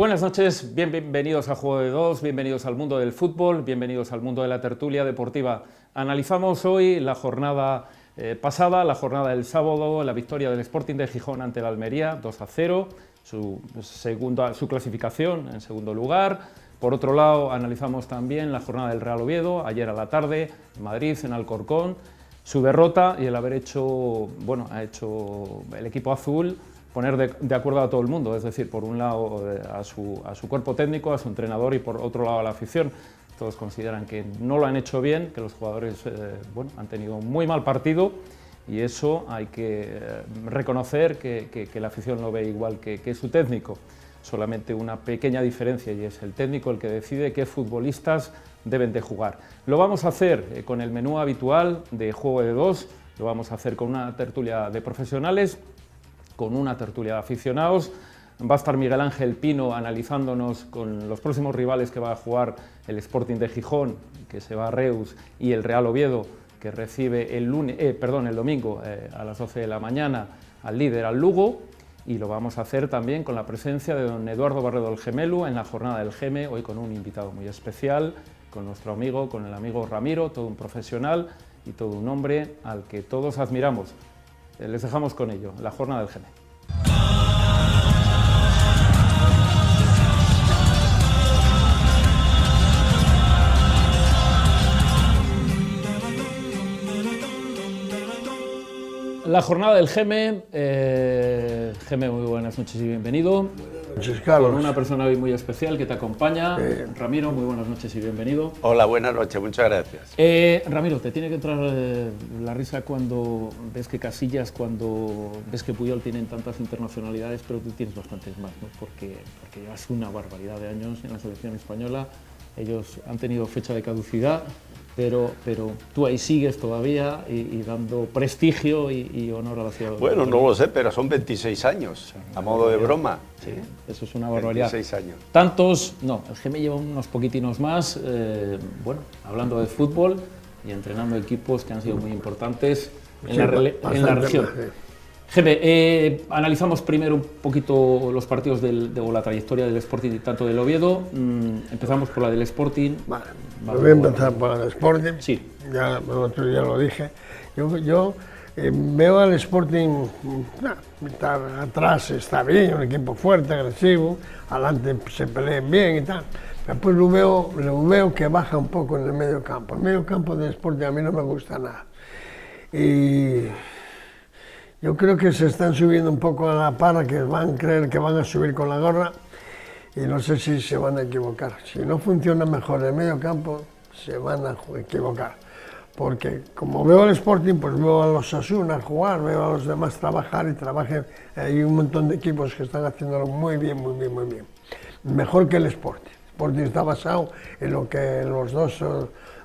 Buenas noches, bienvenidos a Juego de Dos, bienvenidos al mundo del fútbol, bienvenidos al mundo de la tertulia deportiva. Analizamos hoy la jornada pasada, la jornada del sábado, la victoria del Sporting de Gijón ante el Almería, 2-0, su clasificación en segundo lugar. Por otro lado, analizamos también la jornada del Real Oviedo, ayer a la tarde, en Madrid, en Alcorcón, su derrota y el haber hecho, bueno, ha hecho el equipo azul poner de acuerdo a todo el mundo, es decir, por un lado a su cuerpo técnico, a su entrenador y por otro lado a la afición. Todos consideran que no lo han hecho bien, que los jugadores bueno, han tenido un muy mal partido y eso hay que reconocer que la afición lo ve igual que su técnico. Solamente una pequeña diferencia y es el técnico el que decide qué futbolistas deben de jugar. Lo vamos a hacer con el menú habitual de Juego de Dos, lo vamos a hacer con una tertulia de profesionales, con una tertulia de aficionados. Va a estar Miguel Ángel Pino analizándonos con los próximos rivales que va a jugar el Sporting de Gijón, que se va a Reus, y el Real Oviedo, que recibe el domingo a las 12 de la mañana al líder, al Lugo. Y lo vamos a hacer también con la presencia de don Eduardo Barredo el Gemelu en la jornada del Geme, hoy con un invitado muy especial, con nuestro amigo, con el amigo Ramiro, todo un profesional y todo un hombre al que todos admiramos. Les dejamos con ello, la jornada del Geme. La jornada del Geme, Geme, muy buenas noches y bienvenido. Buenas noches, Carlos. Con una persona hoy muy especial que te acompaña, Ramiro, muy buenas noches y bienvenido. Hola, buenas noches, muchas gracias. Ramiro, te tiene que entrar la risa cuando ves que Casillas, cuando ves que Puyol tienen tantas internacionalidades, pero tú tienes bastantes más, ¿no? Porque llevas una barbaridad de años en la selección española, ellos han tenido fecha de caducidad, pero tú ahí sigues todavía y dando prestigio y honor a la ciudad. Bueno, no lo sé, pero son 26 años, a modo de broma. Sí, eso es una barbaridad. 26 años. Tantos, no, el Geme lleva unos poquitinos más, bueno, hablando de fútbol y entrenando equipos que han sido muy importantes en la región. Geme, analizamos primero un poquito los partidos o la trayectoria del Sporting y tanto del Oviedo. Empezamos por la del Sporting. Vale, voy a empezar por el Sporting. Sí. Ya lo dije. Yo veo al Sporting, atrás está bien, un equipo fuerte, agresivo, adelante se peleen bien y tal. Después lo veo que baja un poco en el medio campo. El medio campo del Sporting a mí no me gusta nada. Y yo creo que se están subiendo un poco a la para, que van a creer que van a subir con la gorra y no sé si se van a equivocar. Si no funciona mejor el medio campo, se van a equivocar. Porque como veo al Sporting, pues veo a los Osasuna jugar, veo a los demás trabajar y trabajen. Hay un montón de equipos que están haciéndolo muy bien, muy bien, muy bien. Mejor que el Sporting. El Sporting está basado en lo que los dos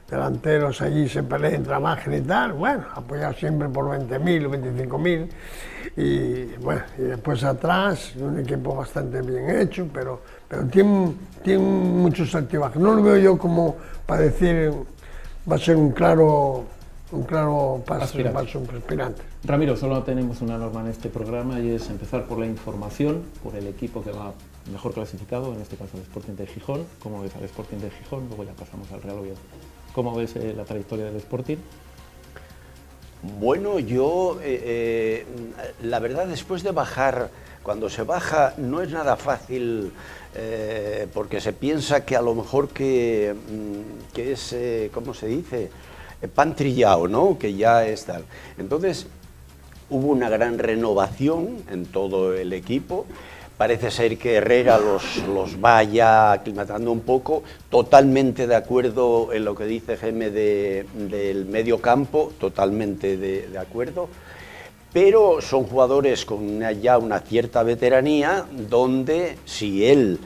delanteros allí se peleen, trabajen y tal, bueno, apoyar siempre por 20.000 o 25.000 y bueno, y después atrás un equipo bastante bien hecho, pero tiene muchos altibajos. No lo veo yo como para decir va a ser un claro un claro paso Aspirante. aspirante. Ramiro, solo tenemos una norma en este programa y es empezar por la información, por el equipo que va mejor clasificado, en este caso el Sporting de Gijón. ¿Cómo ves al Sporting de Gijón? Luego ya pasamos al Real Oviedo. ¿Cómo ves la trayectoria del Sporting? Bueno, yo, la verdad, después de bajar, cuando se baja no es nada fácil, porque se piensa que a lo mejor que es, ¿cómo se dice?, pan trillado, ¿no?, que ya es tal. Entonces, hubo una gran renovación en todo el equipo. Parece ser que Herrera los va ya aclimatando un poco. Totalmente de acuerdo en lo que dice Jaime del medio campo, totalmente de acuerdo. Pero son jugadores con ya una cierta veteranía, donde si él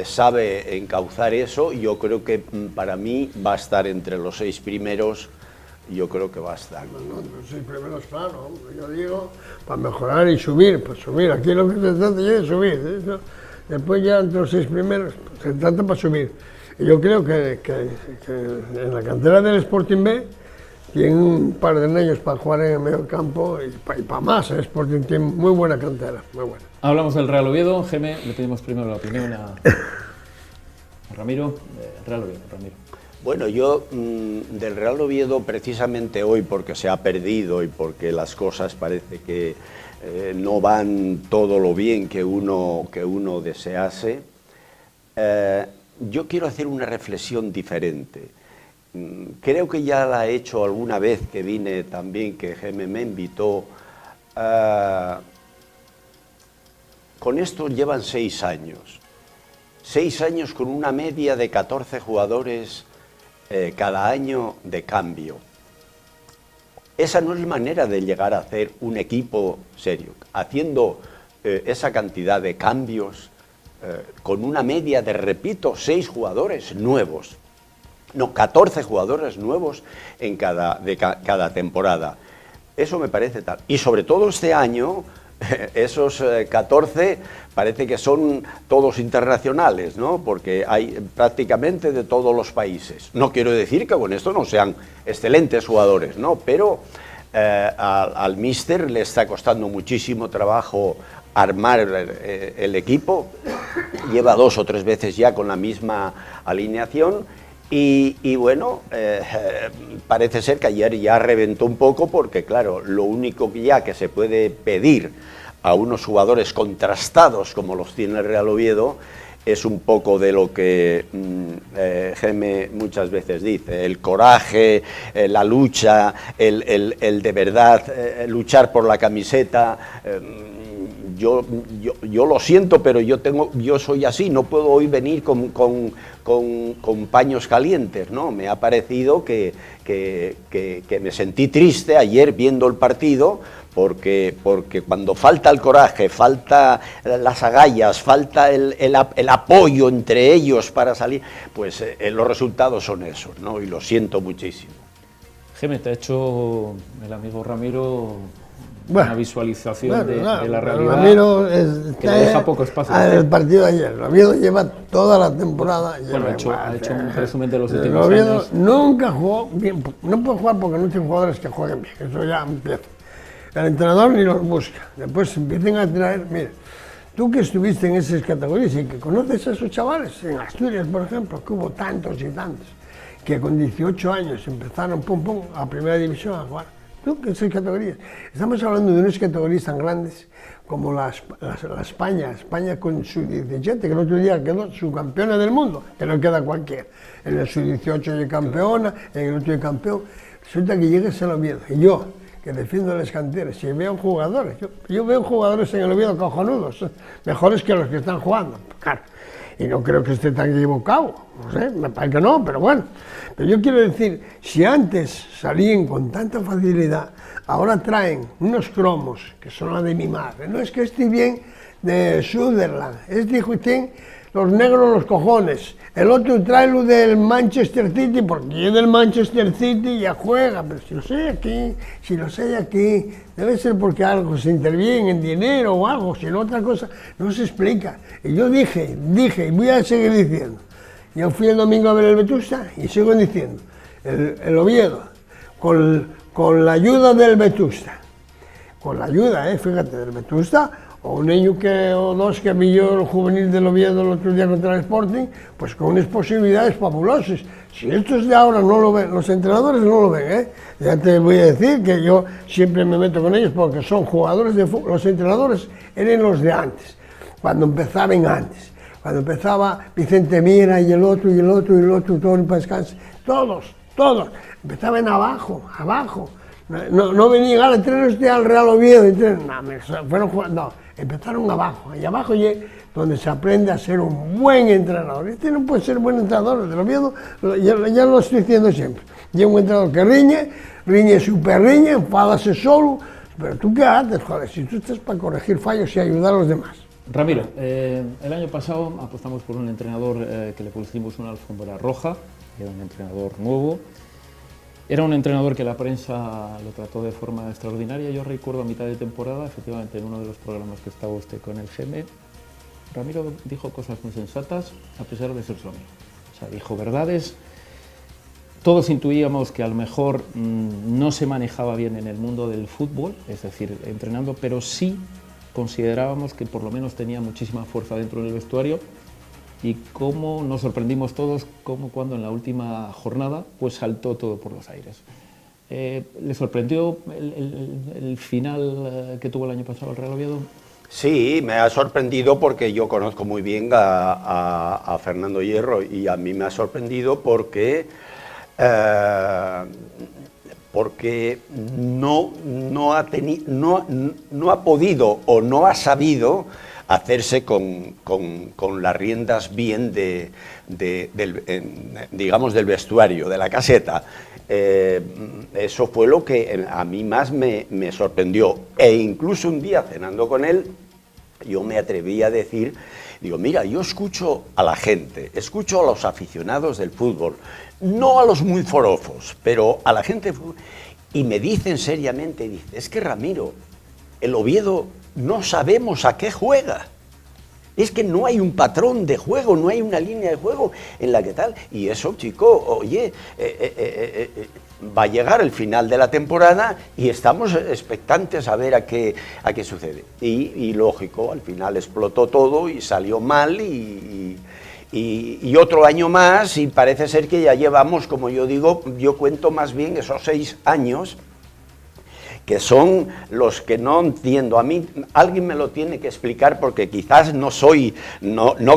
sabe encauzar eso, yo creo que para mí va a estar entre los 6 primeros. Yo creo que va a estar. No, los 6 primeros, claro, yo digo, para mejorar y subir, pues subir, aquí lo que se trata ya es subir, ¿eh? Después ya entre los 6 primeros, se trata para subir. Y yo creo que en la cantera del Sporting B tienen un par de años para jugar en el medio campo y para más, el Sporting tiene muy buena cantera, muy buena. Hablamos del Real Oviedo. Geme, le pedimos primero la opinión a Ramiro. Real Oviedo, Ramiro. Bueno, yo del Real Oviedo, precisamente hoy, porque se ha perdido y porque las cosas parece que no van todo lo bien que uno desease, yo quiero hacer una reflexión diferente. Creo que ya la he hecho alguna vez que vine también, que Jaime me invitó. Con esto llevan 6 años. 6 años con una media de 14 jugadores cada año de cambio. Esa no es manera de llegar a hacer un equipo serio. Haciendo esa cantidad de cambios, con una media de, repito, 6 jugadores nuevos. No, 14 jugadores nuevos en cada temporada. Eso me parece tal. Y sobre todo este año, esos 14 parece que son todos internacionales, ¿no?, porque hay prácticamente de todos los países. No quiero decir que con esto no sean excelentes jugadores, ¿no?, pero al míster le está costando muchísimo trabajo armar el equipo. Lleva 2 o 3 veces ya con la misma alineación. Y bueno, parece ser que ayer ya reventó un poco, porque claro, lo único que se puede pedir a unos jugadores contrastados como los tiene el Real Oviedo es un poco de lo que Jaime muchas veces dice: el coraje, la lucha, el de verdad luchar por la camiseta. Yo lo siento, pero yo soy así, no puedo hoy venir con paños calientes, ¿no? Me ha parecido que me sentí triste ayer viendo el partido, porque cuando falta el coraje, falta las agallas, falta el apoyo entre ellos para salir, pues los resultados son esos, ¿no? Y lo siento muchísimo. Geme, te ha hecho el amigo Ramiro una visualización de la realidad, Ramiro que le deja poco espacio. El partido de ayer, Ramiro lleva toda la temporada. Bueno, ha hecho un resumen de los últimos Ramiro años. nunca jugó bien, no puede jugar porque no tiene jugadores que jueguen bien, eso ya empieza. El entrenador ni los busca, después empiezan a traer, mira, tú que estuviste en esas categorías y que conoces a esos chavales, en Asturias, por ejemplo, que hubo tantos y tantos, que con 18 años empezaron a primera división a jugar. ¿No? Que esas categorías. Estamos hablando de unas categorías tan grandes como la España con su 17, que el otro día quedó subcampeona del mundo, que no queda cualquiera. En el sub-18 de campeona, en el otro de campeón. Resulta que llegues al Oviedo. Y yo, que defiendo las canteras, y veo jugadores, yo veo jugadores en el Oviedo cojonudos, mejores que los que están jugando. Claro. Y no creo que esté tan equivocado, no sé, me parece que no, pero bueno. Pero yo quiero decir, si antes salían con tanta facilidad, ahora traen unos cromos, que son la de mi madre, no es que esté bien de Sunderland, este tiene los negros los cojones, el otro trae lo del Manchester City, porque yo del Manchester City ya juega, pero si lo sé aquí, debe ser porque algo se interviene en dinero o algo, si no otra cosa, no se explica. Y yo dije, y voy a seguir diciendo, yo fui el domingo a ver el Vetusta y sigo diciendo, el Oviedo, con la ayuda del Vetusta, con la ayuda, fíjate, del Vetusta, o un niño o dos que vi yo el juvenil del Oviedo el otro día contra el Sporting, pues con unas posibilidades fabulosas. Si estos de ahora no lo ven, los entrenadores no lo ven, ya te voy a decir que yo siempre me meto con ellos porque son jugadores de fútbol, los entrenadores eran los de antes, cuando empezaban antes, cuando empezaba Vicente Mira y el otro, y el otro, y el otro, Tony Pascans, todos, empezaban abajo, no venían al entreno al Real Oviedo, empezaron abajo, y abajo es donde se aprende a ser un buen entrenador. Este no puede ser buen entrenador, del Oviedo, ya lo estoy diciendo siempre, y es un entrenador que riñe, enfádase solo, pero tú qué haces, joder, si tú estás para corregir fallos y ayudar a los demás. Ramiro, el año pasado apostamos por un entrenador que le pusimos una alfombra roja, era un entrenador nuevo. Era un entrenador que la prensa lo trató de forma extraordinaria. Yo recuerdo a mitad de temporada, efectivamente, en uno de los programas que estaba usted con el GM, Ramiro dijo cosas muy sensatas, a pesar de ser su amigo. O sea, dijo verdades. Todos intuíamos que a lo mejor no se manejaba bien en el mundo del fútbol, es decir, entrenando, pero sí considerábamos que por lo menos tenía muchísima fuerza dentro del vestuario. Y cómo nos sorprendimos todos, como cuando en la última jornada pues saltó todo por los aires. ¿Le sorprendió el final que tuvo el año pasado el Real Oviedo? Sí, me ha sorprendido porque yo conozco muy bien a Fernando Hierro, y a mí me ha sorprendido porque no ha podido o no ha sabido hacerse con las riendas bien digamos, del vestuario, de la caseta. Eso fue lo que a mí más me sorprendió. E incluso un día, cenando con él, yo me atreví a decir, digo, mira, yo escucho a la gente, escucho a los aficionados del fútbol, no a los muy forofos, pero a la gente del fútbol, y me dicen seriamente, dice, es que Ramiro, el Oviedo no sabemos a qué juega. Es que no hay un patrón de juego, no hay una línea de juego en la que tal. Y eso, chico, oye, va a llegar el final de la temporada y estamos expectantes a ver a qué sucede. Y lógico, al final explotó todo y salió mal y otro año más, y parece ser que ya llevamos, como yo digo, yo cuento más bien esos 6 años, que son los que no entiendo. A mí alguien me lo tiene que explicar, porque quizás no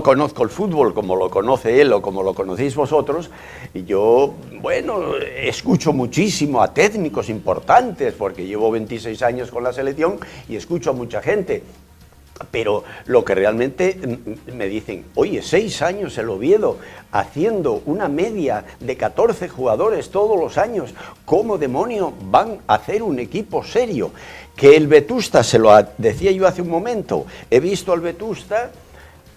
conozco el fútbol como lo conoce él o como lo conocéis vosotros, y yo, bueno, escucho muchísimo a técnicos importantes, porque llevo 26 años con la selección y escucho a mucha gente. Pero lo que realmente me dicen, oye, 6 años el Oviedo haciendo una media de 14 jugadores todos los años, ¿cómo demonio van a hacer un equipo serio? Que el Vetusta, se lo decía yo hace un momento, he visto al Vetusta,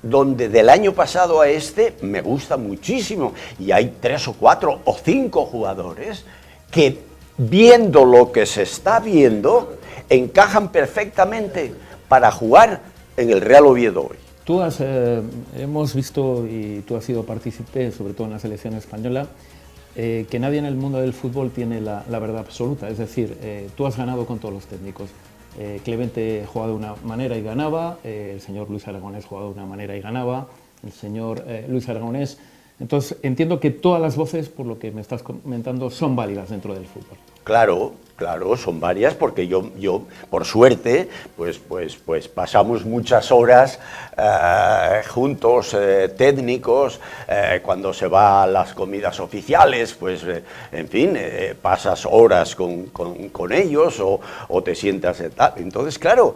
donde del año pasado a este me gusta muchísimo, y hay 3 o 4 o 5 jugadores que, viendo lo que se está viendo, encajan perfectamente para jugar en el Real Oviedo hoy. Hemos visto, y tú has sido partícipe, sobre todo en la selección española, que nadie en el mundo del fútbol tiene la verdad absoluta. Es decir, tú has ganado con todos los técnicos. Clemente jugaba de una manera y ganaba, el señor Luis Aragonés jugaba de una manera y ganaba, el señor Luis Aragonés. Entonces, entiendo que todas las voces, por lo que me estás comentando, son válidas dentro del fútbol. Claro, son varias, porque yo por suerte, pues pasamos muchas horas juntos, técnicos, cuando se va a las comidas oficiales, pues en fin, pasas horas con ellos o te sientas tal. Entonces, claro,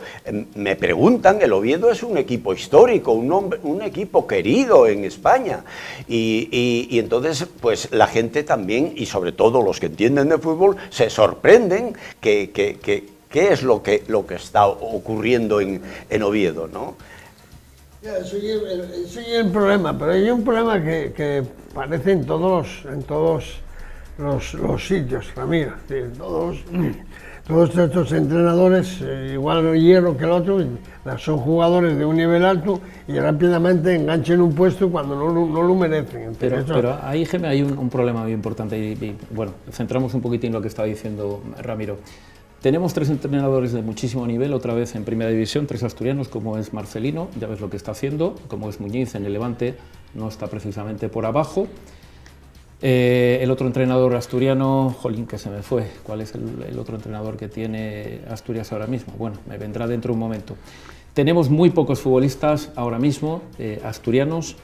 me preguntan, el Oviedo es un equipo histórico, un equipo querido en España, y entonces, pues la gente también, y sobre todo los que entienden de fútbol, se sorprenden qué es lo que está ocurriendo en Oviedo, ¿no? Eso es el problema, pero hay un problema que parece en todos los sitios, Ramiro. todos estos entrenadores, igual Hierro que el otro, son jugadores de un nivel alto y rápidamente enganchan un puesto cuando no lo merecen. Pero ahí, Geme, hay un problema muy importante y, bueno, centramos un poquitín lo que estaba diciendo Ramiro. Tenemos 3 entrenadores de muchísimo nivel, otra vez en Primera División, 3 asturianos, como es Marcelino, ya ves lo que está haciendo, como es Muñiz en el Levante, no está precisamente por abajo. El otro entrenador asturiano, jolín, que se me fue, ¿cuál es el otro entrenador que tiene Asturias ahora mismo? Bueno, me vendrá dentro de un momento. Tenemos muy pocos futbolistas ahora mismo, asturianos,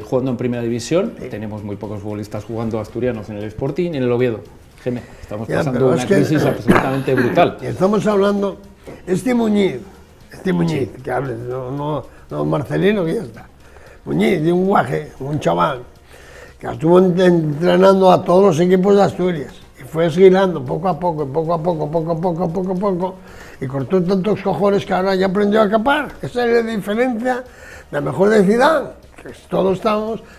jugando en Primera División, tenemos muy pocos futbolistas jugando asturianos en el Sporting y en el Oviedo. Geme, estamos pasando una crisis absolutamente brutal. Estamos hablando, este Muñiz, sí, que hables, no Marcelino, que ya está. Muñiz, de un guaje, un chaval, que estuvo entrenando a todos los equipos de Asturias y fue esguilando poco a poco, y cortó tantos cojones que ahora ya aprendió a capar. Esa es la diferencia de mejor de Zidane, que todos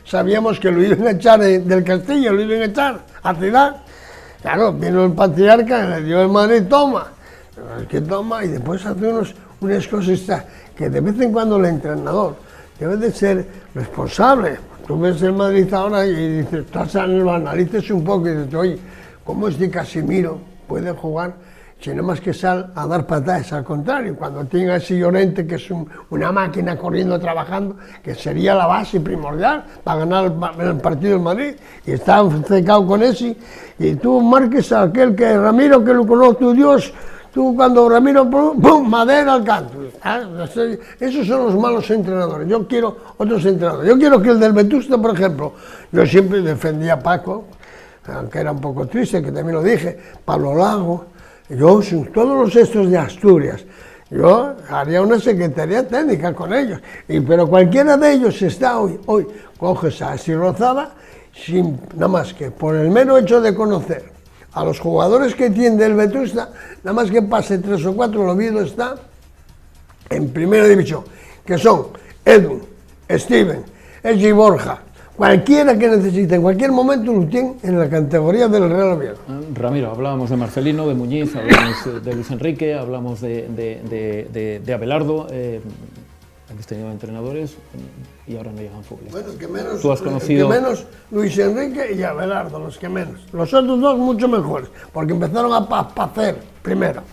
sabíamos que lo iban a echar del Castillo, lo iban a echar a Zidane. Claro, vino el patriarca, le dio el Madrid, toma, pero es que toma, y después hace unas cosas que de vez en cuando el entrenador debe de ser responsable. Tú ves el Madrid ahora y dices, lo analices un poco y dices, oye, ¿cómo es que Casemiro puede jugar si no más que sale a dar patadas? Al contrario, cuando tenga ese Llorente, que es una máquina corriendo, trabajando, que sería la base primordial para ganar el partido del Madrid, y está secado con ese, y tú marques a aquel que Ramiro, que lo conoce tu Dios, tú cuando Ramiro, ¡pum!, madera al canto. Esos son los malos entrenadores. Yo quiero otros entrenadores. Yo quiero que el del Vetusta, por ejemplo, yo siempre defendía a Paco, aunque era un poco triste, que también lo dije, Pablo Lago, yo, todos los estos de Asturias, yo haría una secretaría técnica con ellos, pero cualquiera de ellos está hoy coges a Sirrozada, sin nada más que por el mero hecho de conocer a los jugadores que tiene el Vetusta, nada más que pase 3 o 4, el Oviedo está en Primera División, que son Edu, Steven, Elgi Borja, cualquiera que necesite en cualquier momento lo tiene en la categoría del Real Oviedo. Ramiro, hablábamos de Marcelino, de Muñiz, hablamos de Luis Enrique, hablamos de Abelardo. Habéis tenido entrenadores y ahora no llegan futbolistas. Bueno, que menos, tú has conocido... que menos Luis Enrique y Abelardo, los que menos. Los otros dos mucho mejores, porque empezaron a hacer primero.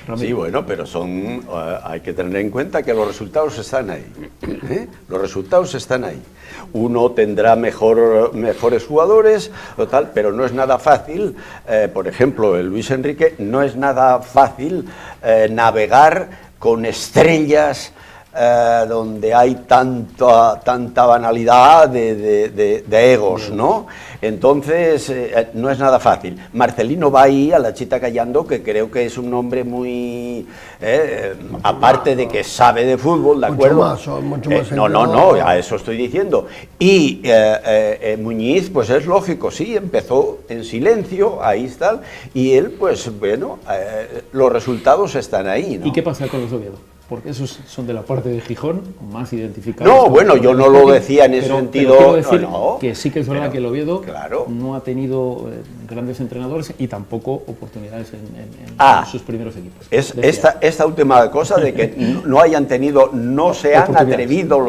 Ramiro. Sí, bueno, pero hay que tener en cuenta que los resultados están ahí. Los resultados están ahí. Uno tendrá mejores jugadores, total, pero no es nada fácil. Por ejemplo, el Luis Enrique, no es nada fácil navegar con estrellas donde hay tanta banalidad de egos, ¿no? Entonces, no es nada fácil. Marcelino va ahí a la Chita Callando, que creo que es un hombre muy... aparte de que sabe de fútbol, ¿de acuerdo? Mucho más no, a eso estoy diciendo. Y Muñiz, pues es lógico, sí, empezó en silencio, ahí está, y él, pues bueno, los resultados están ahí, ¿no? ¿Y qué pasa con los Oviedo? Porque esos son de la parte de Gijón, más identificados. No, bueno, yo no lo decía en ese sentido. Quiero decir que sí que es verdad que el Oviedo claro, no ha tenido grandes entrenadores y tampoco oportunidades en sus primeros equipos. Esta última cosa de que no hayan tenido, no se han atrevido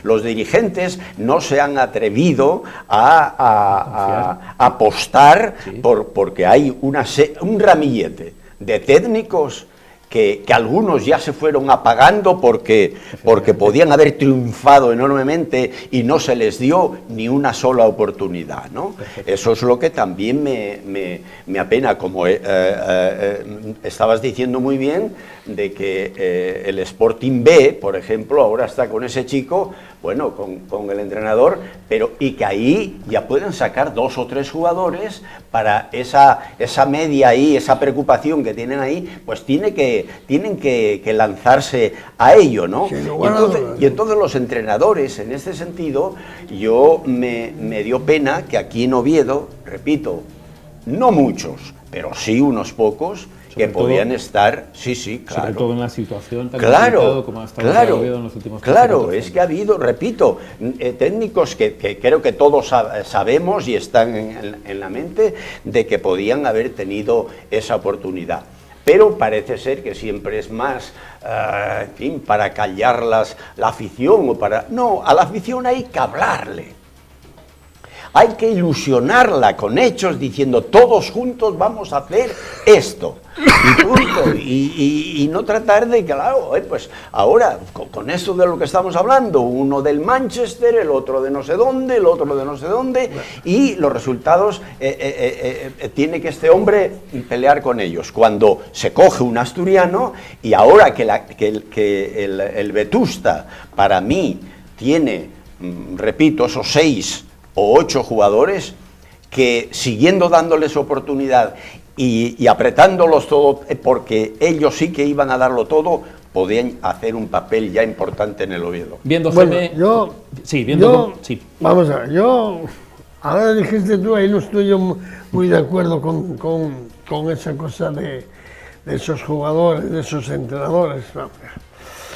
los dirigentes, no se han atrevido a apostar, sí, porque hay un ramillete de técnicos que algunos ya se fueron apagando porque podían haber triunfado enormemente y no se les dio ni una sola oportunidad, ¿no? Eso es lo que también me apena, como estabas diciendo muy bien, de que el Sporting B, por ejemplo, ahora está con ese chico, bueno, con el entrenador, y que ahí ya pueden sacar 2 o 3 jugadores para esa media ahí, esa preocupación que tienen ahí, pues tienen que lanzarse a ello, ¿no? Sí, y entonces los entrenadores, en este sentido, yo me dio pena que aquí en Oviedo, repito, no muchos, pero sí unos pocos, que podían estar, sí, claro. Sobre todo en la situación tan Claro, complicada como ha estado el Oviedo en los últimos tiempos. claro, es que ha habido, repito, técnicos que creo que todos sabemos y están en la mente de que podían haber tenido esa oportunidad. Pero parece ser que siempre es más, en fin, para callar la afición o para... No, a la afición hay que hablarle. Hay que ilusionarla con hechos diciendo todos juntos vamos a hacer esto. Y punto. Y no tratar de, claro, pues ahora con esto de lo que estamos hablando, uno del Manchester, el otro de no sé dónde, el otro de no sé dónde, y los resultados tiene que este hombre pelear con ellos. Cuando se coge un asturiano y ahora que el Vetusta para mí tiene, repito, esos 6 o 8 jugadores que siguiendo dándoles oportunidad y apretándolos todo, porque ellos sí que iban a darlo todo, podían hacer un papel ya importante en el Oviedo. Viendo Bueno, sí. Vamos a ver, ahora dijiste tú, ahí no estoy yo muy de acuerdo con esa cosa de esos jugadores, de esos entrenadores. No.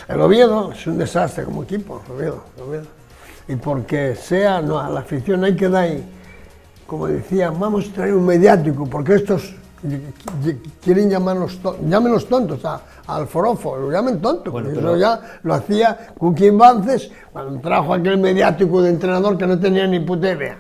El Oviedo es un desastre como equipo, el Oviedo. Y porque a la afición hay que dar, como decía, vamos a traer un mediático, porque estos quieren llámenlos tontos, al forofo, lo llamen tonto, bueno, eso ya lo hacía Cookie Vances cuando trajo aquel mediático de entrenador que no tenía ni puta idea,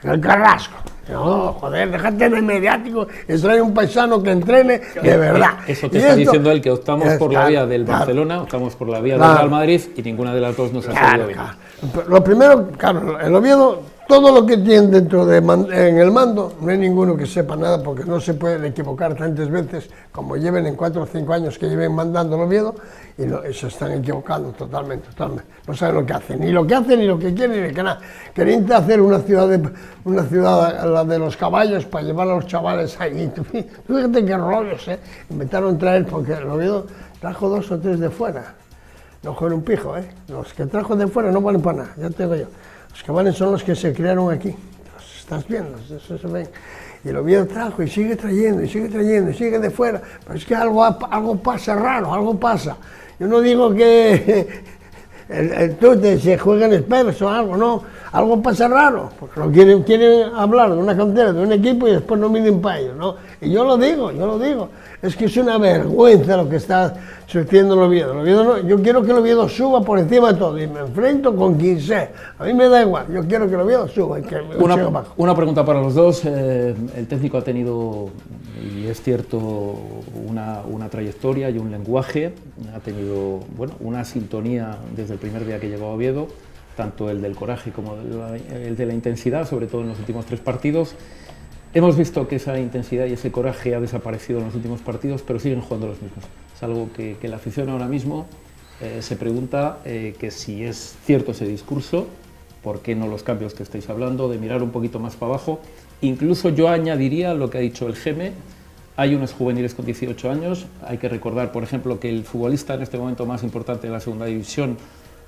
el Carrasco. No, joder, déjate de mediático y trae un paisano que entrene de verdad. Eso te está diciendo él, que optamos por la vía del Barcelona, optamos por la vía del Real Madrid y ninguna de las dos nos ha salido bien. Lo primero, claro, el Oviedo, todo lo que tiene dentro en el mando, no hay ninguno que sepa nada porque no se pueden equivocar tantas veces como lleven en 4 o 5 años que lleven mandando el Oviedo y se están equivocando totalmente. No saben lo que hacen, ni lo que hacen, ni lo que quieren, ni que nada. Querían hacer una ciudad, la de los caballos, para llevar a los chavales ahí. Fíjate qué rollos, Inventaron traer, porque el Oviedo trajo 2 o 3 de fuera. No juegan un pijo, Los que trajo de fuera no valen para nada, ya te digo yo. Los que valen son los que se crearon aquí. Los estás viendo, eso se ven. Y el Oviedo trajo y sigue trayendo, y sigue de fuera. Pero es que algo pasa raro, algo pasa. Yo no digo que el tute se juega en Spurs o algo, no. Algo pasa raro, porque lo quieren hablar de una cantera, de un equipo y después no miden para ellos, ¿no? Y yo lo digo. Es que es una vergüenza lo que está sucediendo en el Oviedo. Yo quiero que el Oviedo suba por encima de todo y me enfrento con quien sea. A mí me da igual, yo quiero que el Oviedo suba y que una pregunta para los dos. El técnico ha tenido, y es cierto, una trayectoria y un lenguaje. Ha tenido, una sintonía desde el primer día que llegó a Oviedo, tanto el del coraje como el de la intensidad, sobre todo en los últimos 3 partidos. Hemos visto que esa intensidad y ese coraje ha desaparecido en los últimos partidos, pero siguen jugando los mismos. Es algo que la afición ahora mismo se pregunta que si es cierto ese discurso, por qué no los cambios que estáis hablando, de mirar un poquito más para abajo. Incluso yo añadiría lo que ha dicho el Geme. Hay unos juveniles con 18 años. Hay que recordar, por ejemplo, que el futbolista en este momento más importante de la segunda división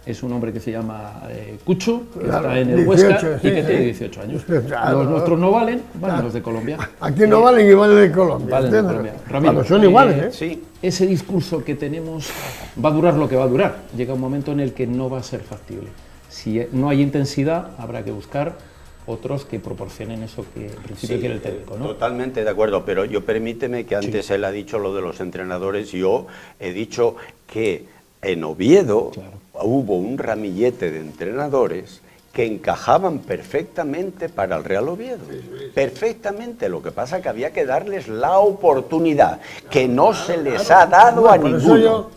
es un hombre que se llama Cucho, que está en el 18, Huesca y que tiene 18 años. Los nuestros no valen, valen los de Colombia. Aquí no valen y valen de Colombia. Valen de Colombia. Ramiro, son iguales, Sí. Ese discurso que tenemos va a durar lo que va a durar. Llega un momento en el que no va a ser factible. Si no hay intensidad, habrá que buscar otros que proporcionen eso que en principio quiere el técnico, ¿no? Totalmente de acuerdo, pero permíteme que antes él ha dicho lo de los entrenadores, yo he dicho que en Oviedo hubo un ramillete de entrenadores que encajaban perfectamente para el Real Oviedo. Perfectamente. Lo que pasa es que había que darles la oportunidad, que no se les ha dado a ninguno.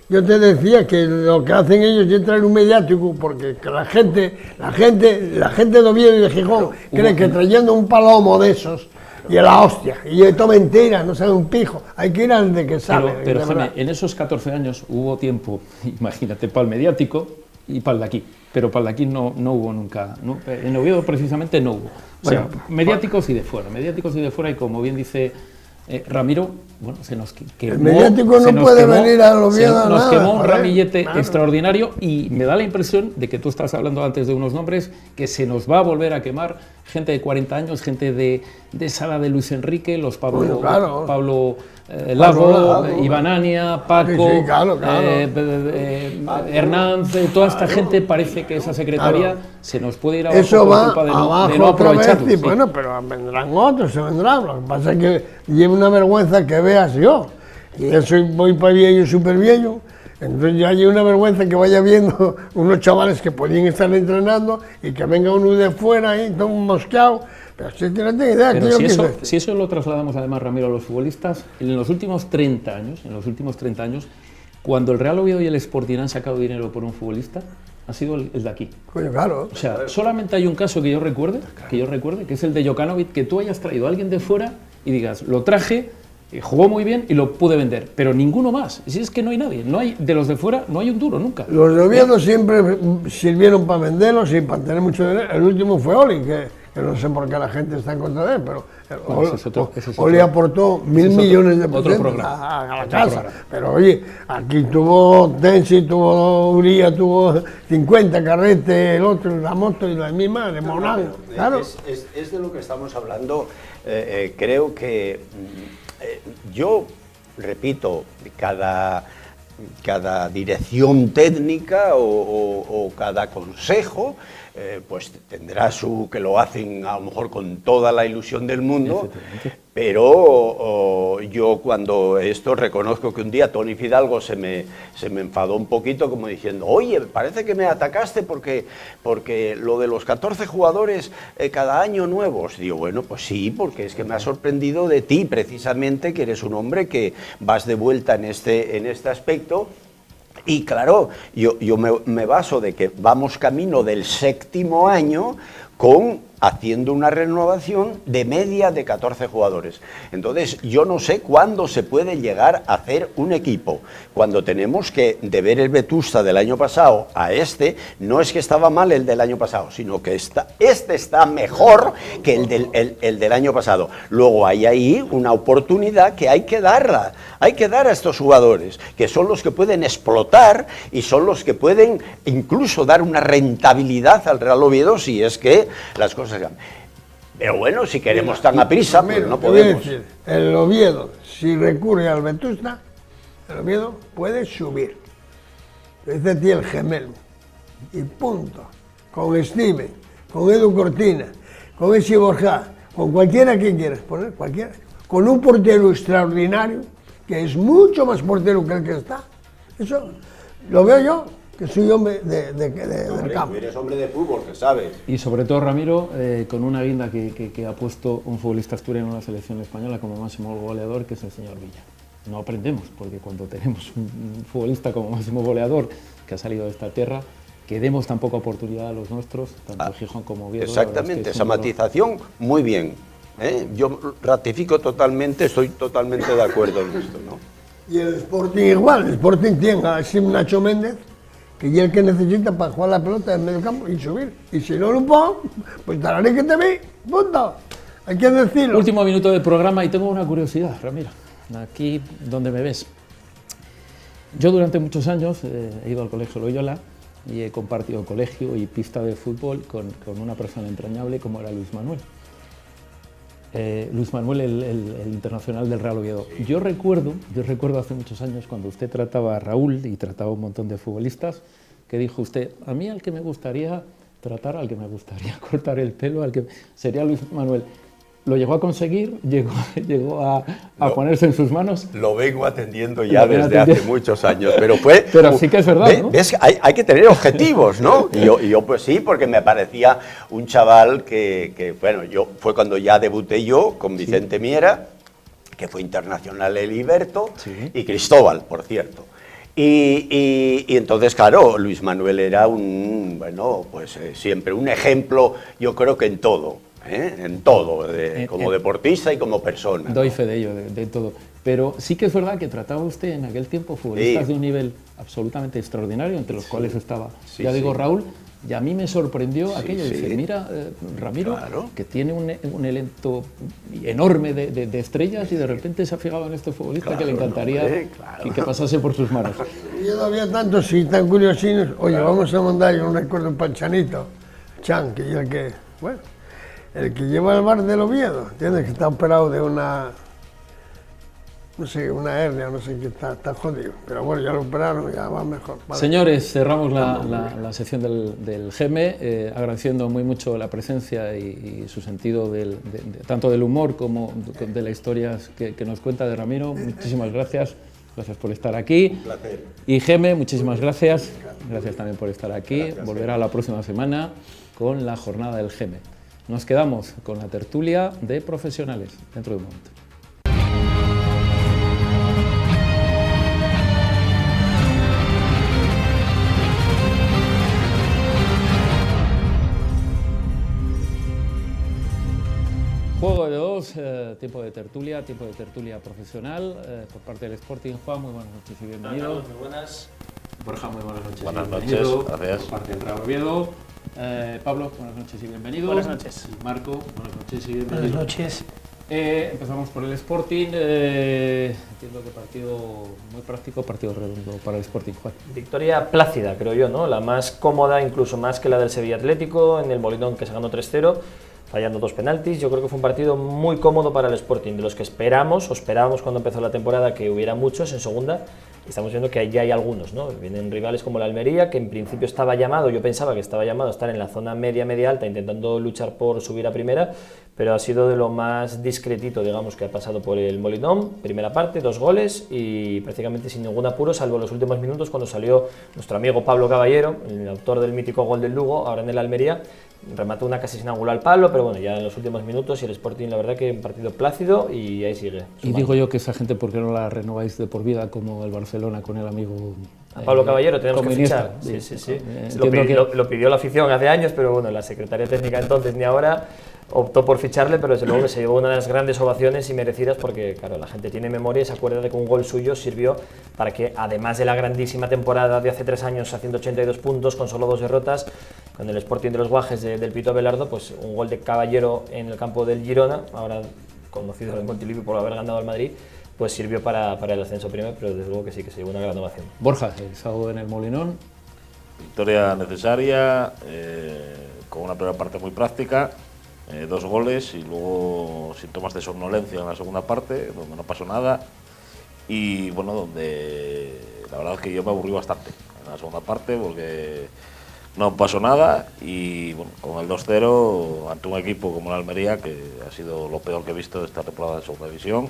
Yo te decía que lo que hacen ellos es traer un mediático, porque la gente de Oviedo y de Gijón cree que trayendo un palomo de esos y la hostia, y esto mentira, no sabe un pijo, hay que ir al de que sabe. Pero Jaime, en esos 14 años hubo tiempo, imagínate, para el mediático y para el de aquí, pero para el de aquí no hubo nunca, ¿no? En Oviedo precisamente no hubo. O sea, mediáticos y de fuera, y como bien dice Ramiro, bueno, se nos quemó. El mediático no puede venir al Oviedo. Nos quemó un ramillete claro, extraordinario y me da la impresión de que tú estás hablando antes de unos nombres que se nos va a volver a quemar. Gente de 40 años, gente de Sala de Luis Enrique, los Pablo, bueno, claro. Pablo Lago, Iván Ania, Paco, sí, claro. Hernán, toda esta gente parece que esa secretaría se nos puede ir abajo eso por va culpa de abajo no otra vez, aprovecharlo. y Sí. bueno, pero vendrán otros, se vendrán. Lo que pasa es que llevo una vergüenza que veas yo. Y yo soy muy viejo, súper viejo. Entonces ya hay una vergüenza que vaya viendo unos chavales que podían estar entrenando y que venga uno de fuera ahí, todo mosqueado. Pero si no tengo idea. Pero si eso lo trasladamos además, Ramiro, a los futbolistas, en los últimos 30 años, cuando el Real Oviedo y el Sporting han sacado dinero por un futbolista, ha sido el de aquí. Coño, claro. O sea, solamente hay un caso que yo recuerde, que es el de Jokanovic, que tú hayas traído a alguien de fuera y digas, lo traje, jugó muy bien y lo pude vender, pero ninguno más. Si es que no hay nadie, no hay, de los de fuera no hay un duro nunca. Los de Oviedo siempre sirvieron para venderlos y para tener mucho dinero. El último fue Oli, que no sé por qué la gente está en contra de él, pero Oli aportó 1.000 millones de pesetas a la casa. Pero oye, aquí tuvo Tensi, tuvo Uría, tuvo 50 Carrete, el otro, la moto y la misma de Monal. Claro. Es de lo que estamos hablando. Creo que yo repito, cada dirección técnica o cada consejo pues tendrá que lo hacen a lo mejor con toda la ilusión del mundo, pero yo cuando esto reconozco que un día Tony Fidalgo se me enfadó un poquito como diciendo, oye, parece que me atacaste porque lo de los 14 jugadores cada año nuevos. Digo, bueno, pues sí, porque es que me ha sorprendido de ti precisamente, que eres un hombre que vas de vuelta en este aspecto. Y claro, yo me baso de que vamos camino del 7º año haciendo una renovación de media de 14 jugadores. Entonces, yo no sé cuándo se puede llegar a hacer un equipo. Cuando tenemos que, de ver el Vetusta del año pasado a no es que estaba mal el del año pasado, sino que este está mejor que el del año pasado. Luego hay ahí una oportunidad que hay que darla. Hay que dar a estos jugadores, que son los que pueden explotar y son los que pueden incluso dar una rentabilidad al Real Oviedo si es que las cosas cambian. Pero bueno, si queremos tan a prisa, pues no podemos. Decir, el Oviedo, si recurre al Vetusta, el Oviedo puede subir. Dice a ti el gemelo. Y punto. Con Steven, con Edu Cortina, con ese Borja, con cualquiera que quieras poner, cualquiera. Con un portero extraordinario, que es mucho más portero que el que está. Eso lo veo yo, que soy hombre del campo. Eres hombre de fútbol, que sabes. Y sobre todo, Ramiro, con una guinda que ha puesto un futbolista asturiano en la selección española como máximo goleador, que es el señor Villa. No aprendemos, porque cuando tenemos un futbolista como máximo goleador que ha salido de esta tierra, que demos tan poca oportunidad a los nuestros, tanto Gijón como Oviedo. Exactamente, esa matización, muy bien. Yo ratifico totalmente, estoy totalmente de acuerdo en esto, ¿no? Y el Sporting igual, el Sporting tiene a Nacho Méndez, que es el que necesita para jugar la pelota en medio campo y subir. Y si no lo pongo, pues daré que te vi, punto. Hay que decirlo. Último minuto del programa y tengo una curiosidad, Ramiro, aquí donde me ves. Yo durante muchos años he ido al Colegio Loyola y he compartido colegio y pista de fútbol con una persona entrañable como era Luis Manuel. Luis Manuel, el internacional del Real Oviedo. Yo recuerdo hace muchos años cuando usted trataba a Raúl y trataba a un montón de futbolistas, que dijo usted, a mí al que me gustaría tratar, al que me gustaría cortar el pelo, sería Luis Manuel. ¿Lo llegó a conseguir? ¿Llegó a ponerse en sus manos? Lo vengo atendiendo ya desde hace muchos años, pero fue... Pero sí que es verdad, ¿no? ¿Ves? Hay que tener objetivos, ¿no? Y yo pues sí, porque me parecía un chaval bueno, fue cuando ya debuté yo con Vicente Miera, que fue internacional el Iberto, y Cristóbal, por cierto. Y entonces, claro, Luis Manuel era siempre un ejemplo, yo creo que en todo. En todo, como deportista y como persona. Doy fe de ello, de todo. Pero sí que es verdad que trataba usted en aquel tiempo futbolistas de un nivel absolutamente extraordinario, entre los cuales estaba, Raúl, Y a mí me sorprendió aquello, dice, mira, Ramiro, claro, que tiene un elenco enorme de estrellas y de repente se ha fijado en este futbolista, claro, que le encantaría, claro, que pasase por sus manos. Yo no había tantos, sí, tan curiosinhos. Oye, claro, vamos a mandar, yo no recuerdo, un Panchanito, Chan, que es el que, bueno, el que lleva el bar del Oviedo, ¿entiendes? Que está operado de una, no sé, una hernia, no sé qué, está jodido. Pero bueno, ya lo operaron, ya va mejor. Vale. Señores, cerramos la sección del GEME, agradeciendo muy mucho la presencia y su sentido tanto del humor como de las historias que nos cuenta de Ramiro. Muchísimas gracias. Gracias por estar aquí. Un placer. Y Geme, muchísimas gracias. Gracias también por estar aquí. Gracias. Volverá la próxima semana con la jornada del Geme. Nos quedamos con la tertulia de profesionales dentro de un momento. Juego de dos, tiempo de tertulia profesional por parte del Sporting. Juan, muy buenas noches y bienvenido. Muy buenas. Borja, muy buenas noches. Buenas noches, gracias. Por parte del Real Oviedo. Pablo, buenas noches y bienvenido. Buenas noches. Marco, buenas noches y bienvenido. Buenas noches. Empezamos por el Sporting. Entiendo que partido muy práctico, partido redondo para el Sporting, Juan. Victoria plácida, creo yo, ¿no? La más cómoda, incluso más que la del Sevilla Atlético, en el Molinón, que se ganó 3-0. Fallando 2 penaltis. Yo creo que fue un partido muy cómodo para el Sporting, de los que esperábamos cuando empezó la temporada que hubiera muchos en segunda, y estamos viendo que ya hay algunos, ¿no? Vienen rivales como la Almería, que en principio estaba llamado, yo pensaba que estaba llamado a estar en la zona media alta, intentando luchar por subir a primera, pero ha sido de lo más discretito, digamos, que ha pasado por el Molinón. Primera parte, 2 goles y prácticamente sin ningún apuro, salvo los últimos minutos cuando salió nuestro amigo Pablo Caballero, el autor del mítico gol del Lugo, ahora en el Almería. Remató una casi sin ángulo al palo, pero bueno, ya en los últimos minutos, y el Sporting, la verdad que un partido plácido y ahí sigue. Y digo yo que esa gente, ¿por qué no la renováis de por vida como el Barcelona con el amigo a Pablo Caballero? Tenemos que fichar. Sí. Lo pidió la afición hace años, pero bueno, la Secretaría Técnica entonces ni ahora optó por ficharle, pero desde luego que se llevó una de las grandes ovaciones y merecidas porque, claro, la gente tiene memoria y se acuerda de que un gol suyo sirvió para que, además de la grandísima temporada de hace 3 años haciendo 82 puntos con solo 2 derrotas, con el Sporting de los Guajes del Pito Abelardo, pues un gol de Caballero en el campo del Girona, ahora conocido en Montilivi por haber ganado al Madrid, pues sirvió para el ascenso primero, pero desde luego que sí, que se llevó una gran ovación. Borja, el sábado en el Molinón. Victoria necesaria, con una primera parte muy práctica, 2 goles y luego síntomas de somnolencia en la segunda parte, donde no pasó nada y bueno, donde la verdad es que yo me aburrí bastante en la segunda parte porque no pasó nada y bueno, con el 2-0 ante un equipo como la Almería, que ha sido lo peor que he visto de esta temporada de segunda división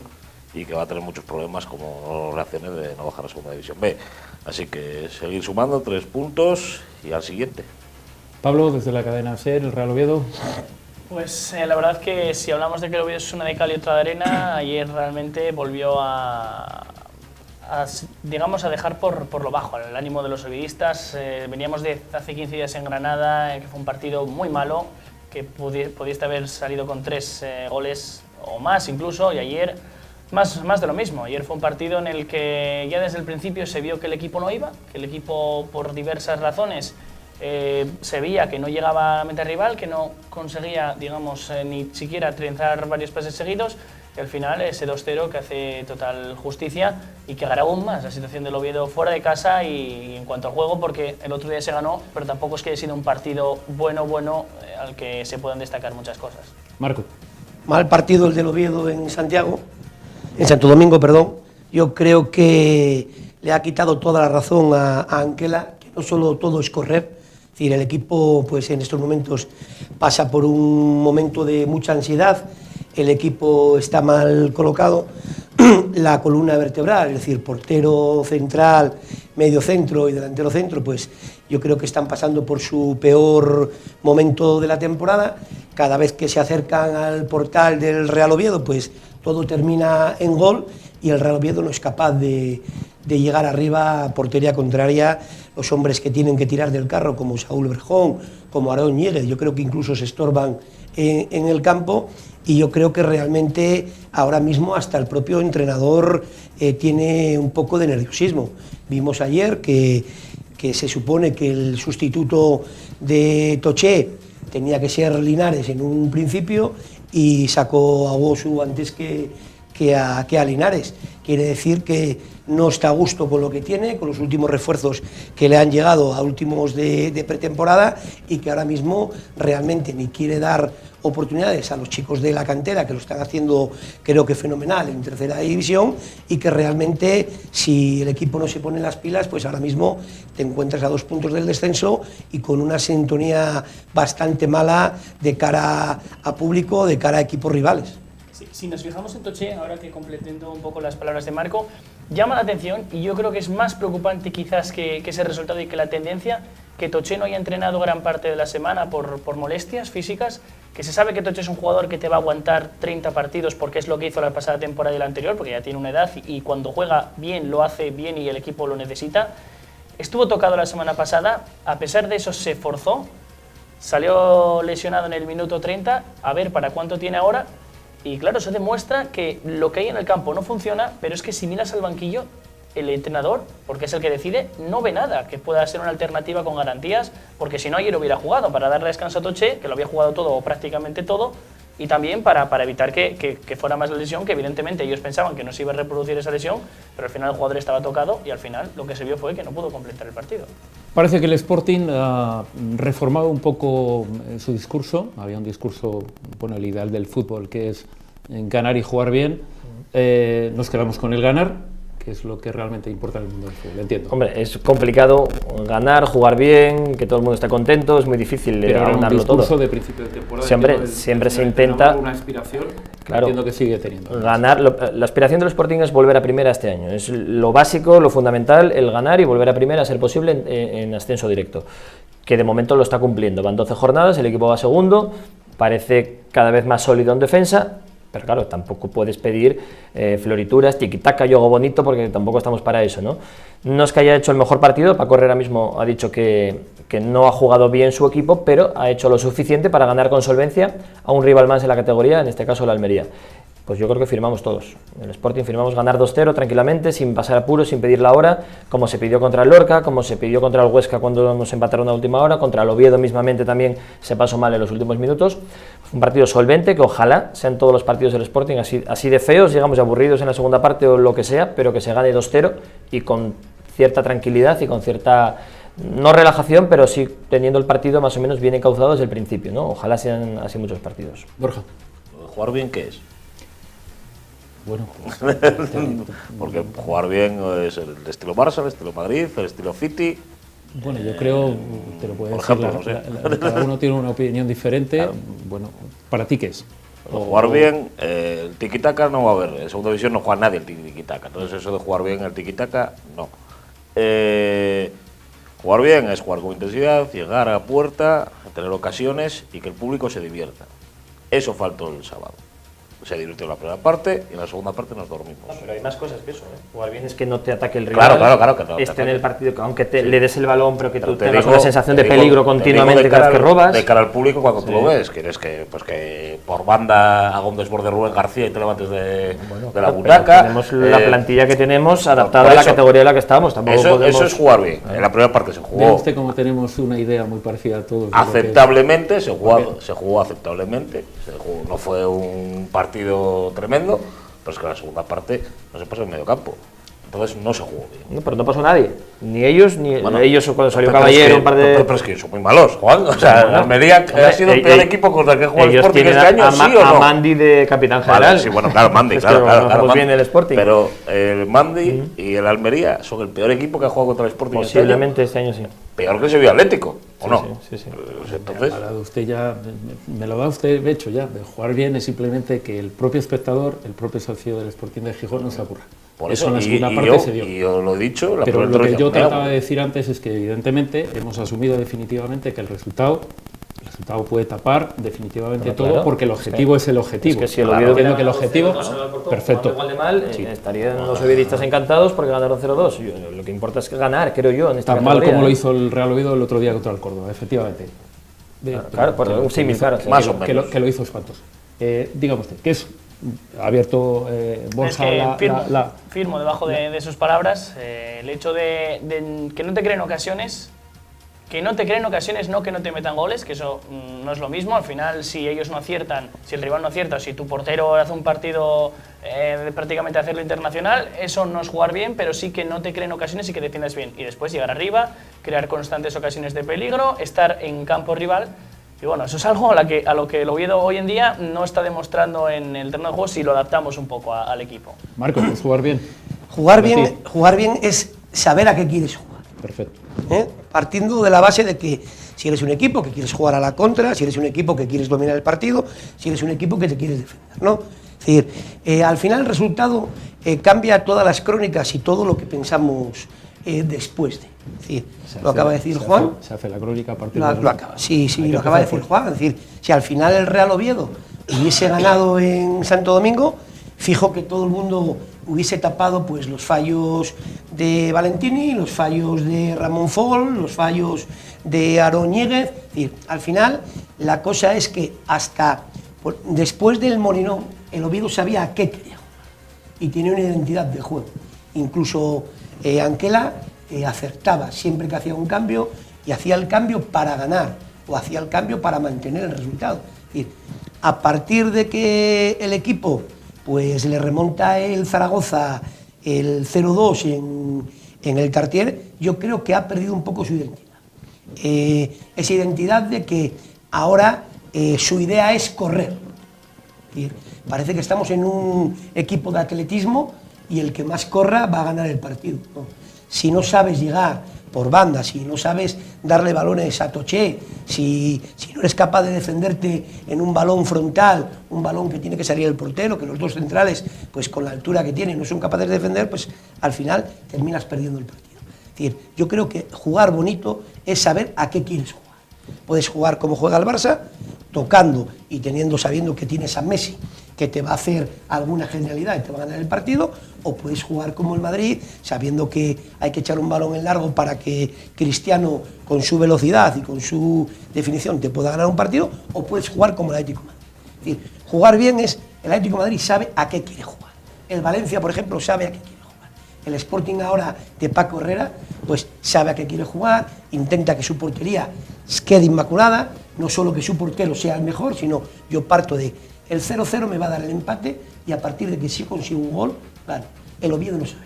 y que va a tener muchos problemas como reacciones de no bajar a segunda división B. Así que seguir sumando 3 puntos y al siguiente. Pablo, desde la cadena SER, el Real Oviedo. Pues la verdad que si hablamos de que el Oviedo es una de cal y otra de arena, ayer realmente volvió digamos, a dejar por lo bajo el ánimo de los ovidistas. Veníamos de hace 15 días en Granada, que fue un partido muy malo, que pudiste haber salido con 3 goles o más incluso, y ayer más de lo mismo. Ayer fue un partido en el que ya desde el principio se vio que el equipo no iba, que el equipo por diversas razones se veía que no llegaba a la meta rival, que no conseguía, digamos, ni siquiera trenzar varios pases seguidos, y al final ese 2-0 que hace total justicia y que agarra aún más la situación del Oviedo fuera de casa y en cuanto al juego, porque el otro día se ganó, pero tampoco es que haya sido un partido bueno al que se puedan destacar muchas cosas. Marco. Mal partido el del Oviedo en Santo Domingo, perdón. Yo creo que le ha quitado toda la razón a Anquela, que no solo todo es correr. Es decir, el equipo pues en estos momentos pasa por un momento de mucha ansiedad, el equipo está mal colocado, la columna vertebral, es decir, portero central, medio centro y delantero centro, pues yo creo que están pasando por su peor momento de la temporada. Cada vez que se acercan al portal del Real Oviedo, pues todo termina en gol y el Real Oviedo no es capaz de llegar arriba a portería contraria. Los hombres que tienen que tirar del carro, como Saúl Berjón, como Aarón Ñéguez, yo creo que incluso se estorban en el campo, y yo creo que realmente ahora mismo hasta el propio entrenador tiene un poco de nerviosismo. Vimos ayer que que se supone que el sustituto de Toché tenía que ser Linares en un principio y sacó a Wosu antes que a Linares. Quiere decir que no está a gusto con lo que tiene, con los últimos refuerzos que le han llegado a últimos de pretemporada, y que ahora mismo realmente ni quiere dar oportunidades a los chicos de la cantera, que lo están haciendo creo que fenomenal en tercera división, y que realmente si el equipo no se pone las pilas, pues ahora mismo te encuentras a 2 puntos del descenso y con una sintonía bastante mala de cara a público, de cara a equipos rivales. Si nos fijamos en Toché, ahora que completando un poco las palabras de Marco, llama la atención, y yo creo que es más preocupante quizás que ese resultado y que la tendencia, que Toché no haya entrenado gran parte de la semana por molestias físicas, que se sabe que Toché es un jugador que te va a aguantar 30 partidos porque es lo que hizo la pasada temporada y la anterior, porque ya tiene una edad y cuando juega bien lo hace bien y el equipo lo necesita. Estuvo tocado la semana pasada, a pesar de eso se forzó, salió lesionado en el minuto 30, a ver para cuánto tiene ahora. Y claro, eso demuestra que lo que hay en el campo no funciona, pero es que si miras al banquillo, el entrenador, porque es el que decide, no ve nada que pueda ser una alternativa con garantías, porque si no ayer hubiera jugado para darle descanso a Toché, que lo había jugado todo o prácticamente todo, y también para evitar que fuera más la lesión, que evidentemente ellos pensaban que no se iba a reproducir esa lesión, pero al final el jugador estaba tocado y al final lo que se vio fue que no pudo completar el partido. Parece que el Sporting ha reformado un poco su discurso. Había un discurso, bueno, el ideal del fútbol, que es ganar y jugar bien. Nos quedamos con el ganar, que es lo que realmente importa en el mundo del fútbol, entiendo. Hombre, es complicado ganar, jugar bien, que todo el mundo esté contento, es muy difícil ganarlo todo. Pero un discurso de principio de temporada. Siempre se intenta. Una aspiración, claro, entiendo que sigue teniendo. Ganar, la aspiración del Sporting es volver a primera este año. Es lo básico, lo fundamental, el ganar y volver a primera a ser posible en ascenso directo. Que de momento lo está cumpliendo. Van 12 jornadas, el equipo va segundo, parece cada vez más sólido en defensa. Pero claro, tampoco puedes pedir florituras, tiquitaca, juego bonito, porque tampoco estamos para eso, ¿no? No es que haya hecho el mejor partido, Paco Herrera mismo ha dicho que no ha jugado bien su equipo, pero ha hecho lo suficiente para ganar con solvencia a un rival más en la categoría, en este caso la Almería. Pues yo creo que firmamos todos. En el Sporting firmamos ganar 2-0 tranquilamente, sin pasar apuros, sin pedir la hora, como se pidió contra el Lorca, como se pidió contra el Huesca cuando nos empataron a última hora, contra el Oviedo mismamente también se pasó mal en los últimos minutos. Un partido solvente, que ojalá sean todos los partidos del Sporting así de feos, llegamos aburridos en la segunda parte o lo que sea, pero que se gane 2-0 y con cierta tranquilidad y con cierta, no relajación, pero sí teniendo el partido más o menos bien encauzado desde el principio, ¿no? Ojalá sean así muchos partidos. Borja. ¿Jugar bien qué es? Bueno, porque jugar bien es el estilo Barça, el estilo Madrid, el estilo City. Bueno, yo creo, te lo puedo por decir, ejemplo, no sé. cada uno tiene una opinión diferente. Claro. Bueno, ¿para ti qué es? Jugar bien, el tiki-taka no va a haber. En segunda división no juega nadie el tiki-taka. Entonces, eso de jugar bien el tiki-taka, no. Jugar bien es jugar con intensidad, llegar a puerta, tener ocasiones y que el público se divierta. Eso faltó el sábado. Se divirtió en la primera parte y en la segunda parte nos dormimos. No, pero hay más cosas que eso, ¿eh? Jugar bien es que no te ataque el rival. Claro, que no te esté en el partido, que aunque sí, le des el balón, pero que tú te tengas digo, una sensación de peligro continuamente de cada vez que robas. De cara al público cuando tú lo ves, quieres que por banda haga un desborde Rubén García y te levantes de la butaca. Tenemos la plantilla que tenemos adaptada a la categoría en la que estamos. Eso es jugar bien. En la primera parte se jugó. Ve usted cómo tenemos una idea muy parecida a todos. Aceptablemente, se jugó aceptablemente. No fue un partido tremendo, pero es que en la segunda parte no se pasó en medio campo. Entonces no se jugó bien. No, pero no pasó nadie. Ni ellos, ni ellos cuando salió pero Caballero, un par de... Pero es que son muy malos jugando. O sea, la Almería ha sido el peor equipo contra el que jugó el Sporting este año, ¿sí o no? A Mandy de capitán general. Vale, sí, bueno, claro, Mandy, es claro. Mandy, bien el Sporting. Pero el Mandy y el Almería son el peor equipo que ha jugado contra el Sporting posiblemente este año sí. Peor que el Sevilla Atlético, ¿o no? Sí. Pues entonces... Usted ya, me lo da usted hecho ya. De jugar bien es simplemente que el propio espectador, el propio socio del Sporting de Gijón no se aburra. Por eso en la segunda parte se dio. Y yo lo he dicho, pero lo que yo trataba de decir antes es que evidentemente hemos asumido definitivamente que el resultado puede tapar definitivamente todo, claro, porque el objetivo es el objetivo. Es que si el Oviedo que el objetivo, perfecto. Igual de mal, estarían los oviedistas encantados porque ganaron 0-2. Lo que importa es ganar, creo yo, en esta tan mal como lo hizo el Real Oviedo el otro día contra el Córdoba, efectivamente. Claro, por un símil, claro. Más o menos. Que lo hizo espantoso. Dígame usted, ¿qué es Ha abierto Borja Es que la... firmo debajo de sus palabras. El hecho de que no te creen ocasiones, no que no te metan goles, que eso no es lo mismo. Al final, si ellos no aciertan, si el rival no acierta, si tu portero hace un partido prácticamente hacerlo internacional, eso no es jugar bien, pero sí que no te creen ocasiones y que defiendas bien. Y después llegar arriba, crear constantes ocasiones de peligro, estar en campo rival. Y bueno, eso es algo a lo que el Oviedo hoy en día no está demostrando en el terreno de juego si lo adaptamos un poco al equipo. Marco, ¿puedes jugar bien? Jugar bien es saber a qué quieres jugar. Perfecto. Partiendo de la base de que si eres un equipo que quieres jugar a la contra, si eres un equipo que quieres dominar el partido, si eres un equipo que te quieres defender, ¿no? Es decir, al final el resultado cambia todas las crónicas y todo lo que pensamos después de. Es decir, lo acaba de decir Juan. Se hace la crónica a partir de... lo acaba de decir Juan. Es decir, si al final el Real Oviedo hubiese ganado en Santo Domingo, fijo que todo el mundo hubiese tapado pues los fallos de Valentini, los fallos de Ramón Fol, los fallos de Aarón Ñíguez. Es decir, al final la cosa es que hasta después del Molinón el Oviedo sabía a qué quería y tenía una identidad de juego. Incluso Anquela acertaba siempre que hacía un cambio y hacía el cambio para ganar o hacía el cambio para mantener el resultado. Es decir, a partir de que el equipo pues le remonta el Zaragoza el 0-2 en el Tartiere, yo creo que ha perdido un poco su identidad. Esa identidad de que ahora su idea es correr. Es decir, parece que estamos en un equipo de atletismo y el que más corra va a ganar el partido, ¿no? Si no sabes llegar por banda, si no sabes darle balones a Toché, si no eres capaz de defenderte en un balón frontal, un balón que tiene que salir el portero, que los dos centrales, pues con la altura que tienen, no son capaces de defender, pues al final terminas perdiendo el partido. Es decir, yo creo que jugar bonito es saber a qué quieres jugar. Puedes jugar como juega el Barça, tocando y sabiendo que tienes a Messi, que te va a hacer alguna genialidad y te va a ganar el partido, o puedes jugar como el Madrid, sabiendo que hay que echar un balón en largo para que Cristiano, con su velocidad y con su definición, te pueda ganar un partido, o puedes jugar como el Atlético de Madrid. Es decir, jugar bien es, el Atlético de Madrid sabe a qué quiere jugar. El Valencia, por ejemplo, sabe a qué quiere jugar. El Sporting ahora de Paco Herrera, pues sabe a qué quiere jugar, intenta que su portería quede inmaculada, no solo que su portero sea el mejor, sino yo parto de el 0-0 me va a dar el empate y a partir de que sí consigo un gol, claro, el Oviedo no sabe.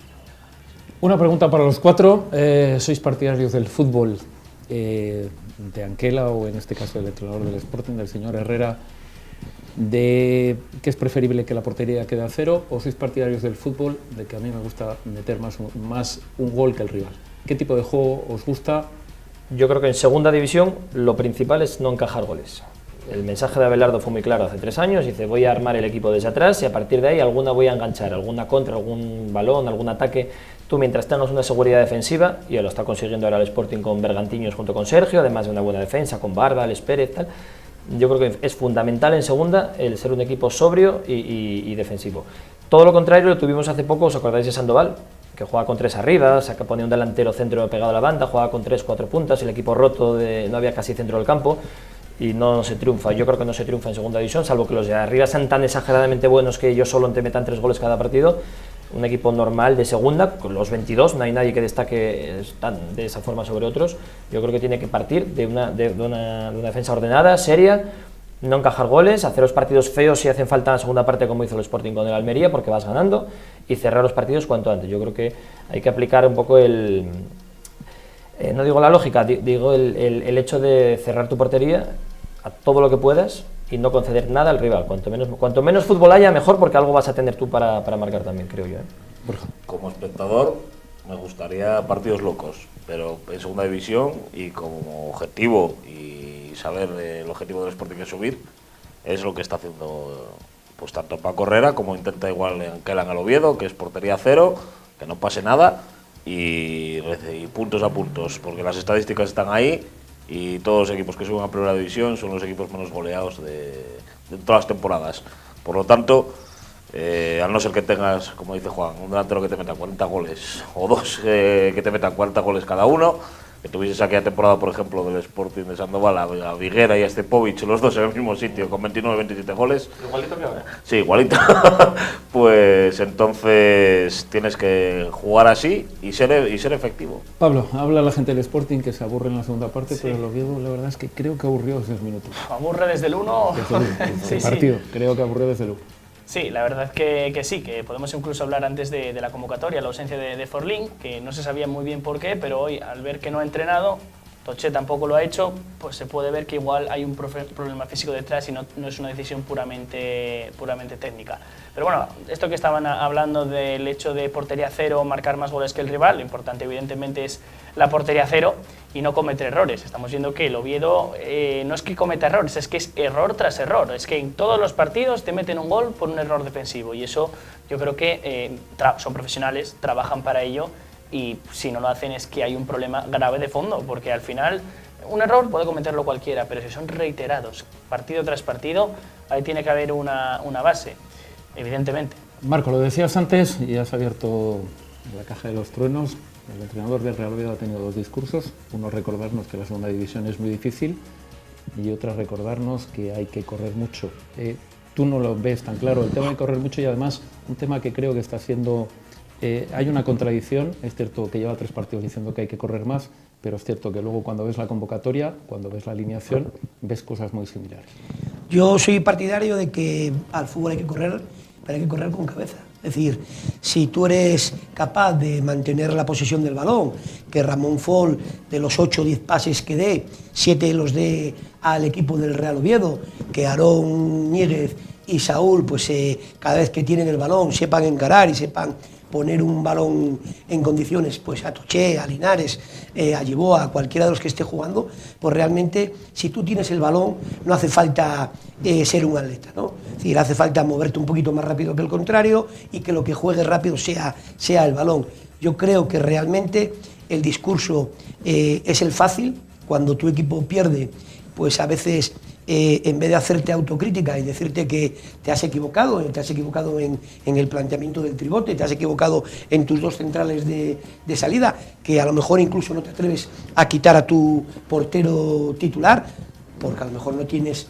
Una pregunta para los cuatro. ¿Sois partidarios del fútbol de Anquela o en este caso del entrenador del Sporting, del señor Herrera, de que es preferible que la portería quede a cero, o sois partidarios del fútbol de que a mí me gusta meter más un gol que el rival? ¿Qué tipo de juego os gusta? Yo creo que en segunda división lo principal es no encajar goles. El mensaje de Abelardo fue muy claro hace 3 años, dice voy a armar el equipo desde atrás y a partir de ahí alguna voy a enganchar, alguna contra, algún balón, algún ataque. Tú mientras tengas una seguridad defensiva, y lo está consiguiendo ahora el Sporting con Bergantiños junto con Sergio, además de una buena defensa con Barba, Alex Pérez, tal. Yo creo que es fundamental en segunda el ser un equipo sobrio y defensivo. Todo lo contrario lo tuvimos hace poco, ¿os acordáis de Sandoval? Que juega con 3 arriba, ponía un delantero centro pegado a la banda, jugaba con 3-4 puntas, el equipo roto, no había casi centro del campo y no se triunfa. Yo creo que no se triunfa en segunda división, salvo que los de arriba sean tan exageradamente buenos que ellos solo te metan 3 goles cada partido. Un equipo normal de segunda, con los 22, no hay nadie que destaque de esa forma sobre otros. Yo creo que tiene que partir de una defensa ordenada, seria, no encajar goles, hacer los partidos feos si hacen falta en la segunda parte como hizo el Sporting con el Almería, porque vas ganando, y cerrar los partidos cuanto antes. Yo creo que hay que aplicar un poco no digo la lógica, digo el hecho de cerrar tu portería a todo lo que puedas y no conceder nada al rival. Cuanto menos fútbol haya, mejor, porque algo vas a tener tú para marcar también, creo yo. Como espectador, me gustaría partidos locos, pero en segunda división y como objetivo y saber el objetivo del Sporting es subir, es lo que está haciendo pues tanto Paco Herrera como intenta igual en Anquela en el Oviedo, que es portería cero, que no pase nada y puntos a puntos, porque las estadísticas están ahí y todos los equipos que suben a primera división son los equipos menos goleados de todas las temporadas. Por lo tanto, al no ser que tengas, como dice Juan, un delantero que te meta 40 goles o 2 que te metan 40 goles cada uno, que tuvieses aquella temporada, por ejemplo, del Sporting de Sandoval, a Viguera y a Stepovic, los dos en el mismo sitio, con 29-27 goles. Igualito que ahora. Sí, igualito. Pues entonces tienes que jugar así y ser efectivo. Pablo, habla la gente del Sporting que se aburre en la segunda parte, pero el Oviedo la verdad es que creo que aburrió 6 minutos. Aburre desde el 1. El partido, creo que aburrió desde el 1. Sí, la verdad que sí, que podemos incluso hablar antes de la convocatoria, la ausencia de Forlín, que no se sabía muy bien por qué, pero hoy al ver que no ha entrenado, Toché tampoco lo ha hecho, pues se puede ver que igual hay un problema físico detrás y no es una decisión puramente técnica. Pero bueno, esto que estaban hablando del hecho de portería cero, marcar más goles que el rival, lo importante evidentemente es la portería cero y no cometer errores. Estamos viendo que el Oviedo no es que cometa errores, es que es error tras error. Es que en todos los partidos te meten un gol por un error defensivo y eso yo creo que son profesionales, trabajan para ello y si no lo hacen es que hay un problema grave de fondo, porque al final un error puede cometerlo cualquiera, pero si son reiterados, partido tras partido, ahí tiene que haber una base, evidentemente. Marco, lo decías antes y has abierto la caja de los truenos. El entrenador del Real Oviedo ha tenido 2 discursos. Uno, recordarnos que la segunda división es muy difícil y otra, recordarnos que hay que correr mucho. Tú no lo ves tan claro, el tema de correr mucho y además un tema que creo que está siendo... hay una contradicción, es cierto que lleva 3 partidos diciendo que hay que correr más, pero es cierto que luego cuando ves la convocatoria, cuando ves la alineación, ves cosas muy similares. Yo soy partidario de que al fútbol hay que correr, pero hay que correr con cabeza. Es decir, si tú eres capaz de mantener la posesión del balón, que Ramón Fol de los 8 o 10 pases que dé, 7 los dé al equipo del Real Oviedo, que Aarón Ñíguez y Saúl, pues cada vez que tienen el balón, sepan encarar y sepan poner un balón en condiciones, pues a Toché, a Linares, a Yeboah, a cualquiera de los que esté jugando, pues realmente si tú tienes el balón no hace falta ser un atleta, ¿no? Es decir, hace falta moverte un poquito más rápido que el contrario y que lo que juegue rápido sea el balón. Yo creo que realmente el discurso es el fácil. Cuando tu equipo pierde, pues a veces en vez de hacerte autocrítica y decirte que te has equivocado en el planteamiento del tribote, te has equivocado en tus 2 centrales de salida, que a lo mejor incluso no te atreves a quitar a tu portero titular, porque a lo mejor no tienes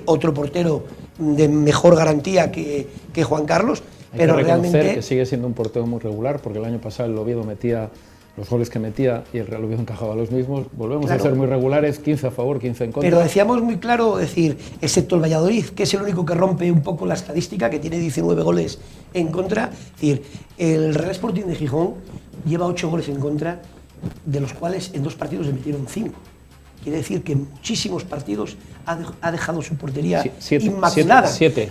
otro portero de mejor garantía que Juan Carlos, pero hay que reconocer realmente... que sigue siendo un portero muy regular, porque el año pasado el Oviedo metía los goles que metía y el Real Oviedo encajaba los mismos. Volvemos a ser muy regulares, 15 a favor, 15 en contra. Pero decíamos muy claro, decir, excepto el Valladolid, que es el único que rompe un poco la estadística, que tiene 19 goles en contra, es decir, el Real Sporting de Gijón lleva 8 goles en contra, de los cuales en 2 partidos le metieron 5. Quiere decir que en muchísimos partidos ha dejado su portería inmaculada.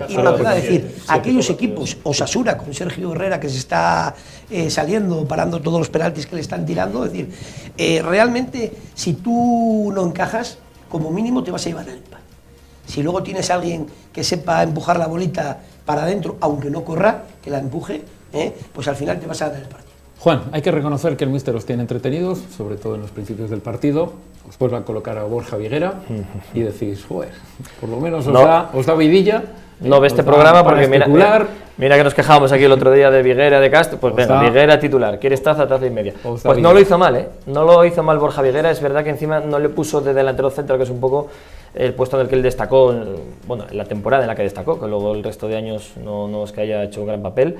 Inmaculada. Es decir, aquellos equipos, Osasuna con Sergio Herrera, que se está saliendo, parando todos los penaltis que le están tirando, es decir, realmente si tú no encajas, como mínimo te vas a llevar el empate. Si luego tienes a alguien que sepa empujar la bolita para adentro, aunque no corra, que la empuje, pues al final te vas a ganar el partido. Juan, hay que reconocer que el míster os tiene entretenidos, sobre todo en los principios del partido. Os vuelve a colocar a Borja Viguera y decís, joder, por lo menos os da vidilla. No ve este programa porque mira que nos quejábamos aquí el otro día de Viguera, de Castro. Pues venga, Viguera titular, ¿quieres taza y media? Pues no lo hizo mal, ¿eh? No lo hizo mal Borja Viguera. Es verdad que encima no le puso de delantero centro, que es un poco el puesto en el que él destacó, bueno, en la temporada en la que destacó, que luego el resto de años no es que haya hecho un gran papel.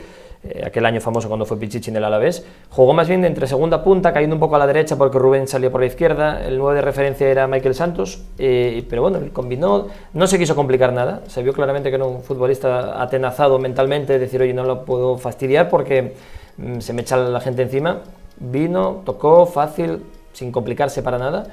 Aquel año famoso cuando fue Pichichi en el Alavés, jugó más bien de entre segunda punta, cayendo un poco a la derecha porque Rubén salió por la izquierda, el 9 de referencia era Michael Santos, pero bueno, él combinó, no se quiso complicar nada, se vio claramente que era un futbolista atenazado mentalmente, decir, oye, no lo puedo fastidiar porque se me echa la gente encima, vino, tocó, fácil, sin complicarse para nada.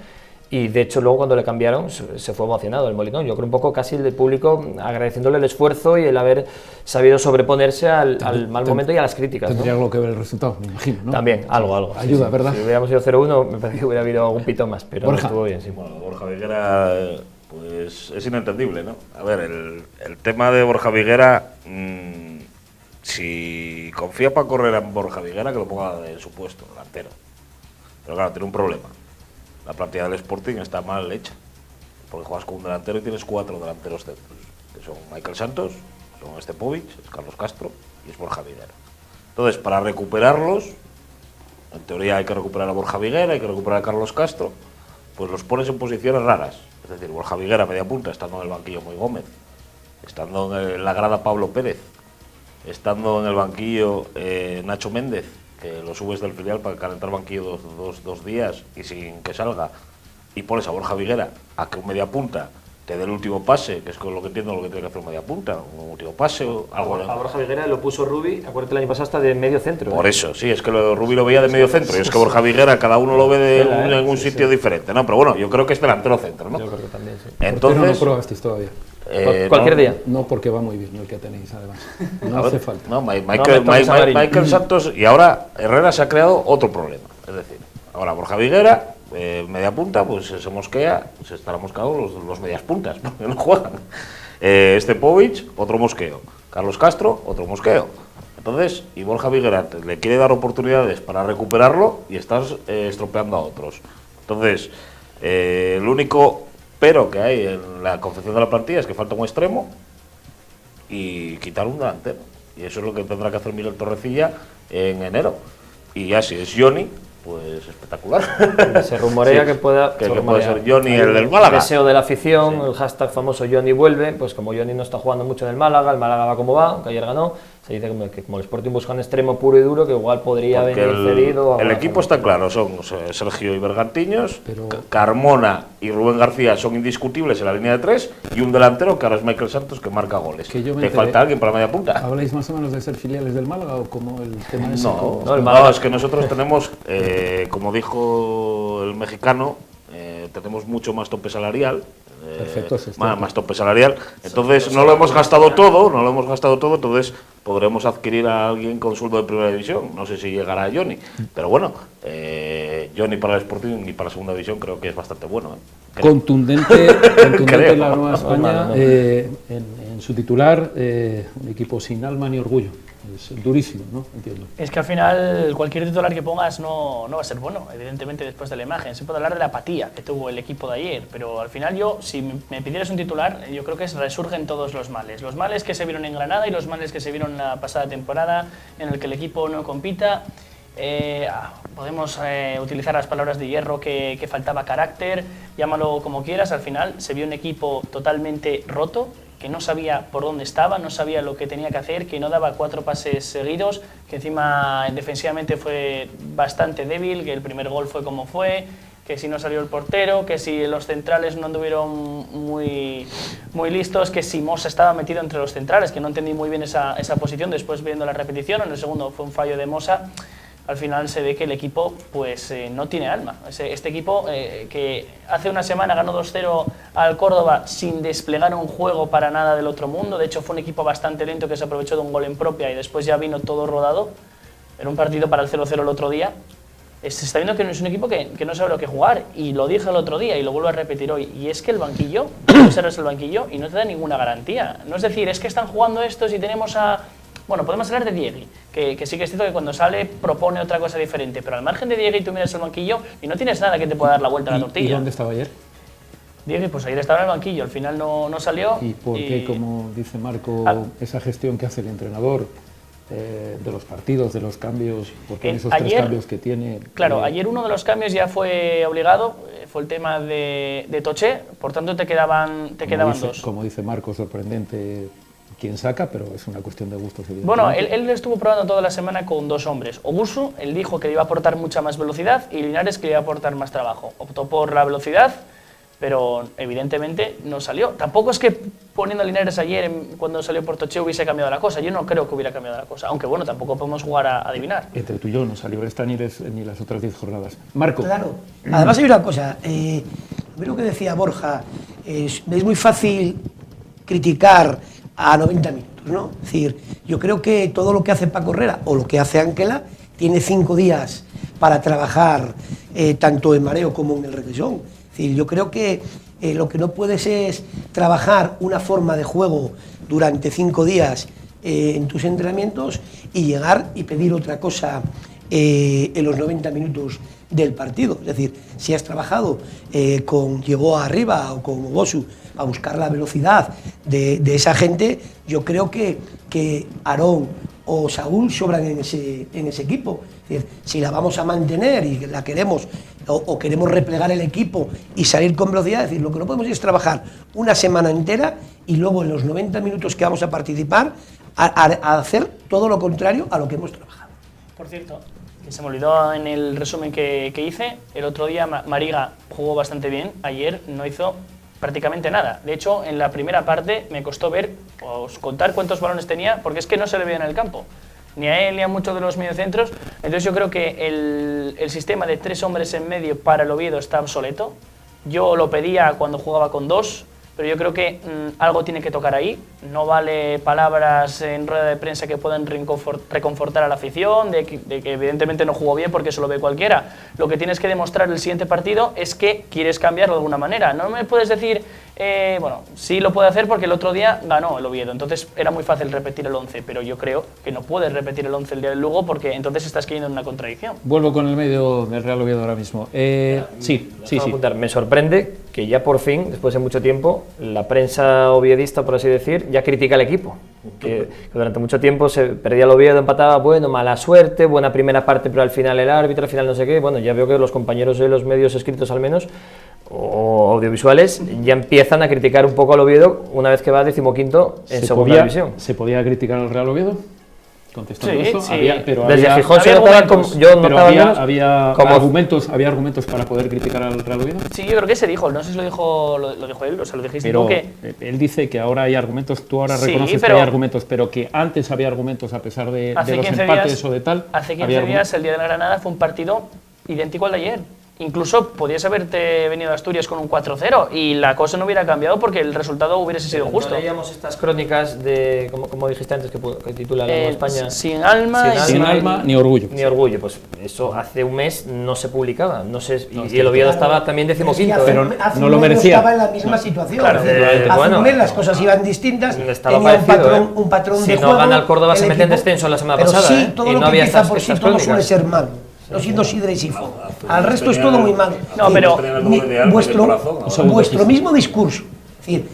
Y de hecho luego cuando le cambiaron se fue emocionado el Molinón, yo creo un poco casi el público agradeciéndole el esfuerzo y el haber sabido sobreponerse al mal momento y a las críticas. Tendría ¿no? algo que ver el resultado, me imagino, ¿no? También, algo. Ayuda, sí. ¿verdad? Si hubiéramos ido 0-1 me parece que hubiera habido algún pito más, pero Borja. estuvo bien, sí. Bueno, Borja Viguera, pues es inentendible, ¿no? A ver, el tema de Borja Viguera, si confía para correr a Borja Viguera, que lo ponga en su puesto, delantero. Pero claro, tiene un problema. La plantilla del Sporting está mal hecha, porque juegas con un delantero y tienes 4 delanteros centros, que son Michael Santos, son Stepovic, es Carlos Castro y es Borja Viguera. Entonces, para recuperarlos, en teoría hay que recuperar a Borja Viguera, hay que recuperar a Carlos Castro, pues los pones en posiciones raras. Es decir, Borja Viguera, media punta, estando en el banquillo Muy Gómez, estando en la grada Pablo Pérez, estando en el banquillo Nacho Méndez, que lo subes del filial para calentar banquillo dos días y sin que salga, y pones a Borja Viguera a que un media punta te dé el último pase, que es con lo que entiendo lo que tiene que hacer un media punta, un último pase o algo. A Borja Viguera lo puso Rubi, acuérdate el año pasado hasta de medio centro. Por eso, sí, es que Rubi lo veía de medio centro, y es que Borja Viguera cada uno lo ve en un sitio diferente, ¿no? Pero bueno, yo creo que es delantero centro, ¿no? Yo creo que también, sí. Entonces, no Entonces, probasteis todavía. Cualquier día. No, porque va muy bien el que tenéis, además. No hace falta. No, Michael Santos, y ahora Herrera se ha creado otro problema. Es decir, ahora Borja Viguera, media punta, pues se mosquea, se estará mosqueado los medias puntas, porque no juegan. Povich, otro mosqueo. Carlos Castro, otro mosqueo. Entonces, y Borja Viguera le quiere dar oportunidades para recuperarlo y estás estropeando a otros. Entonces, el único pero que hay en la confección de la plantilla es que falta un extremo y quitar un delantero. Y eso es lo que tendrá que hacer Miguel Torrecilla en enero. Y ya si es Johnny, pues espectacular. Se rumorea que pueda puede ser Johnny el del Málaga. El deseo de la afición, sí. El hashtag famoso Johnny vuelve, pues como Johnny no está jugando mucho en el Málaga va como va, aunque ayer ganó, se dice que como el Sporting busca un extremo puro y duro, que igual podría porque venir cedido. El equipo está claro, son Sergio y Bergantiños, Carmona y Rubén García son indiscutibles en la línea de 3, y un delantero que ahora es Michael Santos, que marca goles. Que falta alguien para la media punta. ¿Habláis más o menos de ser filiales del Málaga o como el tema ese? No, es que nosotros tenemos, como dijo el mexicano, tenemos mucho más tope salarial. Perfecto, más tope salarial. Entonces no lo hemos gastado todo, entonces podremos adquirir a alguien con sueldo de primera división. No sé si llegará a Johnny, pero bueno, Johnny para el Sporting y para la segunda división creo que es bastante bueno. Contundente en la Nueva España, en su titular, un equipo sin alma ni orgullo. Es durísimo, ¿no? Entiendo. Es que al final cualquier titular que pongas no va a ser bueno, evidentemente después de la imagen. Se puede hablar de la apatía que tuvo el equipo de ayer, pero al final yo, si me pidieras un titular, yo creo que resurgen todos los males. Los males que se vieron en Granada y los males que se vieron la pasada temporada, en el que el equipo no compita. Podemos utilizar las palabras de Hierro, que faltaba carácter, llámalo como quieras. Al final se vio un equipo totalmente roto, que no sabía por dónde estaba, no sabía lo que tenía que hacer, que no daba 4 pases seguidos, que encima defensivamente fue bastante débil, que el primer gol fue como fue, que si no salió el portero, que si los centrales no anduvieron muy listos, que si Mosa estaba metido entre los centrales, que no entendí muy bien esa posición, después viendo la repetición, en el segundo fue un fallo de Mosa. Al final se ve que el equipo pues no tiene alma. Este equipo que hace una semana ganó 2-0 al Córdoba sin desplegar un juego para nada del otro mundo. De hecho fue un equipo bastante lento que se aprovechó de un gol en propia y después ya vino todo rodado. Era un partido para el 0-0 el otro día. Se está viendo que no es un equipo que no sabe lo que jugar, y lo dije el otro día y lo vuelvo a repetir hoy, y es que el banquillo, observas el banquillo y no te da ninguna garantía. No es decir, es que están jugando estos y tenemos a... Bueno, podemos hablar de Diegui, que sí que es cierto que cuando sale propone otra cosa diferente, pero al margen de Diegui tú miras el banquillo y no tienes nada que te pueda dar la vuelta a la tortilla. ¿Y dónde estaba ayer? Diegui, pues ayer estaba en el banquillo, al final no salió. ¿Y por qué, como dice Marco, esa gestión que hace el entrenador de los partidos, de los cambios, porque esos 3 cambios que tiene? Claro, ayer uno de los cambios ya fue obligado, fue el tema de Toché, por tanto te quedaban 2. Como dice Marco, sorprendente quién saca, pero es una cuestión de gustos. Bueno, él estuvo probando toda la semana con 2 hombres. Ogusu, él dijo que le iba a aportar mucha más velocidad, y Linares que le iba a aportar más trabajo. Optó por la velocidad, pero evidentemente no salió. Tampoco es que poniendo a Linares ayer, cuando salió por Toché, hubiese cambiado la cosa. Yo no creo que hubiera cambiado la cosa, aunque bueno, tampoco podemos jugar a adivinar. Entre tú y yo no salió esta ni las otras 10 jornadas. Marco. Claro. Además hay una cosa, lo que decía Borja, es muy fácil criticar a 90 minutos, ¿no? Es decir, yo creo que todo lo que hace Paco Herrera o lo que hace Ángela tiene 5 días para trabajar tanto en mareo como en el requesón. Es decir, yo creo que lo que no puedes es trabajar una forma de juego durante 5 días en tus entrenamientos y llegar y pedir otra cosa en los 90 minutos del partido. Es decir, si has trabajado con Llegó arriba o con Ogosu a buscar la velocidad de esa gente, yo creo que Aarón o Saúl sobran en ese equipo. Es decir, si la vamos a mantener y la queremos, o queremos replegar el equipo y salir con velocidad, es decir, lo que no podemos es trabajar una semana entera y luego en los 90 minutos que vamos a participar a hacer todo lo contrario a lo que hemos trabajado. Por cierto, que se me olvidó en el resumen que hice, el otro día Mariga jugó bastante bien, ayer no hizo prácticamente nada. De hecho, en la primera parte me costó contar cuántos balones tenía, porque es que no se le veía en el campo, ni a él ni a muchos de los mediocentros. Entonces yo creo que el sistema de 3 hombres en medio para el Oviedo está obsoleto. Yo lo pedía cuando jugaba con 2, pero yo creo que algo tiene que tocar ahí. No vale palabras en rueda de prensa que puedan reconfortar a la afición, de que evidentemente no jugó bien porque eso lo ve cualquiera. Lo que tienes que demostrar el siguiente partido es que quieres cambiarlo de alguna manera. No me puedes decir, bueno, sí lo puede hacer porque el otro día ganó el Oviedo, entonces era muy fácil repetir el 11, pero yo creo que no puedes repetir el 11 el día del Lugo porque entonces estás cayendo en una contradicción. Vuelvo con el medio del Real Oviedo ahora mismo. Sí. Me sorprende que ya por fin, después de mucho tiempo, la prensa oviedista, por así decir, ya critica al equipo. Que durante mucho tiempo se perdía el Oviedo, empataba, bueno, mala suerte, buena primera parte, pero al final el árbitro, al final no sé qué. Bueno, ya veo que los compañeros de los medios escritos al menos, o audiovisuales, ya empiezan a criticar un poco al Oviedo una vez que va 15º en segunda división. ¿Se podía criticar al Real Oviedo? Contestando Sí, eso, sí. Desde Gijón se notaba había argumentos para poder criticar al Real Oviedo. Sí, yo creo que se dijo, no sé si lo dijo él, o sea, lo dijiste tú que... Él dice que ahora hay argumentos, tú ahora Sí, reconoces pero que hay argumentos, pero que antes había argumentos a pesar de los empates o de tal. Hace 15 días, el día de la Granada, fue un partido idéntico al de ayer. Incluso podías haberte venido a Asturias con un 4-0 y la cosa no hubiera cambiado porque el resultado hubiese sido justo. No leíamos estas crónicas de, como dijiste antes, que titula La Nueva España. Sin alma ni orgullo. Ni orgullo, pues eso hace un mes no se publicaba. No sé, y el Oviedo estaba también 15º. Pero hace no lo un mes merecía. Estaba en la misma situación. Claro, hace un mes las cosas iban distintas, estaba tenía parecido, un patrón de si juego. no gana el Córdoba se mete en equipo, descenso la semana pero pasada. Sí, todo y lo no que había empieza estas, por sí estas todo crónicas. suele ser malo. No siendo sidra y sifón. Al resto es todo muy malo. No, pero vuestro mismo discurso. Es decir,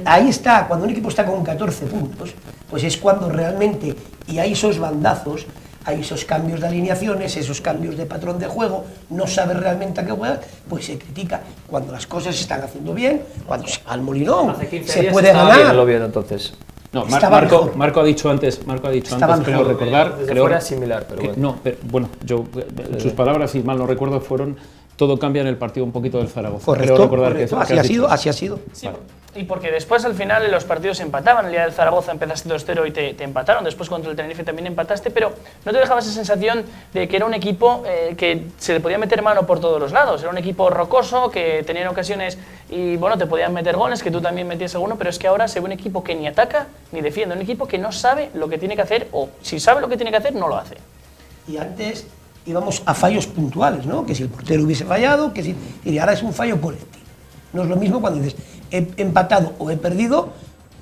ahí está, cuando un equipo está con 14 puntos, pues es cuando realmente, y hay esos bandazos, hay esos cambios de alineaciones, esos cambios de patrón de juego, no sabe realmente a qué jugar, pues se critica. Cuando las cosas se están haciendo bien, cuando se va al Molinón, se puede ganar. Bien el Oviedo, entonces. No, Estaba Marco ha dicho antes, creo recordar, Desde fuera es similar, pero bueno. No, pero bueno, sus palabras, si mal no recuerdo, fueron todo cambia en el partido un poquito del Zaragoza. Correcto, Creo recordar correcto. que Así ha sido. Sí, y porque después al final los partidos se empataban. El día del Zaragoza empezaste 2-0 y te empataron. Después contra el Tenerife también empataste, pero no te dejaba esa sensación de que era un equipo que se le podía meter mano por todos los lados. Era un equipo rocoso, que tenía ocasiones y bueno, te podían meter goles, que tú también metías alguno, pero es que ahora se ve un equipo que ni ataca ni defiende. Un equipo que no sabe lo que tiene que hacer, o si sabe lo que tiene que hacer, no lo hace. Y antes íbamos a fallos puntuales, ¿no? Que si el portero hubiese fallado, y ahora es un fallo colectivo. No es lo mismo cuando dices, he empatado o he perdido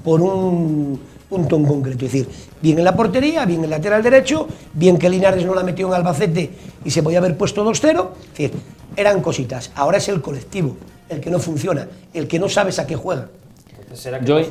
por un punto en concreto. Es decir, bien en la portería, bien en el lateral derecho, bien que Linares no la metió en Albacete y se podía haber puesto 2-0. Es decir, eran cositas. Ahora es el colectivo, el que no funciona, el que no sabes a qué juega. ¿Será que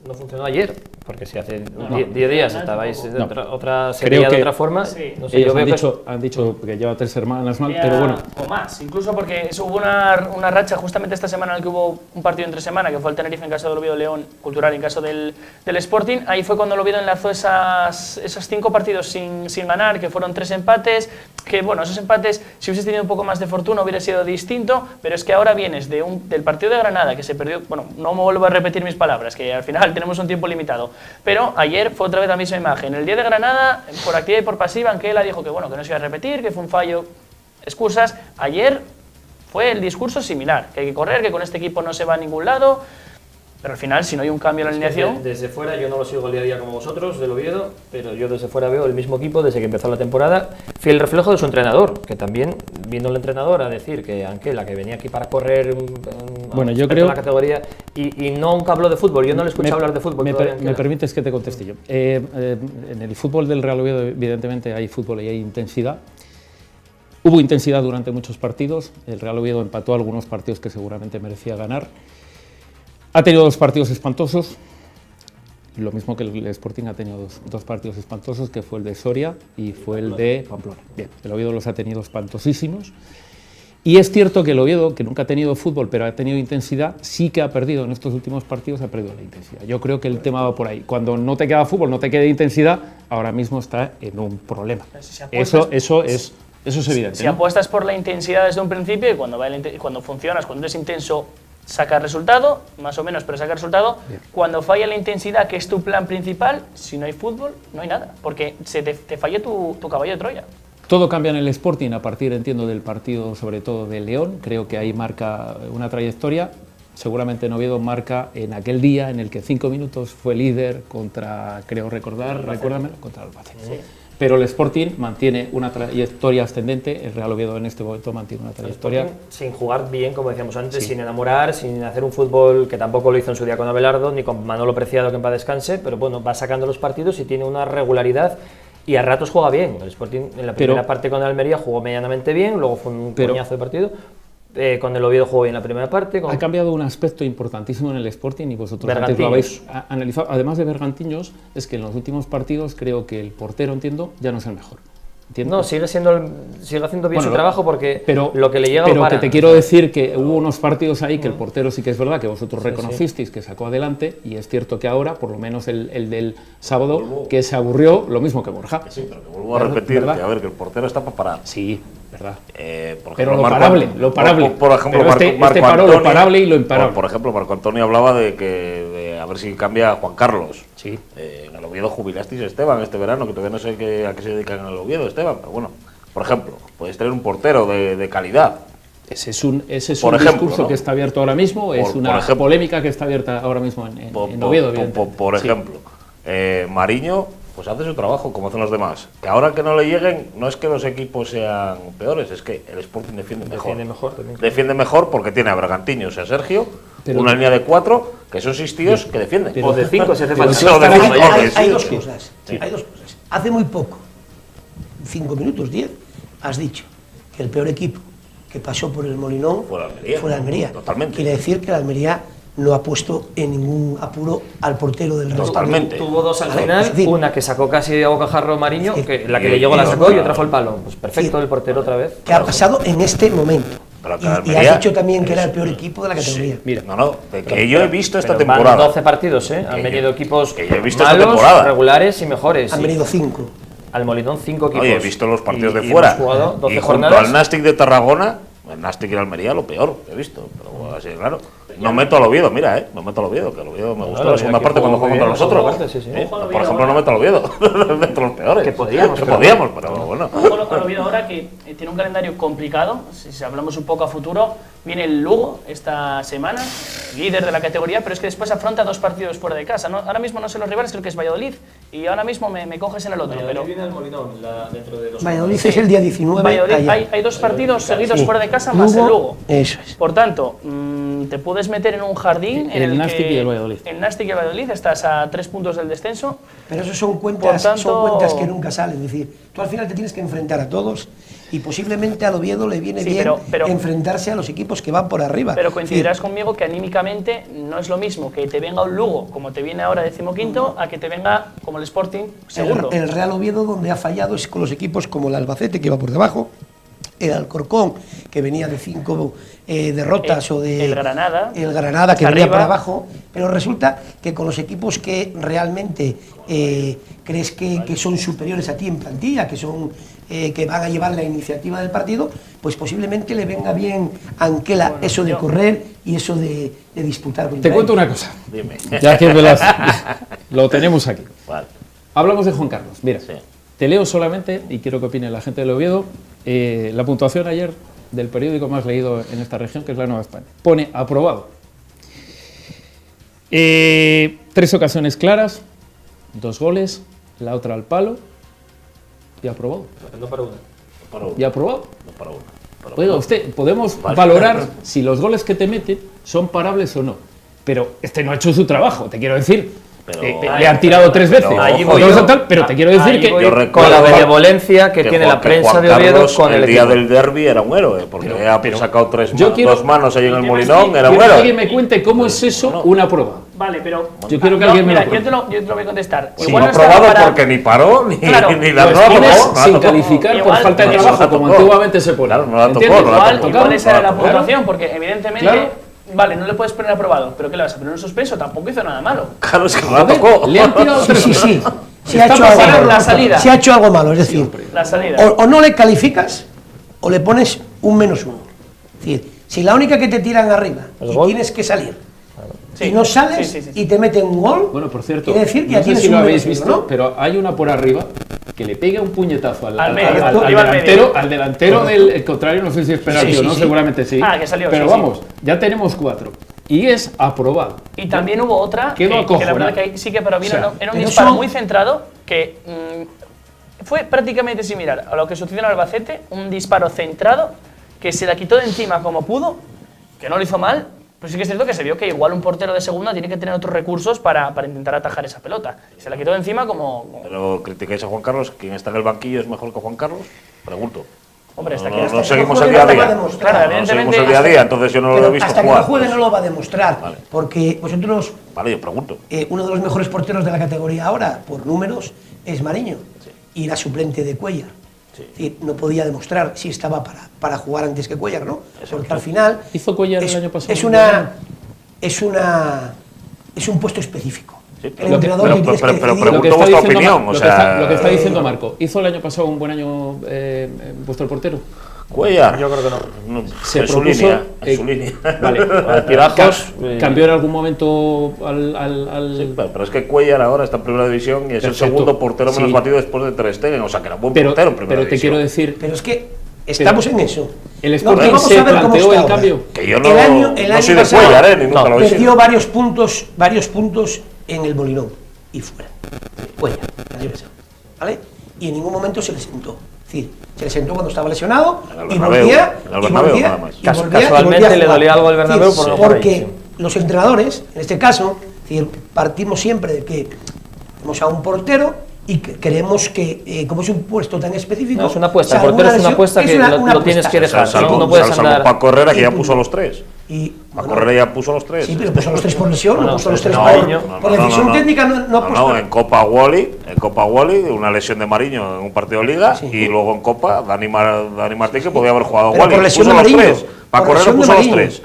no funcionó ayer? Porque si hace 10 días estabais en otra serie de otra forma, Sí. no sé, ellos yo han dicho que lleva 3 semanas mal, pero bueno. O más, incluso porque hubo una racha justamente esta semana en la que hubo un partido entre semana, que fue el Tenerife en caso del Oviedo, León, Cultural en caso del Sporting. Ahí fue cuando el Oviedo enlazó esos 5 partidos sin ganar, que fueron 3 empates, que bueno, esos empates, si hubieses tenido un poco más de fortuna hubiera sido distinto, pero es que ahora vienes del partido de Granada, que se perdió, bueno, no me vuelvo a repetir mis palabras, que al final tenemos un tiempo limitado, pero ayer fue otra vez la misma imagen. El día de Granada, por activa y por pasiva, Anquela dijo que bueno, que no se iba a repetir, que fue un fallo, excusas. Ayer fue el discurso similar, que hay que correr, que con este equipo no se va a ningún lado, pero al final, si no hay un cambio en la alineación... Desde fuera, yo no lo sigo el día a día como vosotros, del Oviedo, pero yo desde fuera veo el mismo equipo desde que empezó la temporada, fiel reflejo de su entrenador, que también vino el entrenador a decir que Anquela, que venía aquí para correr bueno, yo creo la categoría, y nunca habló de fútbol, yo no le escuché hablar de fútbol. Me permites que te conteste yo. En el fútbol del Real Oviedo, evidentemente, hay fútbol y hay intensidad. Hubo intensidad durante muchos partidos, el Real Oviedo empató algunos partidos que seguramente merecía ganar. Ha tenido 2 partidos espantosos. Lo mismo que el Sporting ha tenido dos partidos espantosos, que fue el de Soria y fue el de Pamplona. Bien, el Oviedo los ha tenido espantosísimos. Y es cierto que el Oviedo, que nunca ha tenido fútbol, pero ha tenido intensidad, sí que ha perdido en estos últimos partidos, ha perdido la intensidad. Yo creo que el tema va por ahí. Cuando no te queda fútbol, no te queda intensidad, ahora mismo está en un problema. Eso es evidente. Si ¿no? apuestas por la intensidad desde un principio y cuando funcionas, cuando eres intenso, saca resultado, más o menos, pero saca resultado. Bien. Cuando falla la intensidad, que es tu plan principal, si no hay fútbol, no hay nada, porque te falla tu caballo de Troya. Todo cambia en el Sporting a partir, entiendo, del partido, sobre todo de León. Creo que ahí marca una trayectoria. Seguramente en Oviedo marca en aquel día en el que 5 minutos fue líder contra, creo recordar, recuérdame, contra el Albacete. Sí. Pero el Sporting mantiene una trayectoria ascendente, el Real Oviedo en este momento mantiene una trayectoria... Sin jugar bien, como decíamos antes, sí. Sin enamorar, sin hacer un fútbol que tampoco lo hizo en su día con Abelardo, ni con Manolo Preciado, que en paz descanse, pero bueno, va sacando los partidos y tiene una regularidad y a ratos juega bien. El Sporting en la primera parte con el Almería jugó medianamente bien, luego fue un coñazo de partido. Con el Oviedo jugó bien la primera parte. Ha cambiado un aspecto importantísimo en el Sporting y vosotros antes lo habéis analizado. Además de Bergantiños, es que en los últimos partidos creo que el portero, entiendo, ya no es el mejor. ¿Entiendes? No, sigue haciendo bien su trabajo porque lo que le llega pero lo para. Que te quiero decir que hubo unos partidos ahí que el portero sí que es verdad que vosotros reconocisteis que sacó adelante, y es cierto que ahora, por lo menos el del sábado, que se aburrió, lo mismo que Borja. Sí, pero que vuelvo a repetir, que a ver, que el portero está para parar. Sí, verdad. Por ejemplo, pero lo parable. Por ejemplo, pero Marco paró Antonio, lo parable y lo imparable. Por ejemplo, Marco Antonio hablaba de a ver si cambia Juan Carlos. Sí. En el Oviedo jubilasteis a Esteban este verano, que todavía no sé a qué se dedican en el Oviedo, Esteban, pero bueno, por ejemplo, podéis tener un portero de calidad. Ese es un ejemplo, discurso, ¿no?, que está abierto ahora mismo, es una polémica que está abierta ahora mismo en Oviedo, evidentemente. Por ejemplo, Mariño pues hace su trabajo como hacen los demás. Que ahora que no le lleguen, no es que los equipos sean peores, es que el Sporting defiende mejor. Defiende mejor porque tiene a Bergantiños y a Sergio, una línea de 4, que son 6 tíos que defienden. O de 5 si hace falta. Hay dos cosas. Hace muy poco, 5 minutos, 10, has dicho que el peor equipo que pasó por el Molinón fue la Almería. Totalmente. Quiere decir que la Almería no ha puesto en ningún apuro al portero del Real. Totalmente. Tuvo dos al final, es decir, una que sacó casi a bocajarro Mariño, que la que le llegó la sacó y otra fue el palo. Pues perfecto, el portero otra vez. ¿Qué ha pasado en este momento? Y has dicho también que era el peor equipo de la categoría. Sí, mira, que yo he visto esta temporada. 12 partidos, Han venido equipos que yo he visto malos, esta temporada, regulares y mejores. Han venido 5. Al Molinón 5 equipos. Oye, he visto los partidos de fuera. Jugado 12 y junto jornadas. al Nastic de Tarragona, el Nastic y el Almería, lo peor que he visto. Pero así, claro. No meto al Oviedo, mira, no meto al Oviedo, que el Oviedo me gustó la segunda parte cuando jugó contra nosotros. Por ejemplo, no meto al Oviedo, de los peores. Que podíamos, pero bueno. Ojo al Oviedo ahora, que tiene un calendario complicado. Si hablamos un poco a futuro, viene el Lugo esta semana, líder de la categoría, pero es que después afronta 2 partidos fuera de casa. Ahora mismo no sé los rivales, creo que es Valladolid, y ahora mismo me coges en el otro. Valladolid viene al Molinón dentro de 2 Valladolid es el día 19. Valladolid, hay 2 partidos seguidos fuera de casa, más el Lugo. Eso es. Por tanto, te puedes meter en un jardín en el Nastic que y el Valladolid. el Nastic y el Valladolid estás a 3 puntos del descenso. Pero eso son cuentas, son cuentas que nunca salen. Es decir, tú al final te tienes que enfrentar a todos y posiblemente al Oviedo le viene bien enfrentarse a los equipos que van por arriba. Pero coincidirás conmigo que anímicamente no es lo mismo que te venga un Lugo, como te viene ahora 15º, a que te venga como el Sporting segundo. El Real Oviedo donde ha fallado es con los equipos como el Albacete, que va por debajo, el Alcorcón, que venía de 5 derrotas, o de el Granada que venía por abajo, pero resulta que con los equipos que realmente crees que son superiores a ti en plantilla, que son que van a llevar la iniciativa del partido, pues posiblemente le venga bien a Anquela eso de correr y eso de disputar. Te cuento una cosa. Dime. Ya que lo tenemos aquí. Vale. Hablamos de Juan Carlos. Mira, te leo solamente, y quiero que opine la gente del Oviedo, la puntuación ayer del periódico más leído en esta región, que es La Nueva España. Pone aprobado. 3 ocasiones claras, 2 goles, la otra al palo, y aprobado. No para una. ¿Y aprobado? No para una. Oiga, usted, podemos valorar si los goles que te meten son parables o no, pero este no ha hecho su trabajo, te quiero decir. Le han tirado 3 veces, pero te quiero decir que con la benevolencia que tiene la prensa de Oviedo con el día del derbi era un héroe, porque ha sacado 2 manos ahí en el Molinón, era un quiero que héroe. alguien me cuente cómo es eso una prueba. Vale, pero... Yo quiero que alguien me mira, lo yo te lo voy a contestar. Si Igual no ha no estaba probado para- porque ni paró, ni, Claro, ni la Pues no la pones tocó, sin no la tocó. calificar por Igual, falta de eso trabajo, la como tocó. antiguamente se pone. Claro, no la tocó, ¿Entiendes? no la Igual, tocó. igual esa era la Claro. puntuación, porque evidentemente... Claro. Vale, no le puedes poner aprobado, pero ¿qué le vas a poner en suspenso? Tampoco hizo nada malo. Claro, es que no la Joder, tocó. le han tirado Sí, sí, sí. Si ha Está hecho algo pasando malo. la salida. Si ha hecho algo malo, es decir, La salida. o no le calificas o le pones un -1. Es decir, si la única que te tiran arriba ¿Es y gol? tienes que salir Sí, y no sales sí, sí, sí. y te meten un gol, Bueno, por cierto, quiere decir que ya no sé tienes si lo un habéis -1, visto, ¿no? pero hay una por arriba que le pega un puñetazo Al medio, iba al delantero, medio. al delantero del el contrario, no sé si es penalti Sí, o sí, no, sí. seguramente sí. Ah, que salió, pero sí, vamos, ya tenemos 4 y es aprobado. Y también hubo otra Quedo que la acojonado. verdad que ahí sí que pero bien, O sea, era un pero disparo eso- muy centrado que fue prácticamente similar a lo que sucedió en Albacete, un disparo centrado que se la quitó de encima como pudo, que no lo hizo mal, pero sí que es cierto que se vio que igual un portero de segunda tiene que tener otros recursos para intentar atajar esa pelota. Y se la quitó de encima como... Pero criticáis a Juan Carlos, ¿quién está en el banquillo es mejor que Juan Carlos? Pregunto. Hombre, está aquí. No, hasta no que seguimos juegue el día a no lo va día. demostrar. Claro, No evidentemente- seguimos el día a día, entonces yo no lo he Pero visto hasta que jugar. no juegue pues. no lo va a demostrar, Vale. porque vosotros, Vale, yo pregunto. uno de los mejores porteros de la categoría ahora, por números, es Mariño, y era suplente de Cuellar. Es decir, no podía demostrar si estaba para jugar antes que Cuellar, ¿no? Porque al final Hizo Cuellar el año pasado. es un puesto específico. Sí, El pero- entrenador pero- que tienes pero- que pero decidir. pregunto vuestra opinión, Lo o que sea, lo que está diciendo Marco, ¿hizo el año pasado un buen año vuestro portero? Cuellar. Yo creo que no. Se en su propuso, línea. En su línea. Vale, Altibajos, cambió en algún momento al Sí, pero es que Cuellar ahora está en primera división y es el Perfecto. segundo portero menos Sí. batido después de Ter Stegen, o sea que era buen pero, portero en primera pero te división. quiero decir, Pero es que estamos en eso. el No, Sporting vamos se a ver cómo planteó está el ahora. cambio. Que yo no, el año no soy de pasado Cuellar, ni nunca lo he perdió sido. varios puntos en el Molinón y fuera. Cuellar, el año pasado. ¿Vale? Y en ningún momento se le sentó. Es decir, se le sentó cuando estaba lesionado En el y Bernabéu, volvía, en el Bernabéu, nada más. Casualmente le dolía algo al Bernabéu por no jugar ahí, porque sí. los entrenadores, en este caso, es decir, partimos siempre de que tenemos a un portero y que queremos que, como es un puesto tan específico... No, es una apuesta, o sea, el portero alguna es una apuesta que lo tienes apuesta. que dejar. Salvo, no puedes salvo andar- Paco Herrera, que Y ya punto. puso a los 3. Y, Paco bueno, Herrera ya puso a los 3. sí, pero puso a los 3 por lesión, no puso a los 3 No, por decisión técnica, no ha puesto... en Copa Wally, una lesión de Mariño en un partido de Liga, Sí. y luego en Copa, Dani Martín, que podía haber jugado a Pero Wally, por lesión puso de los Mariño, 3. por Paco Herrera lesión de puso los Mariño. 3.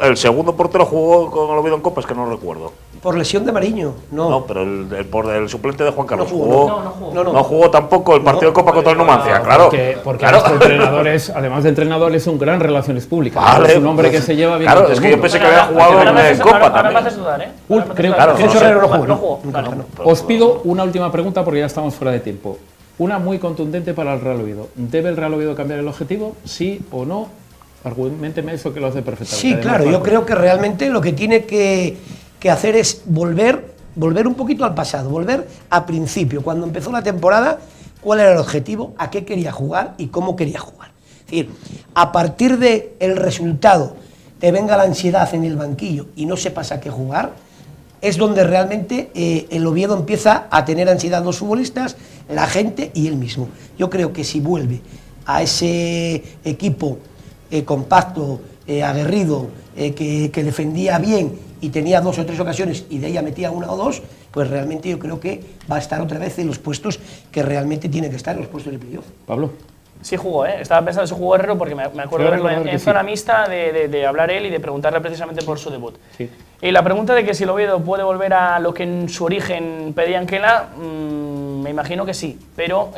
El segundo portero jugó con el Oviedo en Copa, es que no recuerdo. Por lesión de Mariño, No, pero el suplente de Juan Carlos jugó, jugó. no. No jugó tampoco el partido de Copa contra el Numancia, claro. Porque claro. nuestro entrenador es, además de entrenador, es un gran relaciones públicas. Vale, es un hombre pues, que se lleva bien claro, con todo es el que yo mundo. pensé que había jugado Ahora me en haces- Copa ahora me también. haces dudar, ¿eh? Uy, Ahora me haces creo- dudar. creo que Jesús no sé. Herrero No jugó. jugó. Vale. Os pido una última pregunta porque ya estamos fuera de tiempo. Una muy contundente para el Real Oviedo. ¿Debe el Real Oviedo cambiar el objetivo? ¿Sí o no? Argumenteme eso que lo hace perfectamente. Sí, Además, claro, yo Marco. creo que realmente lo que tiene que hacer es volver un poquito al pasado, volver a principio, cuando empezó la temporada, cuál era el objetivo, a qué quería jugar y cómo quería jugar. Es decir, a partir del resultado te venga la ansiedad en el banquillo y no sepas a qué jugar, es donde realmente el Oviedo empieza a tener ansiedad los futbolistas, la gente y él mismo. Yo creo que si vuelve a ese equipo compacto, aguerrido, que defendía bien y tenía 2 o 3 ocasiones y de ella metía 1 o 2, pues realmente yo creo que va a estar otra vez en los puestos que realmente tiene que estar, en los puestos de playoff. Pablo. Sí jugó, ¿eh? Estaba pensando si jugó Herrero porque me acuerdo Herrero, verlo claro que en sí. zona mixta de hablar él y de preguntarle precisamente por su debut. Sí. Y la pregunta de que si el Oviedo puede volver a lo que en su origen pedía Anquela, me imagino que sí, pero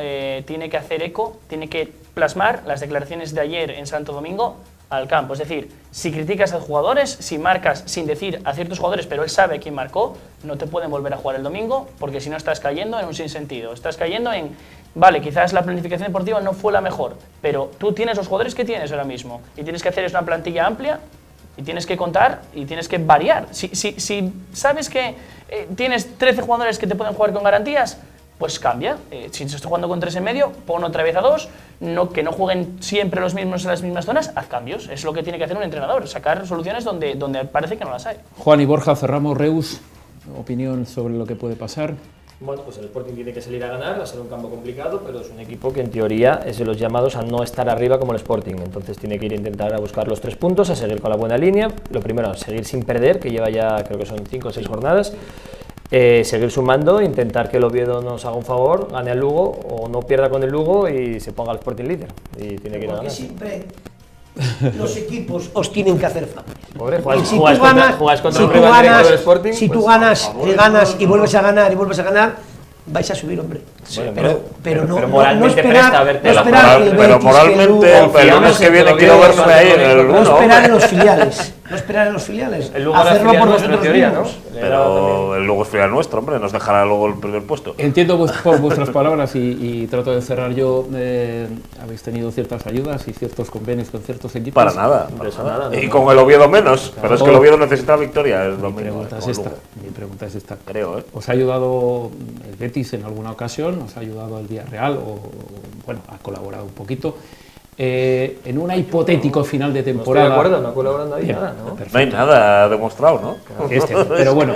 tiene que hacer eco, tiene que plasmar las declaraciones de ayer en Santo Domingo al campo. Es decir, si criticas a jugadores, si marcas sin decir a ciertos jugadores, pero él sabe quién marcó, no te pueden volver a jugar el domingo, porque si no estás cayendo en un sinsentido. Estás cayendo en, vale, quizás la planificación deportiva no fue la mejor, pero tú tienes los jugadores que tienes ahora mismo y tienes que hacer una plantilla amplia y tienes que contar y tienes que variar. Si sabes que tienes 13 jugadores que te pueden jugar con garantías, pues cambia. Si estás jugando con 3 en medio, pon otra vez a 2, que no jueguen siempre los mismos en las mismas zonas, haz cambios. Es lo que tiene que hacer un entrenador, sacar soluciones donde parece que no las hay. Juan y Borja, cerramos Reus. Opinión sobre lo que puede pasar. Bueno, pues el Sporting tiene que salir a ganar, va a ser un campo complicado, pero es un equipo que en teoría es de los llamados a no estar arriba como el Sporting, entonces tiene que ir a intentar a buscar los 3 puntos, a seguir con la buena línea, lo primero, seguir sin perder, que lleva ya creo que son 5 o 6 jornadas, seguir sumando, intentar que el Oviedo nos haga un favor, gane al Lugo o no pierda con el Lugo y se ponga al Sporting líder, y tiene que ir a Porque ganar. siempre los equipos os tienen que hacer favores. Pobre, Y si tú ganas, contra un rival directo del Sporting, si pues, tú ganas y vuelves a ganar y vuelves a ganar, vais a subir, hombre. bueno, pero no moralmente presta a verte. esperar que el Pero Betis, moralmente, que el Lugo, el lunes que viene quiero verme ahí en el no 1. esperar en los filiales, no esperar en los filiales, El Lugo era hacerlo filial por nuestro, en vosotros teoría, mismos. ¿no? Pero el Lugo es filial nuestro, hombre, nos dejará luego el primer puesto. Entiendo por vuestras palabras y trato de cerrar yo. Habéis tenido ciertas ayudas y ciertos convenios con ciertos equipos. Para nada. De eso nada, ¿no? Y con el Oviedo menos. Pero es que el Oviedo necesita victoria. Es lo Mi mismo, pregunta es con el esta. Lugo. Mi pregunta es esta. Creo, ¿eh? ¿Os ha ayudado el Betis en alguna ocasión? ¿Os ha ayudado el Villarreal? O, bueno, ha colaborado un poquito. En un hipotético final de No estoy temporada. de acuerdo, no colaborando ahí Bien, nada, ¿no? perfecto. No hay nada demostrado, ¿no? Es cierto, pero bueno,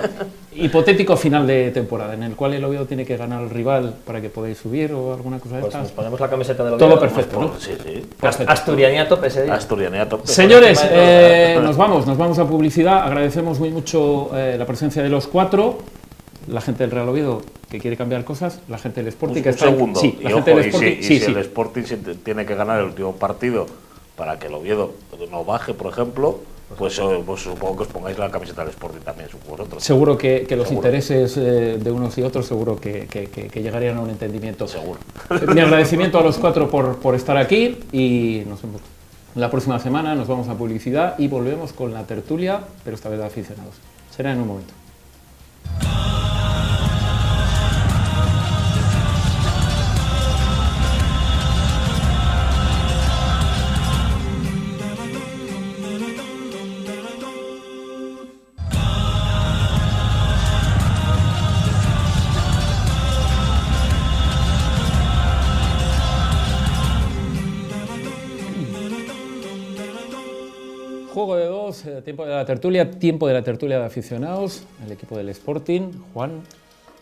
hipotético final de temporada en el cual el Oviedo tiene que ganar al rival para que podáis subir o alguna cosa de Pues nos estas. ponemos la camiseta del Todo Oviedo. perfecto, ¿no? Sí, sí. Asturianía a tope ese día. Asturianía tope. Señores, Por encima de todo. nos vamos a publicidad. Agradecemos muy mucho la presencia de los 4, la gente del Real Oviedo que quiere cambiar cosas, la gente del Sporting que Un está segundo. Sí, la Y gente ojo, del Sporting. si el Sporting tiene que ganar el último partido para que el Oviedo no baje, por ejemplo, pues supongo que os pongáis la camiseta del Sporting también, supongo vosotros. Seguro que los Seguro. intereses de unos y otros seguro que llegarían a un entendimiento. Seguro. Mi agradecimiento a los 4 por estar aquí y nos vemos la próxima semana. Nos vamos a publicidad y volvemos con la tertulia, pero esta vez de aficionados. Será en un momento. Juego de 2, tiempo de la tertulia de aficionados, el equipo del Sporting. Juan,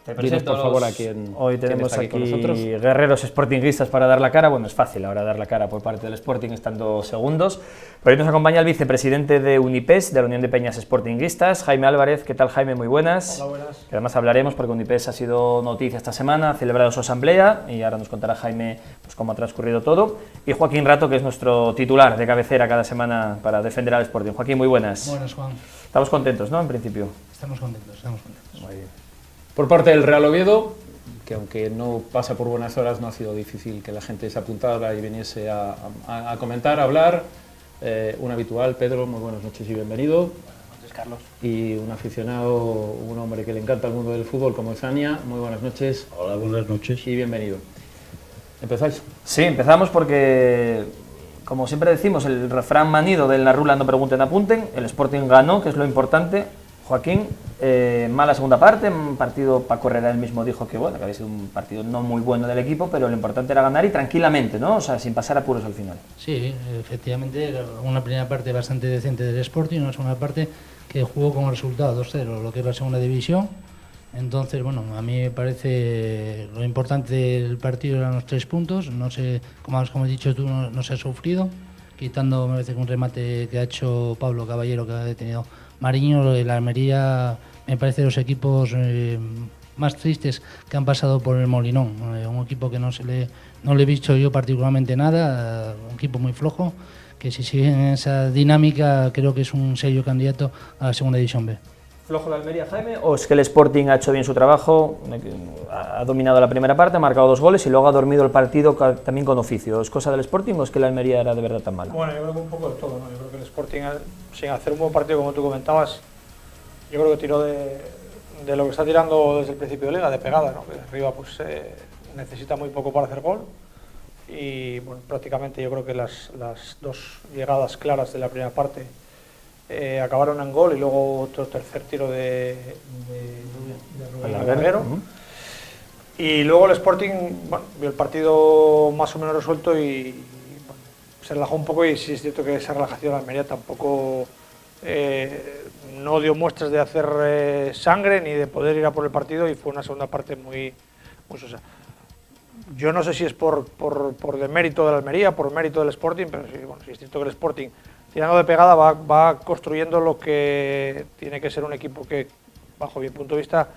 Te dinos presento por favor los- a quién Hoy quién tenemos está aquí con nosotros. guerreros sportinguistas para dar la cara. Bueno, es fácil ahora dar la cara por parte del Sporting estando segundos. Pero hoy nos acompaña el vicepresidente de Unipes, de la Unión de Peñas Sportinguistas, Jaime Álvarez. ¿Qué tal, Jaime? Muy buenas. Hola, buenas. Que además hablaremos porque Unipes ha sido noticia esta semana, ha celebrado su asamblea y ahora nos contará Jaime pues, cómo ha transcurrido todo. Y Joaquín Rato, que es nuestro titular de cabecera cada semana para defender al Sporting. Joaquín, muy buenas. Buenas, Juan. Estamos contentos, ¿no? En principio. Estamos contentos, estamos contentos. Muy bien. Por parte del Real Oviedo, que aunque no pasa por buenas horas, no ha sido difícil que la gente se apuntara y viniese a comentar, a hablar. Un habitual, Pedro, muy buenas noches y bienvenido. Buenas noches, Carlos. Y un aficionado, un hombre que le encanta el mundo del fútbol como es Ania, muy buenas noches Hola, buenas noches. y bienvenido. ¿Empezáis? Sí, empezamos porque, como siempre decimos, el refrán manido del la rula no pregunten, apunten. El Sporting ganó, que es lo importante. Joaquín, mala segunda parte, un partido, Paco Herrera él mismo dijo que bueno, que había sido un partido no muy bueno del equipo, pero lo importante era ganar y tranquilamente, ¿no? O sea, sin pasar apuros al final. Sí, efectivamente, una primera parte bastante decente del Sporting, una segunda parte que jugó con el resultado 2-0, lo que es la segunda división. Entonces, bueno, a mí me parece lo importante del partido eran los 3 puntos. No sé, como has dicho tú, no se ha sufrido, quitando, me parece que un remate que ha hecho Pablo Caballero, que ha detenido Mariño. El Almería me parece de los equipos más tristes que han pasado por el Molinón. Un equipo que no le he visto yo particularmente nada, un equipo muy flojo, que si sigue en esa dinámica creo que es un serio candidato a la segunda división B. ¿Flojo la Almería, Jaime? ¿O es que el Sporting ha hecho bien su trabajo, ha dominado la primera parte, ha marcado 2 goles y luego ha dormido el partido también con oficio? ¿Es cosa del Sporting o es que la Almería era de verdad tan mala? Bueno, yo creo que un poco de todo, ¿no? Yo creo que el Sporting, sin hacer un buen partido como tú comentabas, yo creo que tiró de lo que está tirando desde el principio de liga, de pegada, ¿no? Que arriba pues necesita muy poco para hacer gol y bueno, prácticamente yo creo que las 2 llegadas claras de la primera parte acabaron en gol y luego otro tercer tiro de Rubén Larguero. Y luego el Sporting, bueno, vio el partido más o menos resuelto y bueno, se relajó un poco, y sí es cierto que esa relajación de Almería tampoco no dio muestras de hacer sangre ni de poder ir a por el partido, y fue una segunda parte muy sosa. Yo no sé si es por demérito de la Almería, por mérito del Sporting, pero sí, bueno, sí es cierto que el Sporting, tirando de pegada, va construyendo lo que tiene que ser un equipo que, bajo mi punto de vista,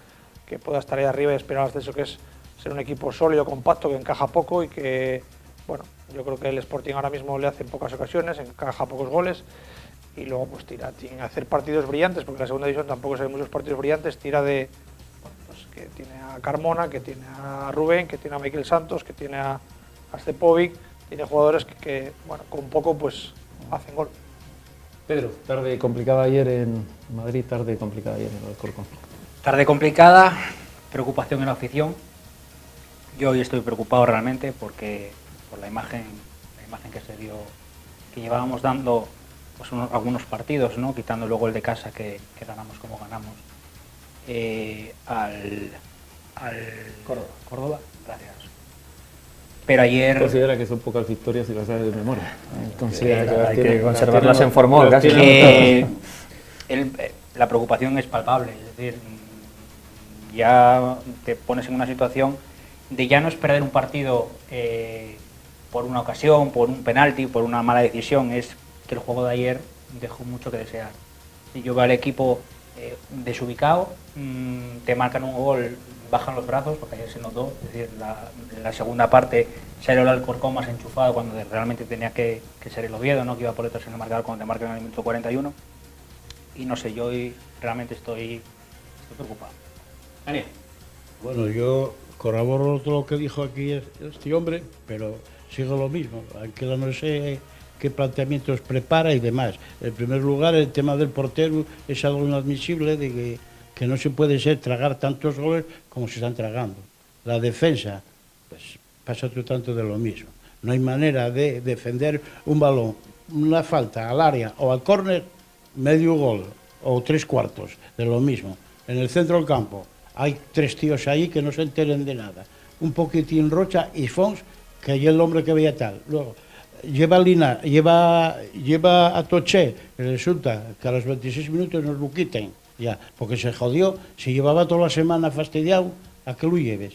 que pueda estar ahí arriba y aspirar al ascenso, que es ser un equipo sólido, compacto, que encaja poco y que, bueno, yo creo que el Sporting ahora mismo le hace en pocas ocasiones, encaja pocos goles, y luego pues tira sin hacer partidos brillantes, porque en la segunda división tampoco se ven muchos partidos brillantes, tira de, bueno, pues que tiene a Carmona, que tiene a Rubén, que tiene a Mikel Santos, que tiene a Stepovic, tiene jugadores que, bueno, con poco pues hacen gol. Pedro, tarde complicada ayer en Madrid, tarde complicada ayer en Alcorcón. Tarde complicada, preocupación en la afición. Yo hoy estoy preocupado realmente porque por la imagen que se dio, que llevábamos dando pues algunos partidos, ¿no? Quitando luego el de casa que ganamos como ganamos, al Córdoba, gracias. Pero ayer... Considera que son pocas victorias y las sabes de memoria. Hay que conservarlas en formol, casi. La preocupación es palpable, es decir, ya te pones en una situación de ya no es perder un partido por una ocasión, por un penalti, por una mala decisión, es que el juego de ayer dejó mucho que desear. Si yo veo al equipo desubicado, te marcan un gol, bajan los brazos, porque ayer se notó, es decir, la segunda parte salió el Alcorcón más enchufado cuando realmente tenía que ser el Oviedo, ¿no? Que iba por detrás en el marcador cuando te marcan en el minuto 41, y no sé, yo hoy realmente estoy preocupado. Daniel. Bueno, yo corroboro todo lo que dijo aquí este hombre, pero sigo lo mismo, aunque no sé qué planteamientos prepara y demás. En primer lugar, el tema del portero es algo inadmisible, de que no se puede tragar tantos goles como se están tragando. La defensa, pues pasa otro tanto de lo mismo. No hay manera de defender un balón, una falta al área o al córner, medio gol o 3/4 de lo mismo. En el centro del campo hay 3 tíos ahí que no se enteren de nada. Un poquitín Rocha y Fons, que hay el hombre que veía tal. Luego, lleva a Toché, y resulta que a los 26 minutos nos lo quiten, ya, porque se jodió. Si llevaba toda la semana fastidiado, ¿a qué lo lleves?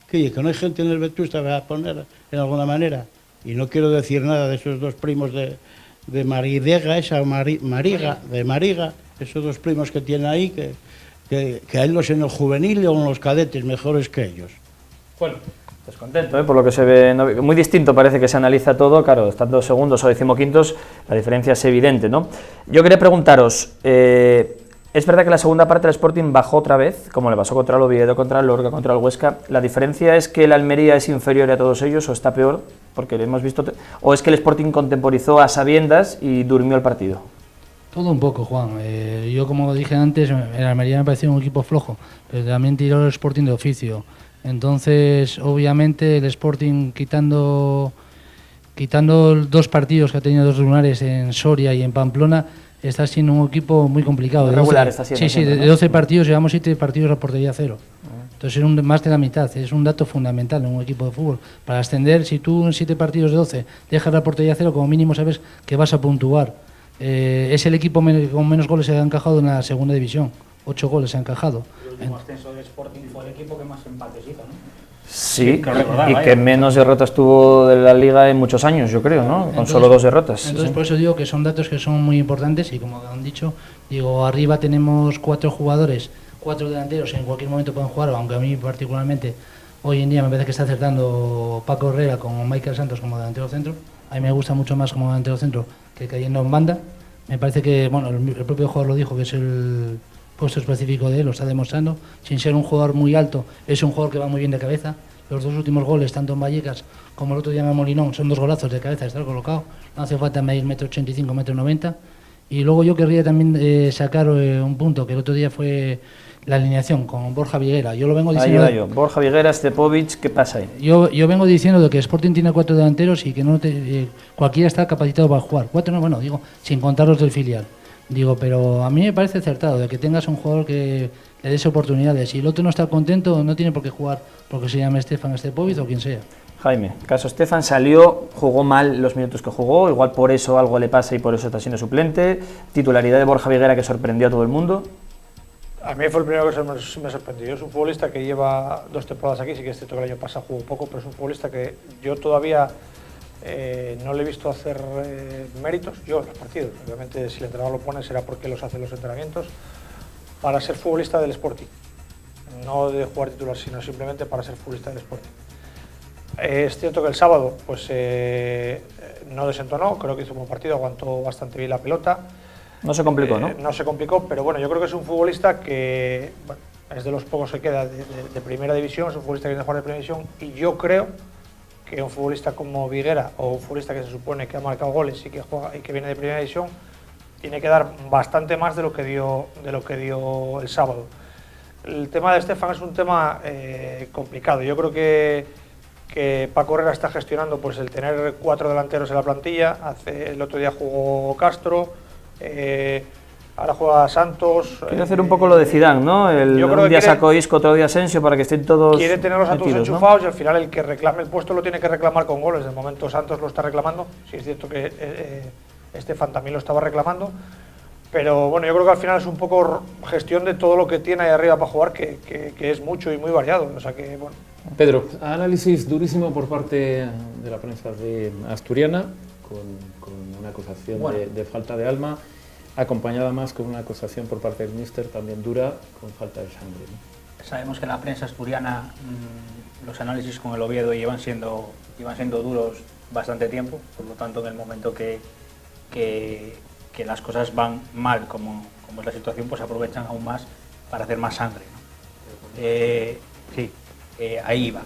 Que no hay gente en el Vetusta que va a poner en alguna manera. Y no quiero decir nada de esos dos primos de Maridega, Mariga, esos dos primos que tiene ahí, que hay los en el juvenil o en los cadetes mejores que ellos. Bueno, pues contento, por lo que se ve, muy distinto parece que se analiza todo, claro, estando segundos o decimoquintos, la diferencia es evidente, ¿no? Yo quería preguntaros, es verdad que la segunda parte del Sporting bajó otra vez, como le pasó contra el Oviedo, contra el Lorca, contra el Huesca. ¿La diferencia es que el Almería es inferior a todos ellos o está peor? Porque lo hemos visto, ¿o es que el Sporting contemporizó a sabiendas y durmió el partido? Todo un poco, Juan. Yo, como dije antes, el Almería me pareció un equipo flojo, pero también tiró el Sporting de oficio. Entonces, obviamente, el Sporting quitando 2 partidos que ha tenido 2 lunares en Soria y en Pamplona, está siendo un equipo muy complicado. Regular está siendo. Sí, de 12 partidos llevamos 7 partidos a portería 0. Entonces es más de la mitad, es un dato fundamental en un equipo de fútbol. Para ascender, si tú en 7 partidos de 12 dejas la portería 0, como mínimo sabes que vas a puntuar. Es el equipo con menos goles que ha encajado en la segunda división. 8 goles se ha encajado. El último ascenso del Sporting fue el equipo que más empates hizo, ¿no? Sí, y que menos derrotas tuvo de la Liga en muchos años, yo creo, ¿no? Con solo 2 derrotas. Entonces, por eso digo que son datos que son muy importantes y, como han dicho, arriba tenemos 4 jugadores, 4 delanteros, en cualquier momento pueden jugar, aunque a mí particularmente hoy en día me parece que está acertando Paco Herrera con Mikel Santos como delantero centro. A mí me gusta mucho más como delantero centro que cayendo en banda. Me parece que, bueno, el propio jugador lo dijo, que es el puesto específico de él, lo está demostrando. Sin ser un jugador muy alto, es un jugador que va muy bien de cabeza. Los 2 últimos goles, tanto en Vallecas como el otro día en Molinón, son 2 golazos de cabeza, estar colocado. No hace falta medir 1,85 m, 1,90 m. Y luego yo querría también sacar un punto, que el otro día fue la alineación con Borja Viguera. Yo lo vengo diciendo. Borja Viguera, Stepovic, ¿qué pasa ahí? Yo vengo diciendo de que Sporting tiene 4 delanteros y que cualquiera está capacitado para jugar. 4 no, bueno, digo, sin contar los del filial. Pero a mí me parece acertado de que tengas un jugador que le des oportunidades. Si el otro no está contento, no tiene por qué jugar porque se llame Stefan Stepovic o quien sea. Jaime, caso Estefan salió, jugó mal los minutos que jugó, igual por eso algo le pasa y por eso está siendo suplente. Titularidad de Borja Viguera que sorprendió a todo el mundo. A mí fue el primero que me sorprendió. Es un futbolista que lleva 2 temporadas aquí, sí que es cierto que el año pasado jugó poco, pero es un futbolista que yo todavía no le he visto hacer méritos, yo en los partidos. Obviamente si el entrenador lo pone será porque los hace en los entrenamientos, para ser futbolista del Sporting. No de jugar titular, sino simplemente para ser futbolista del Sporting. Es cierto que el sábado pues, no desentonó, creo que hizo un buen partido, aguantó bastante bien la pelota. No se complicó, ¿no? No se complicó, pero bueno, yo creo que es un futbolista que bueno, es de los pocos que queda de primera división, es un futbolista que viene a jugar de primera división, y yo creo que un futbolista como Viguera, o un futbolista que se supone que ha marcado goles y que juega y que viene de primera división, tiene que dar bastante más de lo que dio el sábado. El tema de Estefan es un tema complicado. Yo creo que Paco Herrera está gestionando pues, el tener 4 delanteros en la plantilla. El otro día jugó Castro, ahora juega Santos. Quiere hacer un poco lo de Zidane, ¿no? Un día sacó Isco, otro día Asensio, para que estén todos quiere tenerlos a todos metidos, enchufados, ¿no? Y al final el que reclame el puesto lo tiene que reclamar con goles. De momento Santos lo está reclamando, sí es cierto que Estefan también lo estaba reclamando. Pero bueno, yo creo que al final es un poco gestión de todo lo que tiene ahí arriba para jugar, que es mucho y muy variado. O sea que, bueno. Pedro, análisis durísimo por parte de la prensa de asturiana, con una acusación de falta de alma, acompañada más con una acusación por parte del míster también dura, con falta de sangre, ¿no? Sabemos que en la prensa asturiana los análisis con el Oviedo llevan siendo duros bastante tiempo, por lo tanto en el momento que las cosas van mal, como es la situación, pues aprovechan aún más para hacer más sangre, ¿no? Ahí iba.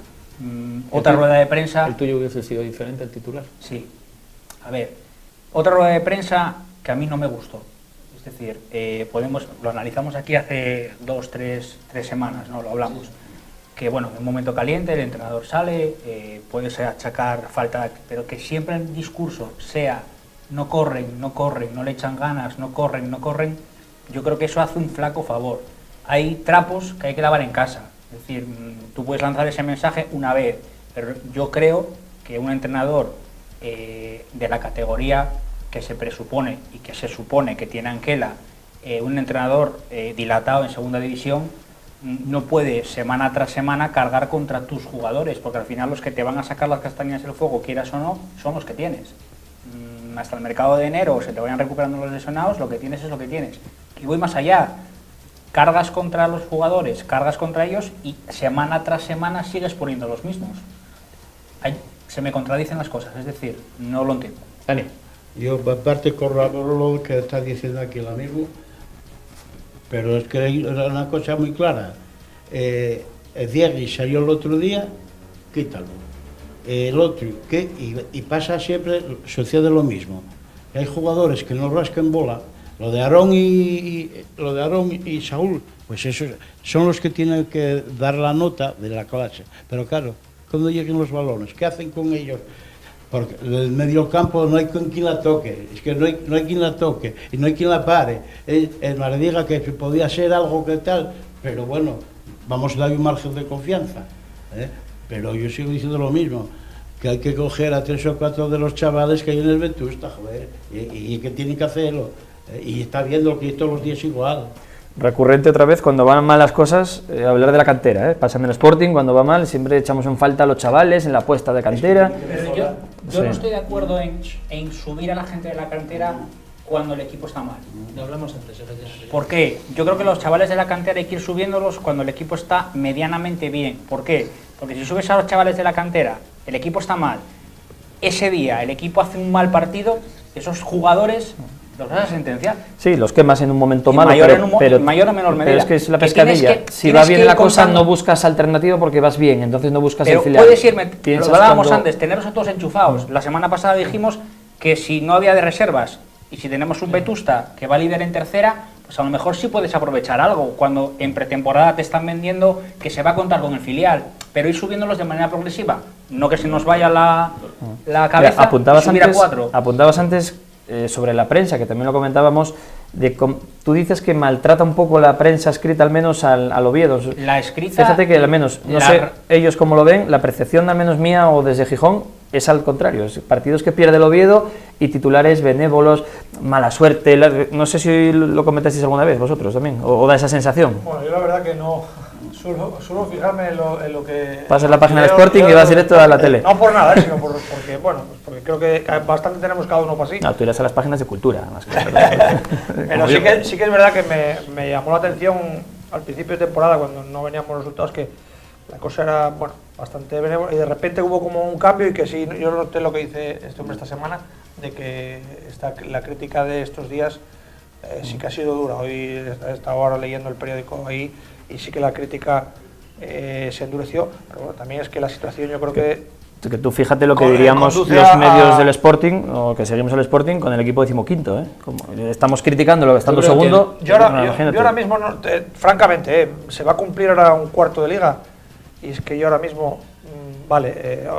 Otra rueda de prensa... ¿El tuyo hubiese sido diferente, el titular? Sí. A ver, otra rueda de prensa que a mí no me gustó. Es decir, lo analizamos aquí hace 2-3 semanas, ¿no? Lo hablamos. Que bueno, en un momento caliente el entrenador sale, puede achacar falta, pero que siempre el discurso sea no corren, no le echan ganas, no corren, yo creo que eso hace un flaco favor. Hay trapos que hay que lavar en casa. Es decir, tú puedes lanzar ese mensaje una vez, pero yo creo que un entrenador de la categoría que se presupone y que se supone que tiene Anquela, un entrenador dilatado en segunda división, no puede semana tras semana cargar contra tus jugadores, porque al final los que te van a sacar las castañas del fuego, quieras o no, son los que tienes. Hasta el mercado de enero se te vayan recuperando los lesionados, lo que tienes es lo que tienes. Y voy más allá. Cargas contra los jugadores, cargas contra ellos y semana tras semana sigues poniendo los mismos. Se me contradicen las cosas, es decir, no lo entiendo. Dani. Yo aparte corroboro lo que está diciendo aquí el amigo, pero es que era una cosa muy clara. Diegui salió el otro día, quítalo. El otro, y pasa siempre, sucede lo mismo. Hay jugadores que no rascan bola. Lo de Aarón y Saúl, pues esos son los que tienen que dar la nota de la clase. Pero claro, cuando lleguen los balones, ¿qué hacen con ellos? Porque el mediocampo no hay con quien la toque, es que no hay quien la toque y no hay quien la pare. El Mare diga que podía ser algo que tal, pero bueno, vamos a darle un margen de confianza. Pero yo sigo diciendo lo mismo, que hay que coger a 3 o 4 de los chavales que hay en el Vetusta, joder, y que tienen que hacerlo. Y está viendo que todos los días igual. Recurrente otra vez, cuando van mal las cosas, hablar de la cantera. Pasa en el Sporting, cuando va mal, siempre echamos en falta a los chavales en la apuesta de cantera. Pero yo no estoy de acuerdo en subir a la gente de la cantera cuando el equipo está mal. Lo hablamos antes. ¿Por qué? Yo creo que los chavales de la cantera hay que ir subiéndolos cuando el equipo está medianamente bien. ¿Por qué? Porque si subes a los chavales de la cantera, el equipo está mal, ese día el equipo hace un mal partido, esos jugadores los vas a sentenciar. Sí, los quemas en un momento malo, pero mayor o menor medida. Pero es que es la pescadilla. Si va bien la cosa, no buscas alternativa porque vas bien, entonces no buscas el filial. Puedes irme, lo hablábamos antes, tenerlos a todos enchufados. La semana pasada dijimos que si no había de reservas y si tenemos un Vetusta que va a liderar en tercera, pues a lo mejor sí puedes aprovechar algo cuando en pretemporada te están vendiendo que se va a contar con el filial, pero ir subiéndolos de manera progresiva, no que se nos vaya la cabeza. Mira, apuntabas antes sobre la prensa, que también lo comentábamos, Tú dices que maltrata un poco la prensa escrita, al menos al Oviedo. La escrita... Fíjate que al menos, no sé ellos cómo lo ven, la percepción al menos mía o desde Gijón es al contrario, es partidos que pierde el Oviedo y titulares benévolos, mala suerte, no sé si lo comentasteis alguna vez vosotros también, o da esa sensación. Bueno, yo la verdad que no, suelo fijarme en lo que... Vas en la página del Sporting y vas directo a la tele. No por nada, sino porque, bueno, porque creo que bastante tenemos cada uno para sí. No, tú irás a las páginas de cultura, más que pero sí que es verdad que me llamó la atención al principio de temporada, cuando no veníamos los resultados, que la cosa era, bueno, bastante benévola, y de repente hubo como un cambio, y que sí, yo noté lo que dice este hombre esta semana, de que la crítica de estos días sí que ha sido dura. Hoy he estado ahora leyendo el periódico ahí, y sí que la crítica se endureció, pero bueno, también es que la situación, yo creo que tú fíjate lo que diríamos los medios del Sporting, o que seguimos el Sporting, con el equipo 15º, Como estamos criticando lo que estando segundo. Yo ahora mismo, francamente, se va a cumplir ahora un cuarto de liga, y es que yo ahora mismo,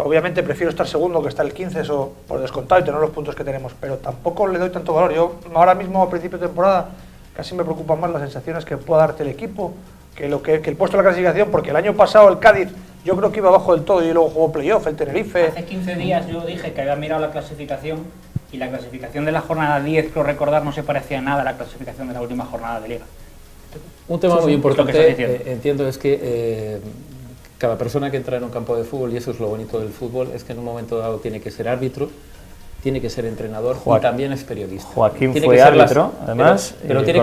obviamente prefiero estar segundo que estar el 15, eso por descontado, y tener los puntos que tenemos, pero tampoco le doy tanto valor. Yo ahora mismo, a principio de temporada, casi me preocupan más las sensaciones que pueda darte el equipo que el puesto de la clasificación, porque el año pasado el Cádiz yo creo que iba abajo del todo, y luego jugó playoff, el Tenerife. Hace 15 días yo dije que había mirado la clasificación, y la clasificación de la jornada 10, creo recordar, no se parecía nada a la clasificación de la última jornada de liga. Un tema muy importante, entiendo, es que cada persona que entra en un campo de fútbol, y eso es lo bonito del fútbol, es que en un momento dado tiene que ser árbitro, tiene que ser entrenador y también es periodista. Joaquín fue árbitro, además. Pero tiene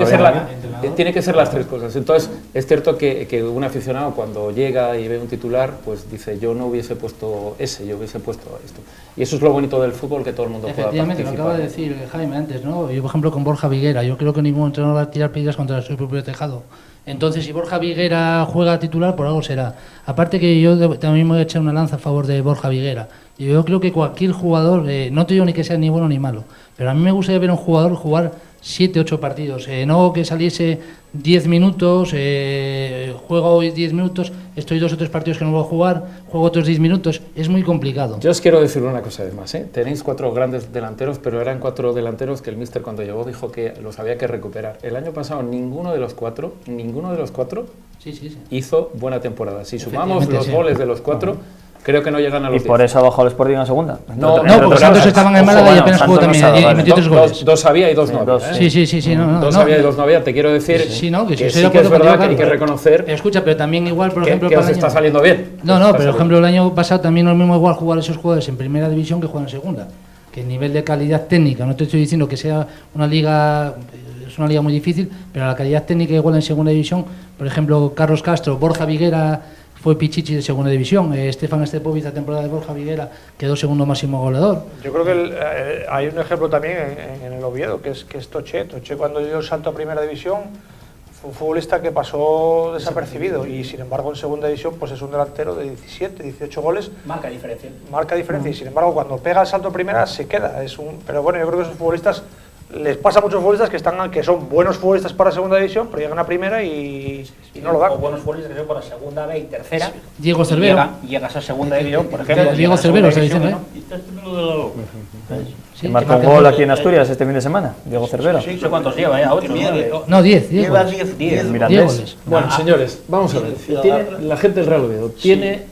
que ser las tres cosas. Entonces, es cierto que un aficionado cuando llega y ve un titular, pues dice, yo no hubiese puesto yo hubiese puesto esto. Y eso es lo bonito del fútbol, que todo el mundo pueda participar. Efectivamente, lo acaba de decir Jaime antes, ¿no? Yo, por ejemplo, con Borja Viguera, yo creo que ningún entrenador va a tirar piedras contra su propio tejado. Entonces, si Borja Viguera juega titular, por algo será. Aparte que yo también voy a echar una lanza a favor de Borja Viguera. Yo creo que cualquier jugador, no te digo ni que sea ni bueno ni malo, pero a mí me gustaría ver a un jugador jugar 7, 8 partidos, no que saliese 10 minutos, juego hoy 10 minutos, estoy 2 o 3 partidos que no voy a jugar, juego otros 10 minutos, es muy complicado. Yo os quiero decir una cosa además, tenéis 4 grandes delanteros, pero eran 4 delanteros que el míster cuando llegó dijo que los había que recuperar. El año pasado ninguno de los cuatro hizo buena temporada. Si sumamos los goles de los 4, creo que no llegan a los 10. ¿Y por eso ha bajado el Sporting a segunda? No, porque Santos estaban en Málaga y apenas jugó también, y metió 3 goles. 2 había y 2 no había. Sí, no. 2 había y 2 no había, te quiero decir que sí que es verdad que hay que reconocer escucha, pero también igual, por ejemplo, que os está saliendo bien. No, pero por ejemplo el año pasado también no es mismo igual jugar esos jugadores en primera división que jugar en segunda, que el nivel de calidad técnica, no te estoy diciendo que sea una liga, es una liga muy difícil, pero la calidad técnica igual en segunda división, por ejemplo, Carlos Castro, Borja Viguera fue Pichichi de segunda división, Stefan Estepovic, la temporada de Borja Viguera, quedó segundo máximo goleador. Yo creo que hay un ejemplo también en el Oviedo, que es Toché. Toché, cuando dio el salto a primera división, fue un futbolista que pasó desapercibido, y sin embargo en segunda división pues es un delantero de 17, 18 goles. Marca diferencia. Y sin embargo cuando pega el salto a primera se queda. Pero bueno, yo creo que esos futbolistas, les pasa a muchos futbolistas que son buenos futbolistas para segunda división, pero llegan a primera y no lo dan. O buenos futbolistas que son para segunda B y tercera. Diego Cervero. Llegas a segunda división, por ejemplo. Diego Cervero, se dice, ¿no? Sí, marcó un gol aquí en Asturias este fin de semana, Diego Cervero. Sí, sé cuántos lleva, 8. No, 10. Lleva 10. Mirandés. Bueno, señores, vamos a ver. La gente del Real Oviedo tiene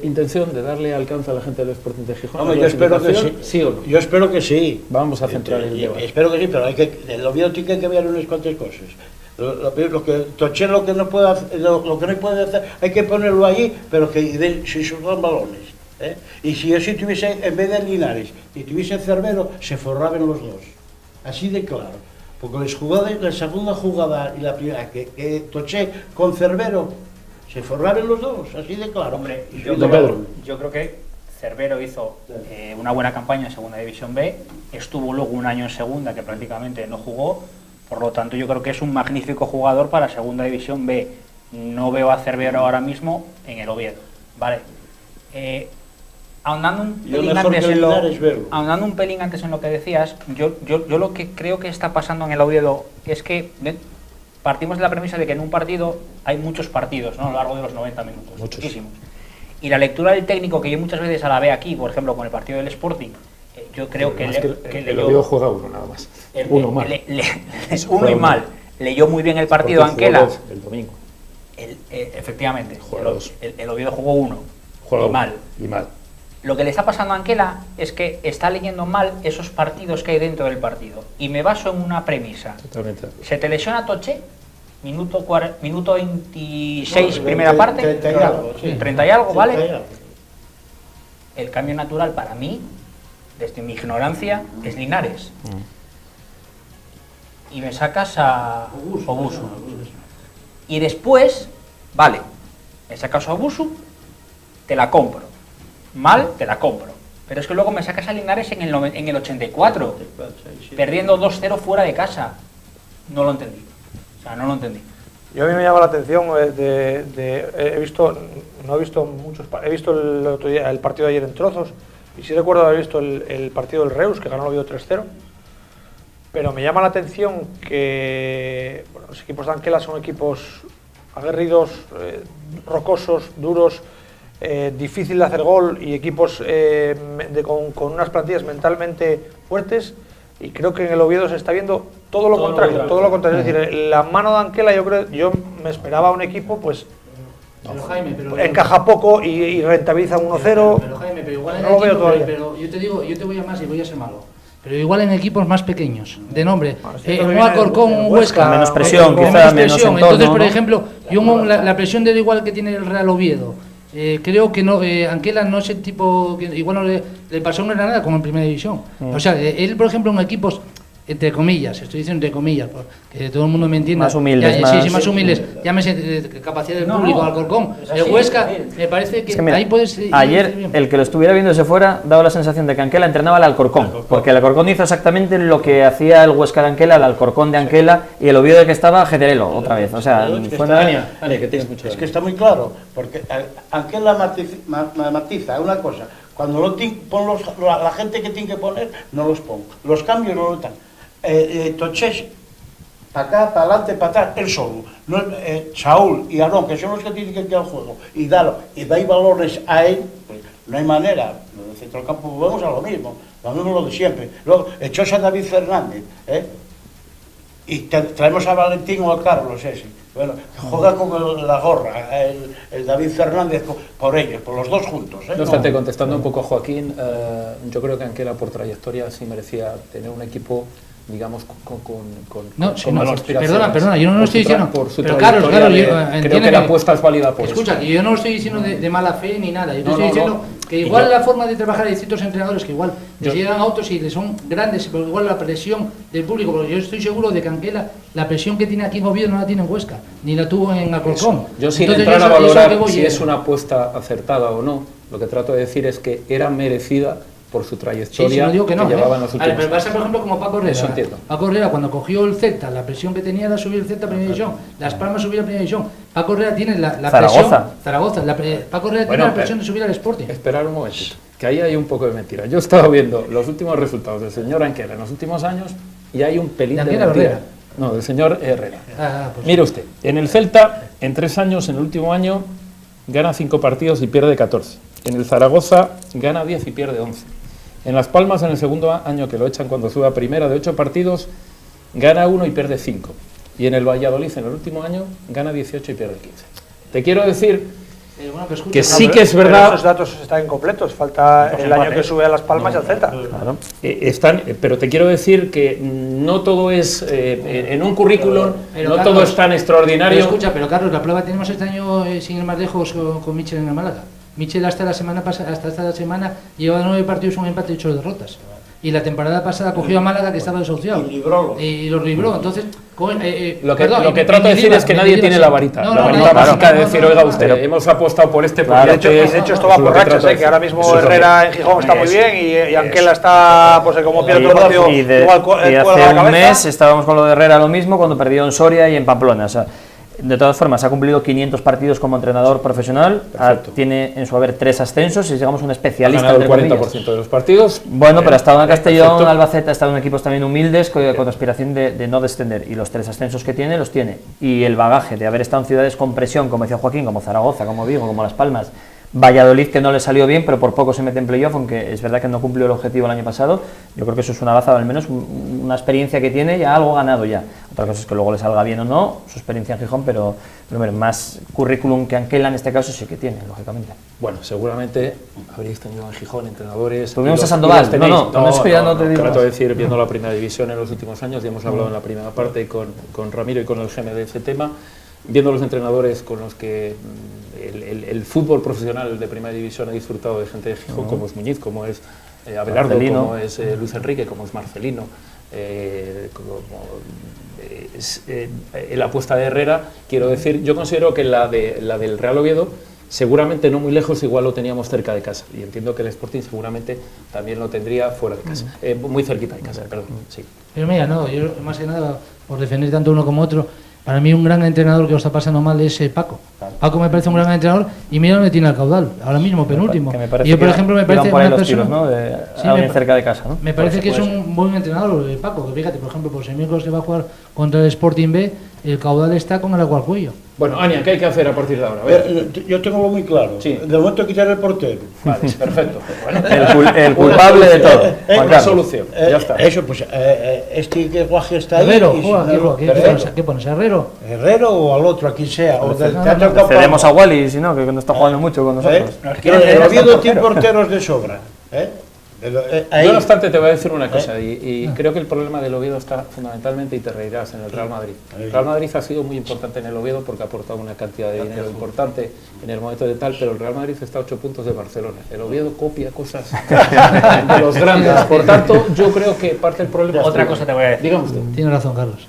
intención de darle alcance a la gente del Sporting de Gijón. Hombre, yo espero que sí. ¿Sí o no? Yo espero que sí. Vamos a centrar el debate. Espero que sí, pero el Oviedo tiene que ver unas cuantas cosas. Lo que Toché lo que no puede hacer, hay que ponerlo allí, pero que si son balones. Y si así tuviese, en vez de Linares y tuviese Cervero, se forraban los dos. Así de claro. Porque la segunda jugada y la primera, que Toché con Cervero, se forraban los dos, así de claro. Hombre, yo creo que Cervero hizo una buena campaña en segunda división B, estuvo luego un año en segunda que prácticamente no jugó, por lo tanto yo creo que es un magnífico jugador para segunda división B. No veo a Cervero ahora mismo en el Oviedo, ¿vale? Ahondando un pelín antes en lo que decías, yo lo que creo que está pasando en el Oviedo es que partimos de la premisa de que en un partido hay muchos partidos, ¿no? A lo largo de los 90 minutos, muchísimos. Y la lectura del técnico, que yo muchas veces a la veo aquí, por ejemplo con el partido del Sporting, Yo creo que, el Oviedo juega uno nada más. Uno mal. Uno y mal. Leyó muy bien el partido Anquela. El domingo. Efectivamente. Juegos. El Oviedo jugó uno. Juega y mal. Y mal. Lo que le está pasando a Anquela es que está leyendo mal esos partidos que hay dentro del partido. Y me baso en una premisa. Totalmente. Se te lesiona Toche, minuto 26, primera parte. 30 y algo, sí. 30 y algo, ¿vale? 30 y algo. El cambio natural para mí, desde mi ignorancia, es Linares. Y me sacas a Obusu. Y después, vale, me sacas a Obusu, te la compro. Mal, te la compro. Pero es que luego me sacas a Linares en el 84, perdiendo 2-0 fuera de casa. No lo entendí. O sea, no lo entendí. Yo a mí me llama la atención, he visto el partido de ayer en trozos, y sí recuerdo haber visto el partido del Reus, que ganó el Oviedo 3-0, pero me llama la atención que los equipos de Anquela son equipos aguerridos, rocosos, duros, difícil de hacer gol, y equipos con unas plantillas mentalmente fuertes, y creo que en el Oviedo se está viendo todo lo contrario. Es decir, la mano de Anquela, yo me esperaba un equipo, pues, pero Jaime, encaja poco y rentabiliza 1-0. Pero Jaime, pero igual no lo veo todavía. Pero yo te voy a más y voy a ser malo. Pero igual en equipos más pequeños, de nombre, bueno, un Alcorcón, un Huesca, menos presión, quizá menos entorno. Entonces, por ¿no? ejemplo, la presión del igual que tiene el Real Oviedo. Creo que no, Anquela no es el tipo que igual no le pasó en Granada como en Primera División. O sea, él, por ejemplo, en equipos entre comillas, estoy diciendo entre comillas, que todo el mundo me entienda. Más humildes. Sí, más humildes. Llámese capacidad del público, Alcorcón. El Huesca, me parece que mira, ahí puedes... ayer, el que lo estuviera viendo desde fuera, daba la sensación de que Anquela entrenaba al Alcorcón, porque el Alcorcón hizo exactamente lo que hacía el Huesca de Anquela, el Alcorcón de Anquela, y el Oviedo de que estaba Gederelo, otra vez. O sea, fue Dania, que tienes mucho. Es que está muy claro, porque Anquela matiza una cosa. Cuando la gente que tiene que poner, no los pongo. Los cambios no lo están. Toches, para acá, para adelante, para atrás, él solo. No, Saúl y Aarón, que son los que tienen que entrar al juego, y dais valores a él, pues no hay manera. En el centro del campo volvemos a lo mismo lo de siempre. Luego, echóse a David Fernández, y traemos a Valentín o a Carlos ese. Bueno, juega con la gorra, el David Fernández por ellos, por los dos juntos. No obstante, contestando un poco a Joaquín, yo creo que Anquela por trayectoria sí merecía tener un equipo, digamos, con más aspiraciones. Perdona, yo no lo estoy diciendo. Por su pero trayectoria, creo que la apuesta es válida por escucha, eso. que yo no lo estoy diciendo de mala fe ni nada. Yo te estoy diciendo que igual la forma de trabajar de distintos entrenadores, que igual les llegan autos y les son grandes, pero igual la presión del público, porque yo estoy seguro de que Anquela, la presión que tiene aquí en Oviedo no la tiene en Huesca, ni la tuvo en Alcorcón. Yo sin entrar a valorar si es una apuesta acertada o no, lo que trato de decir es que era merecida por su trayectoria no digo que no, llevaban los últimos pero pasa, por ejemplo, como Paco Herrera. Eso entiendo. Paco Herrera, cuando cogió el Celta, la presión que tenía era subir el Celta a Primera División, Las Palmas subir a Primera División. Paco Herrera tiene la presión... Zaragoza. Paco Herrera tiene la presión de subir al Sporting. Esperar un momentito, que ahí hay un poco de mentira. Yo he estado viendo los últimos resultados del señor Anquela en los últimos años y hay un pelín de mentira. Herrera. No, del señor Herrera. Pues mire usted, en el Celta, en 3 años, en el último año, gana 5 partidos y pierde 14. En el Zaragoza gana 10 y pierde 11. En Las Palmas, en el segundo año que lo echan cuando sube a primera de 8 partidos, gana 1 y pierde 5. Y en el Valladolid, en el último año, gana 18 y pierde 15. Te quiero decir que sí que es verdad... Pero esos datos están incompletos, falta el año que sube a Las Palmas y al Celta. Claro. Pero te quiero decir que no todo es, en un currículum, no Carlos, todo es tan extraordinario. Pero escucha, pero Carlos, la prueba tenemos este año, sin ir más lejos, con Michel en el Málaga. Michel hasta esta semana lleva 9 partidos, un empate y 8 derrotas. Y la temporada pasada cogió a Málaga, que estaba desahuciado. Y los libró. Entonces, lo que trato de decir es que nadie tiene la varita. La varita mágica de decir, oiga usted, hemos apostado por este proyecto. De hecho, esto va por rachas, que ahora mismo Herrera en Gijón está muy bien y Anquela está, pues como pierde todo el partido, y hace un mes estábamos con lo de Herrera lo mismo cuando perdió en Soria y en Pamplona. O sea, de todas formas, ha cumplido 500 partidos como entrenador profesional, tiene en su haber 3 ascensos y digamos un especialista. Ha ganado el 40% de los partidos. Bueno, pero ha estado en Castellón, Albacete, ha estado en equipos también humildes con aspiración de no descender, y los 3 ascensos que tiene, los tiene. Y el bagaje de haber estado en ciudades con presión, como decía Joaquín, como Zaragoza, como Vigo, como Las Palmas, Valladolid, que no le salió bien, pero por poco se mete en playoff, aunque es verdad que no cumplió el objetivo el año pasado. Yo creo que eso es una baza, al menos una experiencia que tiene, ya algo ganado ya. Otra cosa es que luego le salga bien o no, su experiencia en Gijón, pero bueno, más currículum que Anquela en este caso sí que tiene, lógicamente. Bueno, seguramente habréis tenido en Gijón entrenadores... Tuvimos a Sandoval, no te digo. Trato de decir, viendo la primera división en los últimos años, ya hemos hablado en la primera parte con Ramiro y con el GM de ese tema, viendo los entrenadores con los que el fútbol profesional de primera división ha disfrutado de gente de Gijón, como es Muñiz, como es Abelardo, Marcelino, como es Luis Enrique, como es Marcelino, la apuesta de Herrera, quiero decir, yo considero que la del Real Oviedo, seguramente no muy lejos, igual lo teníamos cerca de casa, y entiendo que el Sporting seguramente también lo tendría fuera de casa, muy cerquita de casa, perdón, sí. Pero mira, no, yo más que nada, por defender tanto uno como otro, para mí un gran entrenador que lo está pasando mal es Paco. Claro. Paco me parece un gran entrenador y mira dónde tiene el caudal, ahora mismo, penúltimo. Y yo, por ejemplo, me parece una persona... Tiros, ¿no? Cerca de casa, ¿no? Me parece que es un buen entrenador, Paco, que fíjate, por ejemplo, pues el miércoles que va a jugar contra el Sporting B, el caudal está con el agua al cuello. Bueno, Ania, ¿qué hay que hacer a partir de ahora? A ver. Yo tengo muy claro. Sí. De momento quitar el portero. Vale, perfecto. Bueno, el culpable de todo. Una solución, ya está. Eso, pues, que Guaje está ahí. Herrero, ¿qué pones? ¿Herrero? Herrero o al otro, a quien sea. Cedemos a Wally, si no, que no está jugando mucho con nosotros. El Oviedo tiene porteros de sobra. Yo, no obstante, te voy a decir una cosa, y creo que el problema del Oviedo está fundamentalmente, y te reirás, en el Real Madrid. El Real Madrid ha sido muy importante en el Oviedo porque ha aportado una cantidad de dinero importante en el momento de tal, pero el Real Madrid está a 8 puntos de Barcelona. El Oviedo copia cosas de los grandes. Por tanto, yo creo que parte del problema... Otra cosa te voy a decir. Dígame usted. Tiene razón, Carlos.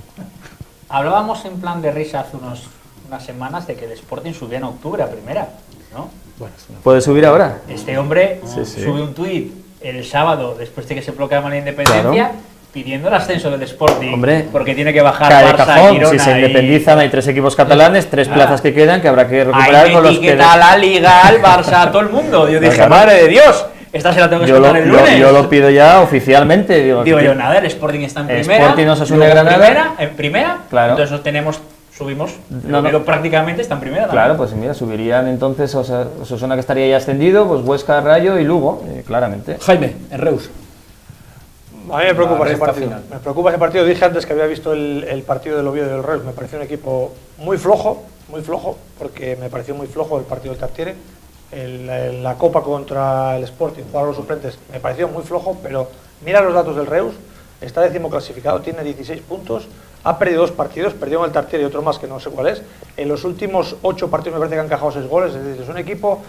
Hablábamos en plan de risa hace unas semanas de que el Sporting subía en octubre a primera, ¿no? Bueno, ¿puede subir ahora? Este hombre sube un tuit el sábado, después de que se proclama la independencia, pidiendo el ascenso del Sporting. Hombre, porque tiene que bajar Barça, cajón, Girona. Si se independizan, hay 3 equipos catalanes, 3 plazas que quedan, que habrá que recuperar con los que... etiqueta a la Liga, al Barça, a todo el mundo. Yo dije, madre de Dios, esta se la tengo que contar el lunes. Yo lo pido ya oficialmente. Digo yo, nada, el Sporting está en primera. Sporting no se asume Granada. En primera, claro. Entonces subimos, pero prácticamente está en primera también. Claro, pues mira, subirían entonces, Osasuna, que estaría ya ascendido, pues Huesca, Rayo y Lugo, claramente. Jaime, en Reus. A mí me preocupa ese partido. Me preocupa ese partido. Dije antes que había visto el partido del Oviedo y del Reus. Me pareció un equipo muy flojo, porque me pareció muy flojo el partido del Tartiere. La Copa contra el Sporting, jugar a los suplentes, me pareció muy flojo, pero mira los datos del Reus, está 10º clasificado, tiene 16 puntos, ha perdido 2 partidos, perdió en el Tartiere y otro más que no sé cuál es. En los últimos 8 partidos me parece que han encajado 6 goles, es decir, es un equipo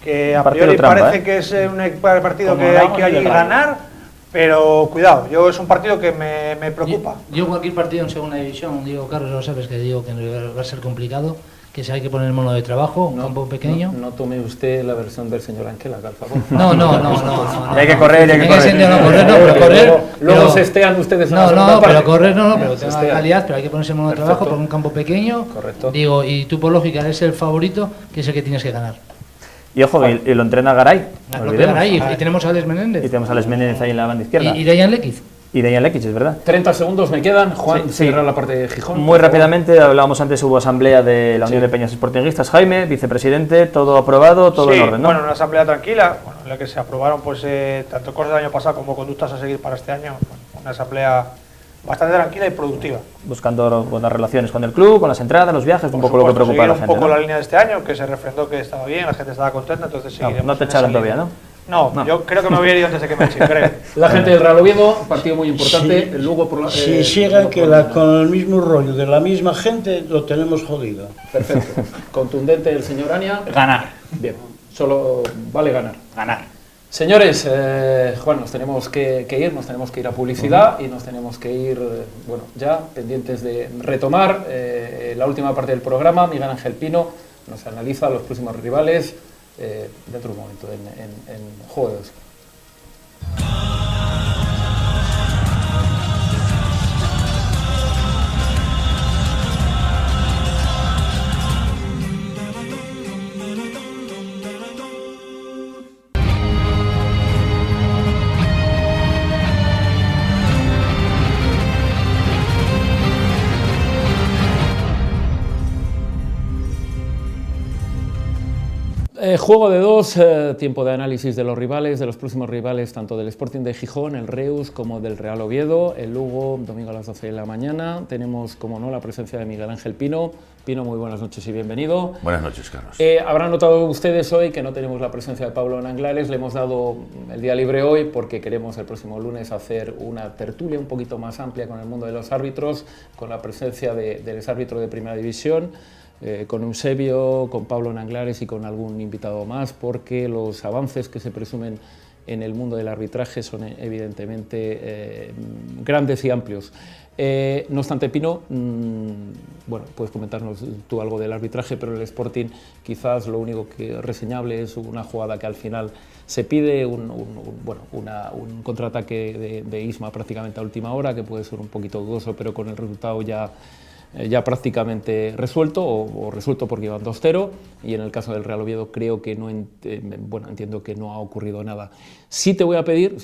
que a priori parece que es un partido que hay que ganar, pero cuidado, es un partido que me preocupa. Yo cualquier partido en segunda división, digo, Carlos, lo sabes que digo que va a ser complicado, que si hay que poner el mono de trabajo, un campo pequeño. No tome usted la versión del señor Anquela, por favor. No. Hay que correr, pero correr. Luego se estean ustedes en la segunda parte. Pero correr pero tengo la calidad, pero hay que ponerse el mono de trabajo por un campo pequeño. Correcto. Digo, y tú por lógica eres el favorito, que es el que tienes que ganar. Y ojo, y lo entrena Garay. Y tenemos a Alex Menéndez. Y tenemos a Alex Menéndez ahí en la banda izquierda. Y Dejan Lekic. Y Dejan Lekic, es verdad. 30 segundos me quedan. Juan, cierra la parte de Gijón. Muy rápidamente, hablábamos antes, hubo asamblea de la Unión de Peñas Sportinguistas. Jaime, vicepresidente, todo aprobado, todo en orden, ¿no? Bueno, una asamblea tranquila, en la que se aprobaron tanto cosas del año pasado como conductas a seguir para este año. Una asamblea bastante tranquila y productiva. Buscando buenas relaciones con el club, con las entradas, los viajes, un poco lo que preocupa a la gente. Un poco la línea de este año, que se refrendó que estaba bien, la gente estaba contenta, entonces seguiremos. No te echaron todavía, ¿no? No, yo creo que me hubiera ido antes de que me echen, creo. La gente del Real Oviedo, partido muy importante, Lugo por la... Si sigan con el mismo rollo de la misma gente, lo tenemos jodido. Perfecto. Contundente el señor Ania. Ganar. Bien, solo vale ganar. Ganar. Señores, Juan, nos tenemos que ir a publicidad y nos tenemos que ir, ya pendientes de retomar la última parte del programa. Miguel Ángel Pino nos analiza los próximos rivales dentro de un momento en Juego de Dos. Juego de dos, tiempo de análisis de los rivales, de los próximos rivales, tanto del Sporting de Gijón, el Reus, como del Real Oviedo, el Lugo, domingo a las 12 de la mañana. Tenemos, como no, la presencia de Miguel Ángel Pino. Pino, muy buenas noches y bienvenido. Buenas noches, Carlos. Habrán notado ustedes hoy que no tenemos la presencia de Pablo Nanglares. Le hemos dado el día libre hoy porque queremos el próximo lunes hacer una tertulia un poquito más amplia con el mundo de los árbitros, con la presencia del exárbitro de Primera División, con Eusebio, con Pablo Nanglares y con algún invitado más, porque los avances que se presumen en el mundo del arbitraje son evidentemente grandes y amplios. No obstante, Pino, bueno, puedes comentarnos tú algo del arbitraje, pero el Sporting quizás lo único que reseñable es una jugada que al final se pide, un contraataque de Isma prácticamente a última hora, que puede ser un poquito dudoso, pero con el resultado ya prácticamente resuelto, o resuelto porque iban 2-0, y en el caso del Real Oviedo creo que no, entiendo que no ha ocurrido nada. Sí te voy a pedir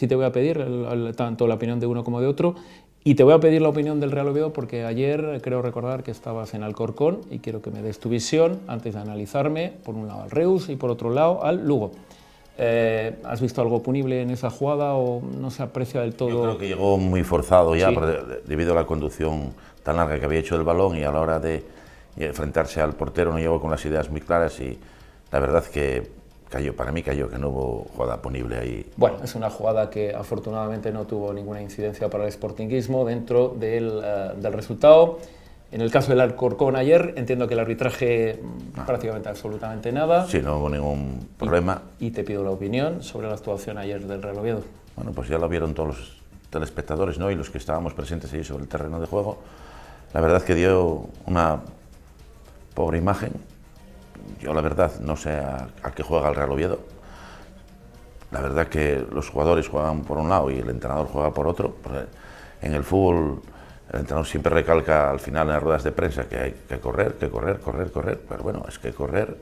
tanto la opinión de uno como de otro, y te voy a pedir la opinión del Real Oviedo porque ayer creo recordar que estabas en Alcorcón y quiero que me des tu visión antes de analizarme, por un lado al Reus y por otro lado al Lugo. ¿Has visto algo punible en esa jugada o no se aprecia del todo? Yo creo que llegó muy forzado ya, Sí. debido a la conducción tan larga que había hecho el balón, y a la hora de enfrentarse al portero no llegó con las ideas muy claras, y la verdad que para mí cayó, que no hubo jugada punible ahí. Bueno, es una jugada que afortunadamente no tuvo ninguna incidencia para el sportinguismo dentro del resultado. En el caso del Alcorcón ayer, entiendo que el arbitraje prácticamente absolutamente nada. Sí, no hubo ningún problema. Y te pido la opinión sobre la actuación ayer del Real Oviedo. Bueno, pues ya lo vieron todos los telespectadores, ¿no?, y los que estábamos presentes ahí sobre el terreno de juego. La verdad que dio una pobre imagen. Yo la verdad no sé a qué juega el Real Oviedo. La verdad que los jugadores juegan por un lado y el entrenador juega por otro. En el fútbol el entrenador siempre recalca al final en las ruedas de prensa que hay que correr, pero bueno, es que correr,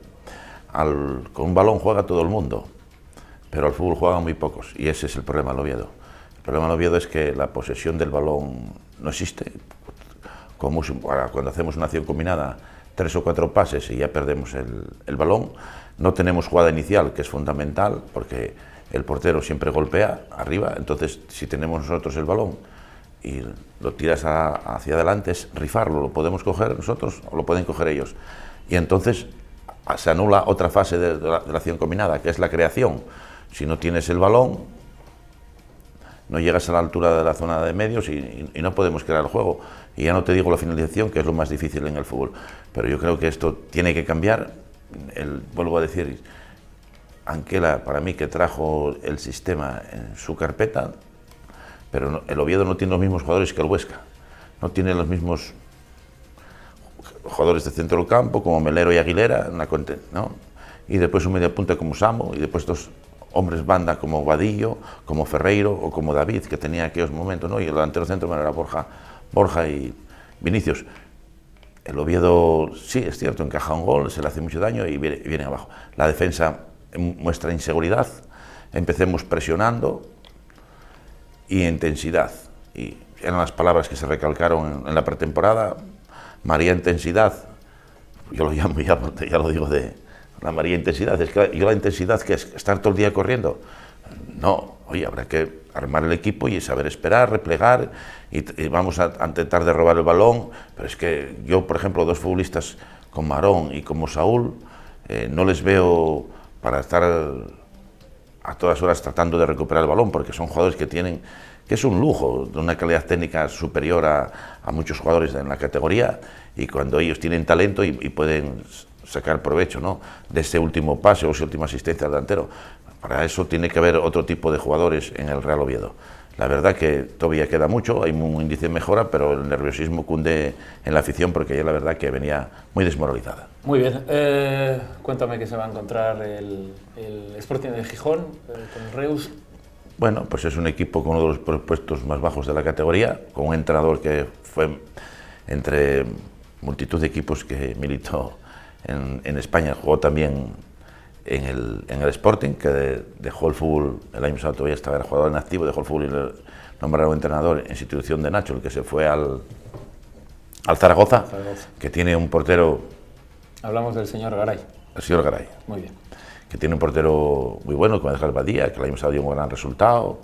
con un balón juega todo el mundo, pero al fútbol juegan muy pocos, y ese es el problema del Oviedo. El problema del Oviedo es que la posesión del balón no existe. Cuando hacemos una acción combinada, 3 o 4 pases y ya perdemos el balón. No tenemos jugada inicial, que es fundamental, porque el portero siempre golpea arriba. Entonces, si tenemos nosotros el balón y lo tiras hacia adelante, es rifarlo. Lo podemos coger nosotros o lo pueden coger ellos. Y entonces se anula otra fase de la acción combinada, que es la creación. Si no tienes el balón, no llegas a la altura de la zona de medios y no podemos crear el juego. Y ya no te digo la finalización, que es lo más difícil en el fútbol. Pero yo creo que esto tiene que cambiar. Vuelvo a decir, Anquela, para mí, que trajo el sistema en su carpeta, pero el Oviedo no tiene los mismos jugadores que el Huesca. No tiene los mismos jugadores de centro del campo, como Melero y Aguilera, ¿no? Y después un mediapunta como Samo, y después 2 hombres banda como Vadillo, como Ferreiro o como David, que tenía aquellos momentos, ¿no? Y el delantero centro era Borja y Vinicius. El Oviedo, sí, es cierto, encaja un gol, se le hace mucho daño y viene abajo. La defensa muestra inseguridad. Empecemos presionando y intensidad. Y eran las palabras que se recalcaron en la pretemporada. María Intensidad, yo lo llamo, ya lo digo, de la María Intensidad. Es que yo la intensidad, que es estar todo el día corriendo. No, oye, habrá que armar el equipo y saber esperar, replegar, y vamos a intentar de robar el balón. Pero es que yo, por ejemplo, 2 futbolistas como Marón y como Saúl, no les veo para estar a todas horas tratando de recuperar el balón, porque son jugadores que es un lujo, de una calidad técnica superior a muchos jugadores en la categoría, y cuando ellos tienen talento y pueden sacar provecho, ¿no?, de ese último pase o esa última asistencia al delantero. Para eso tiene que haber otro tipo de jugadores en el Real Oviedo. La verdad que todavía queda mucho, hay un índice de mejora, pero el nerviosismo cunde en la afición, porque ya la verdad que venía muy desmoralizada. Muy bien, cuéntame qué se va a encontrar el Sporting de Gijón con el Reus. Bueno, pues es un equipo con uno de los puestos más bajos de la categoría, con un entrenador que fue entre multitud de equipos que militó en España, jugó también en el Sporting, que dejó el fútbol, el año pasado todavía era jugador en activo, dejó el fútbol y le nombraron entrenador en sustitución de Nacho, el que se fue al Zaragoza, que tiene un portero... Hablamos del señor Garay. El señor Garay. Muy bien. que tiene un portero muy bueno, como Edgar Badía, que el año pasado dio un gran resultado.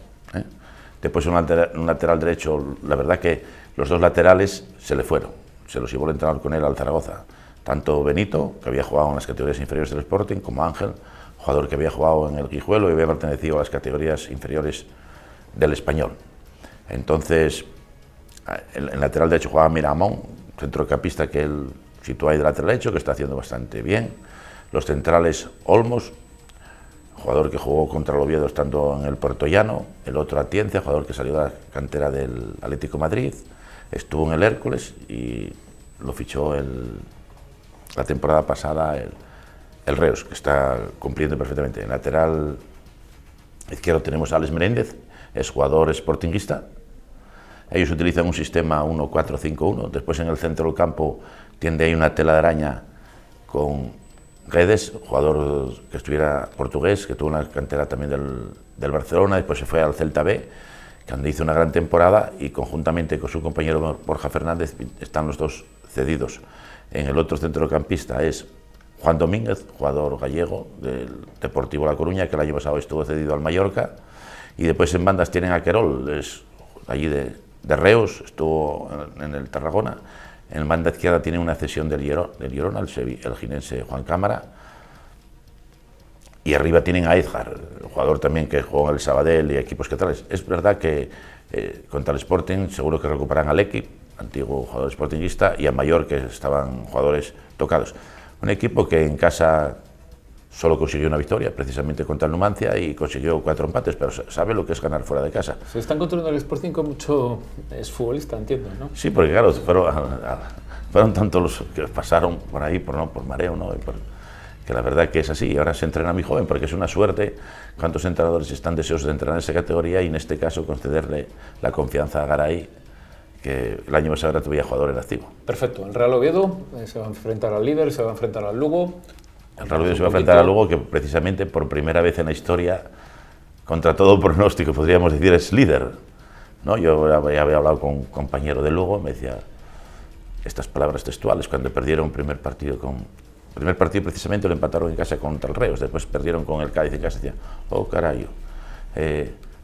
Después un lateral derecho, la verdad que los dos laterales se le fueron, se los llevó el entrenador con él al Zaragoza. Tanto Benito, que había jugado en las categorías inferiores del Sporting, como Ángel, jugador que había jugado en el Guijuelo y había pertenecido a las categorías inferiores del Español. Entonces, en lateral derecho jugaba Miramón, centrocampista que él sitúa ahí de lateral derecho, que está haciendo bastante bien. Los centrales, Olmos, jugador que jugó contra el Oviedo estando en el Puertollano, el otro Atienza, jugador que salió de la cantera del Atlético de Madrid, estuvo en el Hércules y lo fichó la temporada pasada el Reus, que está cumpliendo perfectamente. En lateral izquierdo tenemos a Alex Menéndez, es jugador sportinguista. Ellos utilizan un sistema 1-4-5-1, después en el centro del campo tiende ahí una tela de araña con Guedes, jugador que estuviera portugués, que tuvo una cantera también del Barcelona, después se fue al Celta B, donde hizo una gran temporada y conjuntamente con su compañero Borja Fernández están los dos cedidos. En el otro centrocampista es Juan Domínguez, jugador gallego del Deportivo La Coruña, que el año pasado estuvo cedido al Mallorca, y después en bandas tienen a Querol, es allí de Reus, estuvo en el Tarragona. En banda izquierda tiene una cesión del Girona, el jinense Juan Cámara. Y arriba tienen a Edgar, jugador también que jugó en el Sabadell y equipos que tales. Es verdad que contra el Sporting seguro que recuperan al Equi, antiguo jugador sportingista, y a Mayor, que estaban jugadores tocados. Un equipo que en casa solo consiguió una victoria, precisamente contra el Numancia, y consiguió 4 empates, pero sabe lo que es ganar fuera de casa. Se está encontrando el Sporting con mucho exfutbolista, entiendo, ¿no? Sí, porque claro, fueron tantos los que pasaron por ahí, por mareo, ¿no? Que la verdad que es así, y ahora se entrena muy joven, porque es una suerte cuántos entrenadores están deseosos de entrenar en esa categoría, y en este caso concederle la confianza a Garay, que el año pasado todavía jugador en activo. Perfecto, el Real Oviedo se va a enfrentar al líder, se va a enfrentar al Lugo. El Real Oviedo se va a enfrentar al Lugo, que precisamente por primera vez en la historia, contra todo pronóstico, podríamos decir, es líder, ¿no? Yo ya había hablado con un compañero de Lugo, me decía estas palabras textuales, cuando perdieron primer partido precisamente lo empataron en casa contra el Reus, después perdieron con el Cádiz en casa, decía, oh carajo,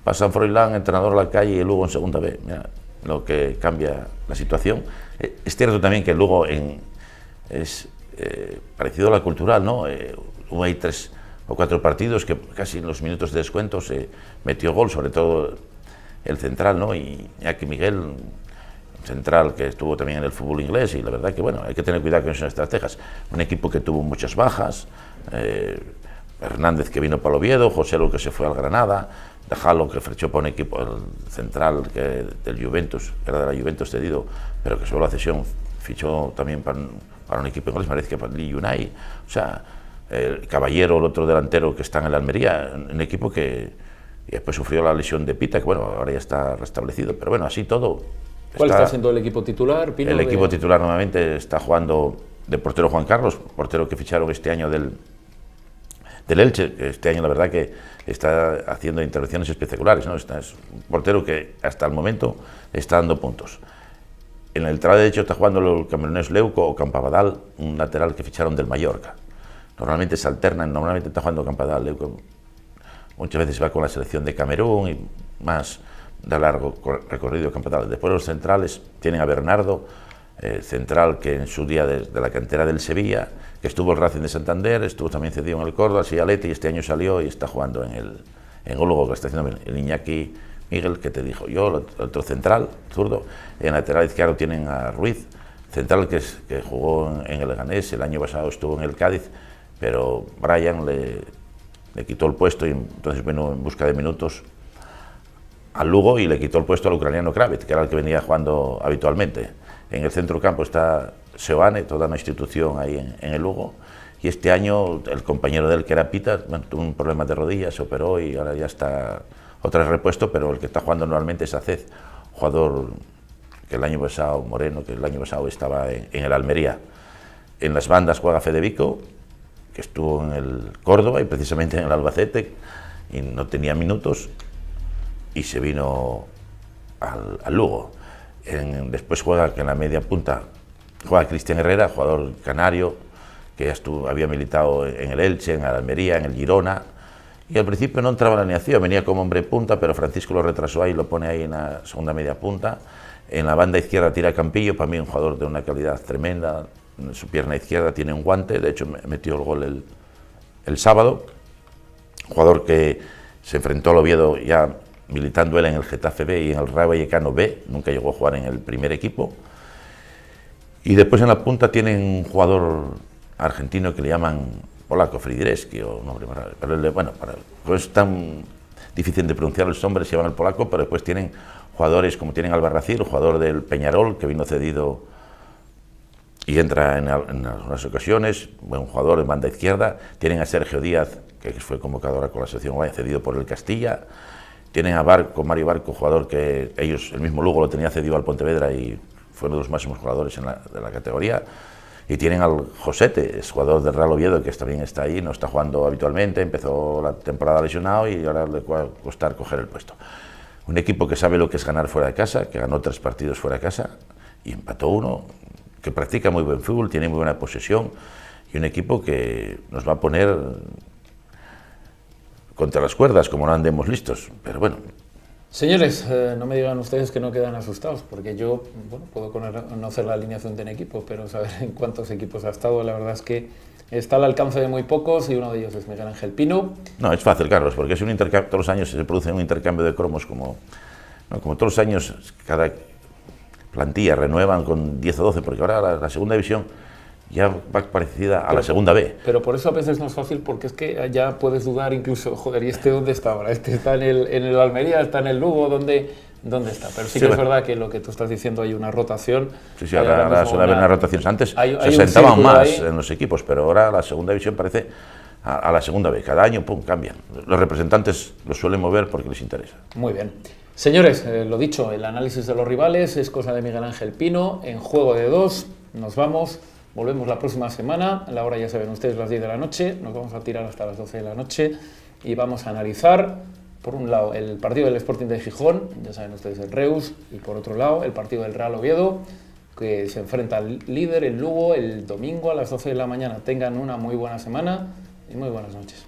pasan Froilán, entrenador a la calle, y el Lugo en segunda B. Mira lo que cambia la situación. Es cierto también que el Lugo es parecido a la Cultural, ¿no? Hubo ahí 3 o 4 partidos que casi en los minutos de descuento se metió gol, sobre todo el central, ¿no? Y Iñaki Miguel, central que estuvo también en el fútbol inglés, y la verdad que bueno, hay que tener cuidado con esas estrategias. Un equipo que tuvo muchas bajas, Hernández que vino para el Oviedo, José Lu que se fue al Granada, Dejalo que fichó para un equipo central del Juventus, que era de la Juventus cedido, pero que sobre la cesión fichó también para un equipo inglés, parece que para el Leeds United. O sea, el Caballero, el otro delantero que está en el Almería, un equipo que después sufrió la lesión de Pita, que bueno, ahora ya está restablecido, pero bueno, así todo. ¿Cuál está siendo el equipo titular, Pino? El equipo titular nuevamente está jugando de portero Juan Carlos, portero que ficharon este año del Elche, que este año la verdad que está haciendo intervenciones espectaculares, ¿no? Es un portero que hasta el momento está dando puntos. En el lateral derecho está jugando el camerunés Leuco o Campabadal, un lateral que ficharon del Mallorca. Normalmente se alternan, normalmente está jugando Campabadal, Leuco muchas veces va con la selección de Camerún y más de largo recorrido Campabadal. Después los centrales tienen a Bernardo, central que en su día de la cantera del Sevilla, que estuvo el Racing de Santander, estuvo también cedido en el Córdoba, Sialete, y este año salió y está jugando en Lugo, que está haciendo el Iñaki Miguel, que te dijo yo, el otro central, zurdo. En lateral izquierdo tienen a Ruiz, central que jugó en el Leganés, el año pasado estuvo en el Cádiz, pero Brian le quitó el puesto y entonces vino en busca de minutos al Lugo y le quitó el puesto al ucraniano Kravitz, que era el que venía jugando habitualmente. En el centro campo está Seoane, toda una institución ahí en el Lugo, y este año el compañero de él, que era Pita, bueno, tuvo un problema de rodilla, se operó y ahora ya está otra vez repuesto, pero el que está jugando normalmente es Acez, jugador que el año pasado, Moreno, que el año pasado estaba en el Almería. En las bandas juega Fedevico, que estuvo en el Córdoba y precisamente en el Albacete, y no tenía minutos, y se vino al Lugo. Después juega, que en la media punta, juega Cristian Herrera, jugador canario, que ya había militado en el Elche, en el Almería, en el Girona, y al principio no entraba en la alineación, venía como hombre punta, pero Francisco lo retrasó ahí, lo pone ahí en la segunda media punta. En la banda izquierda tira Campillo, para mí un jugador de una calidad tremenda, en su pierna izquierda tiene un guante, de hecho metió el gol el sábado, jugador que se enfrentó al Oviedo ya militando él en el Getafe B y en el Rayo Vallecano B, nunca llegó a jugar en el primer equipo. Y después en la punta tienen un jugador argentino que le llaman polaco, Fridireski, o un nombre más raro, pero bueno, pues es tan difícil de pronunciar los nombres, se llaman el polaco, pero después tienen jugadores como tienen Albarracín, jugador del Peñarol, que vino cedido y entra en algunas ocasiones, buen jugador en banda izquierda. Tienen a Sergio Díaz, que fue convocado ahora con la selección, cedido por el Castilla. Tienen a Mario Barco, jugador que el mismo Lugo lo tenía cedido al Pontevedra y fue uno de los máximos jugadores de la categoría. Y tienen al Josete, es jugador del Real Oviedo, que también está ahí, no está jugando habitualmente, empezó la temporada lesionado y ahora le va a costar coger el puesto. Un equipo que sabe lo que es ganar fuera de casa, que ganó 3 partidos fuera de casa y empató 1, que practica muy buen fútbol, tiene muy buena posesión, y un equipo que nos va a poner contra las cuerdas, como no andemos listos, pero bueno. Señores, no me digan ustedes que no quedan asustados, porque yo puedo conocer la alineación de un equipo, pero saber en cuántos equipos ha estado, la verdad es que está al alcance de muy pocos, y uno de ellos es Miguel Ángel Pino. No, es fácil, Carlos, porque es un intercambio, todos los años se produce un intercambio de cromos, como todos los años cada plantilla renuevan con 10 o 12, porque ahora la segunda división ya va parecida a la segunda B. Pero por eso a veces no es fácil, porque es que ya puedes dudar incluso, joder, ¿y este dónde está ahora? Este está en el Almería, está en el Lugo, ¿dónde está? Pero sí que es verdad que lo que tú estás diciendo, hay una rotación. Sí, ahora suele haber una rotación. Antes se sentaban más en los equipos, pero ahora la segunda división parece a la segunda B. Cada año, pum, cambian. Los representantes los suelen mover porque les interesa. Muy bien. Señores, lo dicho, el análisis de los rivales es cosa de Miguel Ángel Pino. En Juego de Dos, nos vamos. Volvemos la próxima semana, a la hora ya saben ustedes, las 10 de la noche, nos vamos a tirar hasta las 12 de la noche y vamos a analizar, por un lado, el partido del Sporting de Gijón, ya saben ustedes el Reus, y por otro lado, el partido del Real Oviedo, que se enfrenta al líder, el Lugo, el domingo a las 12 de la mañana. Tengan una muy buena semana y muy buenas noches.